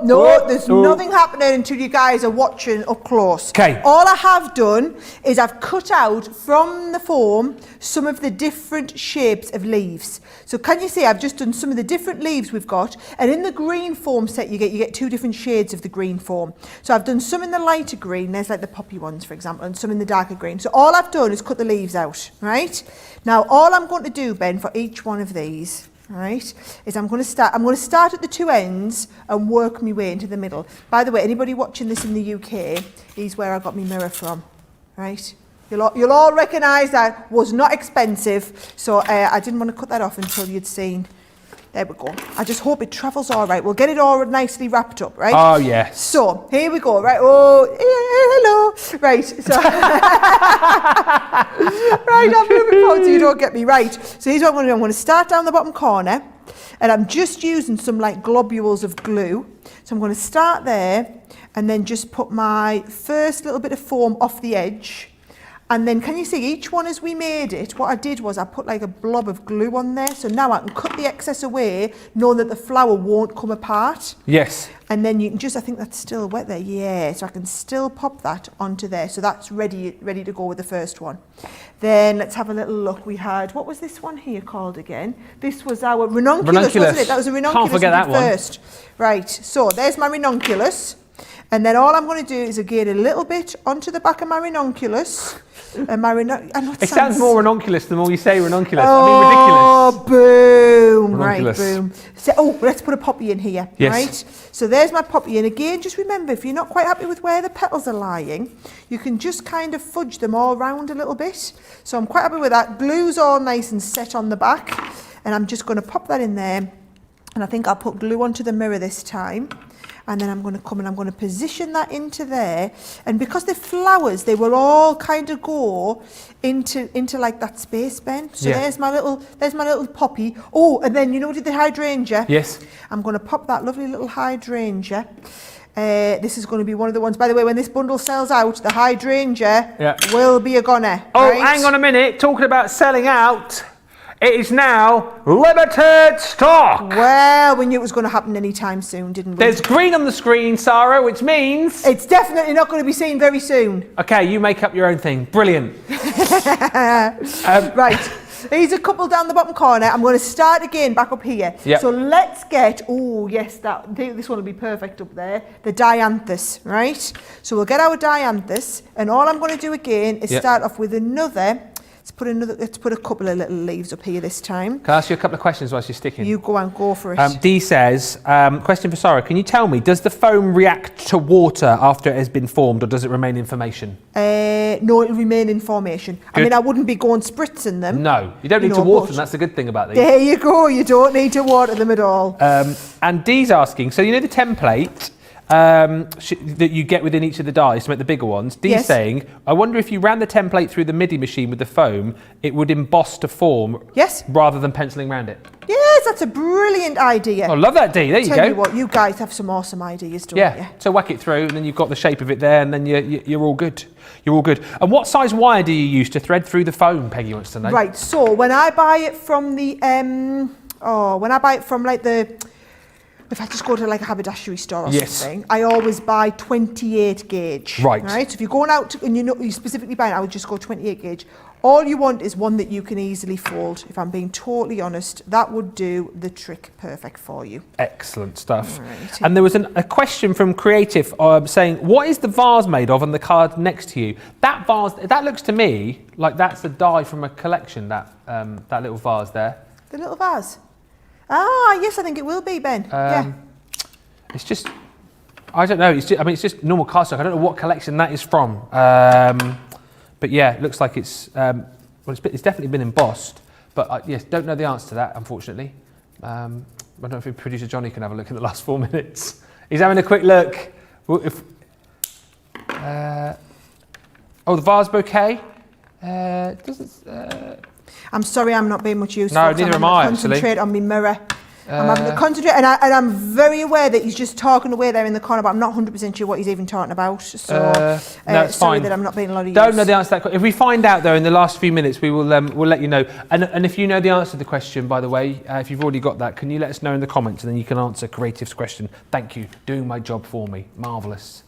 No, there's nothing happening until you guys are watching up close. Okay. All I have done is I've cut out from the foam some of the different shapes of leaves. So can you see I've just done some of the different leaves we've got, and in the green foam set you get 2 different shades of the green foam. So I've done some in the lighter green, there's like the poppy ones for example, and some in the darker green. screen. So all I've done is cut the leaves out, right? Now all I'm going to do, Ben, for each one of these, right, is I'm going to start at the two ends and work my way into the middle. By the way, anybody watching this in the UK, is where I got my mirror from, right? You'll all recognise that was not expensive, so I didn't want to cut that off until you'd seen. There we go. I just hope it travels all right. We'll get it all nicely wrapped up, right? Oh, yes. So, here we go, right? Oh, hello. Right, so... right, I'm moving forward so you don't get me right. So here's what I'm going to do. I'm going to start down the bottom corner, and I'm just using some, like, globules of glue. So I'm going to start there, and then just put my first little bit of foam off the edge. And then can you see each one as we made it, what I did was I put like a blob of glue on there. So now I can cut the excess away, knowing that the flower won't come apart. Yes. And then you can just, I think that's still wet there. Yeah, so I can still pop that onto there. So that's ready to go with the first one. Then let's have a little look. We had, what was this one here called again? This was our ranunculus, wasn't it? That was a ranunculus. Can't forget that one. First. Right, so there's my ranunculus. And then all I'm going to do is again a little bit onto the back of my ranunculus. It sounds more ranunculus the more you say ranunculus. Oh, I mean, ridiculous. Boom. Ranunculus. Right, boom. So, let's put a poppy in here, yes. right? So there's my poppy. And again, just remember, if you're not quite happy with where the petals are lying, you can just kind of fudge them all around a little bit. So I'm quite happy with that. Glue's all nice and set on the back. And I'm just going to pop that in there. And I think I'll put glue onto the mirror this time. And then I'm going to come and I'm going to position that into there. And because the flowers, they will all kind of go into like that space, Ben. So yeah. there's my little poppy. Oh, and then you know the hydrangea? Yes. I'm going to pop that lovely little hydrangea. This is going to be one of the ones, by the way, when this bundle sells out, the hydrangea will be a goner. Oh, right? Hang on a minute. Talking about selling out. It is now limited stock. Well, we knew it was going to happen anytime soon, didn't we? There's green on the screen, Sarah, which means... It's definitely not going to be seen very soon. Okay, you make up your own thing. Brilliant. Right. There's a couple down the bottom corner. I'm going to start again back up here. Yep. So let's get, oh yes, this one will be perfect up there, the dianthus, right? So we'll get our dianthus, and all I'm going to do again is start off with another. Let's put a couple of little leaves up here this time. Can I ask you a couple of questions whilst you're sticking? You go for it. Dee says, question for Sarah, can you tell me, does the foam react to water after it has been formed, or does it remain in formation? No, it'll remain in formation. Good. I mean, I wouldn't be going spritzing them. No, you don't need to water them, that's the good thing about these. There you go, you don't need to water them at all. And Dee's asking, so you know the template that you get within each of the dies to make the bigger ones? Dee's saying, I wonder if you ran the template through the MIDI machine with the foam, it would emboss to form rather than penciling around it. Yes, that's a brilliant idea. I love that, Dee. There you go. Tell you what, you guys have some awesome ideas, don't you? So whack it through and then you've got the shape of it there and then you're all good. You're all good. And what size wire do you use to thread through the foam, Peggy wants to know? Right, so when I buy it from the, if I just go to like a haberdashery store or something, I always buy 28 gauge. Right. So if you're going out and you specifically buying, I would just go 28 gauge. All you want is one that you can easily fold. If I'm being totally honest, that would do the trick perfect for you. Excellent stuff. Right. And there was a question from Creative saying, what is the vase made of on the card next to you? That vase, that looks to me like that's a die from a collection, that little vase there. The little vase? Ah, yes, I think it will be, Ben. It's just, I don't know. It's just normal cardstock. I don't know what collection that is from. But yeah, it looks like it's definitely been embossed. But yes, don't know the answer to that, unfortunately. I don't know if producer Johnny can have a look in the last 4 minutes. He's having a quick look. The vase bouquet. I'm sorry, I'm not being much use. No, neither am I, actually. Concentrate on my mirror. I'm having to concentrate, and I'm very aware that he's just talking away there in the corner, but I'm not 100% sure what he's even talking about. So, no, it's sorry fine. that I'm not being a lot of use. Don't know the answer to that question. If we find out, though, in the last few minutes, we will we'll let you know. And if you know the answer to the question, by the way, if you've already got that, can you let us know in the comments, and then you can answer Creative's question. Thank you. Doing my job for me. Marvellous.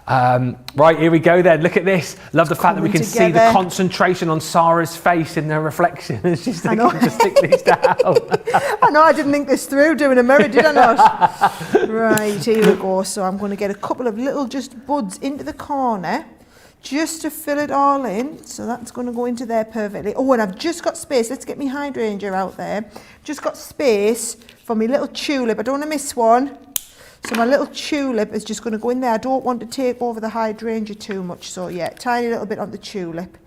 Right, here we go then. Look at this. Love the fact that we can see the concentration on Sarah's face in the reflection as she's looking to stick these down. I know, I didn't think this through doing a mirror, did I not? Right, here we go. So I'm going to get a couple of little just buds into the corner. just to fill it all in. So that's going to go into there perfectly. Oh, and I've just got space. Let's get my hydrangea out there. Just got space for my little tulip. I don't want to miss one. So my little tulip is just going to go in there. I don't want to take over the hydrangea too much. So yeah, tiny little bit on the tulip.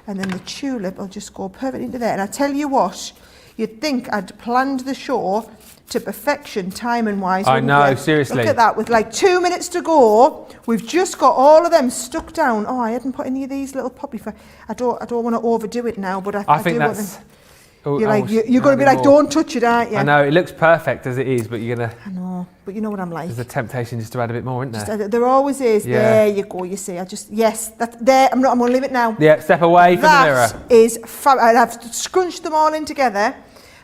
And then the tulip will just go perfectly into there. And I tell you what, you'd think I'd planned the show to perfection timing-wise. I know, you? seriously. Look at that, with like 2 minutes to go, we've just got all of them stuck down. Oh, I hadn't put any of these little poppy. I don't want to overdo it now, but I think do that's. You're going to be like, don't touch it, aren't you? I know, it looks perfect as it is, but you're going to... I know, but you know what I'm like. There's a temptation just to add a bit more, isn't there? There always is. Yeah. There you go, you see. Yes, that there. I'm going to leave it now. Yeah, step away from the mirror. That is fab. I've scrunched them all in together,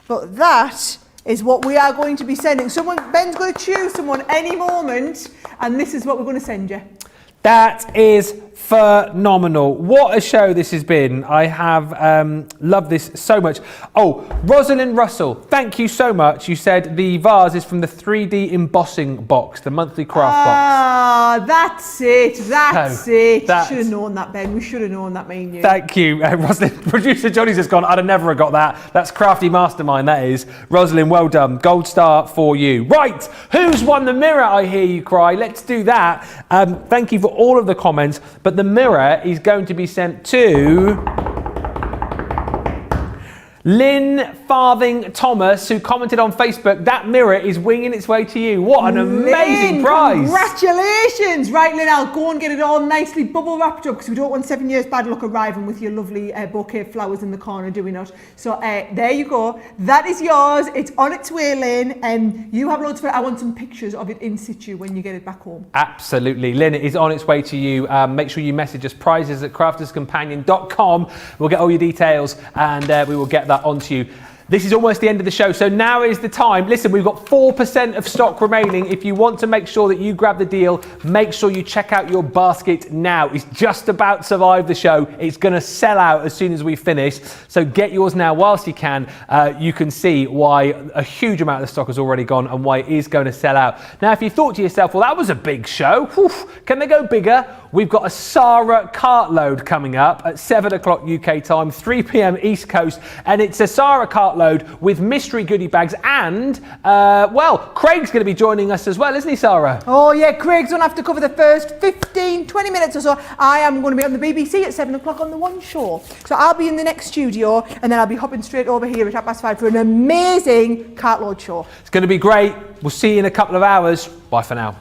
but that is what we are going to be sending. Ben's going to choose someone any moment, and this is what we're going to send you. That is phenomenal. What a show this has been. I have loved this so much. Oh, Rosalind Russell, thank you so much. You said the vase is from the 3D embossing box, the monthly craft box. Ah, that's it. That's it. That's... Should have known that, Ben. We should have known that, me and you. Thank you, Rosalind. Producer Johnny's just gone, I'd have never got that. That's Crafty Mastermind, that is. Rosalind, well done. Gold star for you. Right, who's won the mirror, I hear you cry? Let's do that. Thank you for all of the comments, but the mirror is going to be sent to Lynn Farthing Thomas, who commented on Facebook, that mirror is winging its way to you. What an amazing prize. Congratulations. Right, Lynn, I'll go and get it all nicely bubble wrapped up because we don't want 7 years bad luck arriving with your lovely bouquet of flowers in the corner, do we not? So there you go. That is yours. It's on its way, Lynn. And you have loads of it. I want some pictures of it in situ when you get it back home. Absolutely. Lynn, it is on its way to you. Make sure you message us prizes@crafterscompanion.com. We'll get all your details and we will get that onto you. This is almost the end of the show, so now is the time. Listen, we've got 4% of stock remaining. If you want to make sure that you grab the deal, make sure you check out your basket now. It's just about survived the show. It's going to sell out as soon as we finish. So get yours now whilst you can. You can see why a huge amount of the stock has already gone and why it is going to sell out. Now, if you thought to yourself, well, that was a big show. Whew, can they go bigger? We've got a Sara cartload coming up at 7 o'clock UK time, 3 p.m. East Coast. And it's a Sara cartload with mystery goodie bags and, well, Craig's going to be joining us as well, isn't he, Sara? Oh, yeah, Craig's going to have to cover the first 15, 20 minutes or so. I am going to be on the BBC at 7 o'clock on the One Show. So I'll be in the next studio and then I'll be hopping straight over here at 5:30 for an amazing cartload show. It's going to be great. We'll see you in a couple of hours. Bye for now.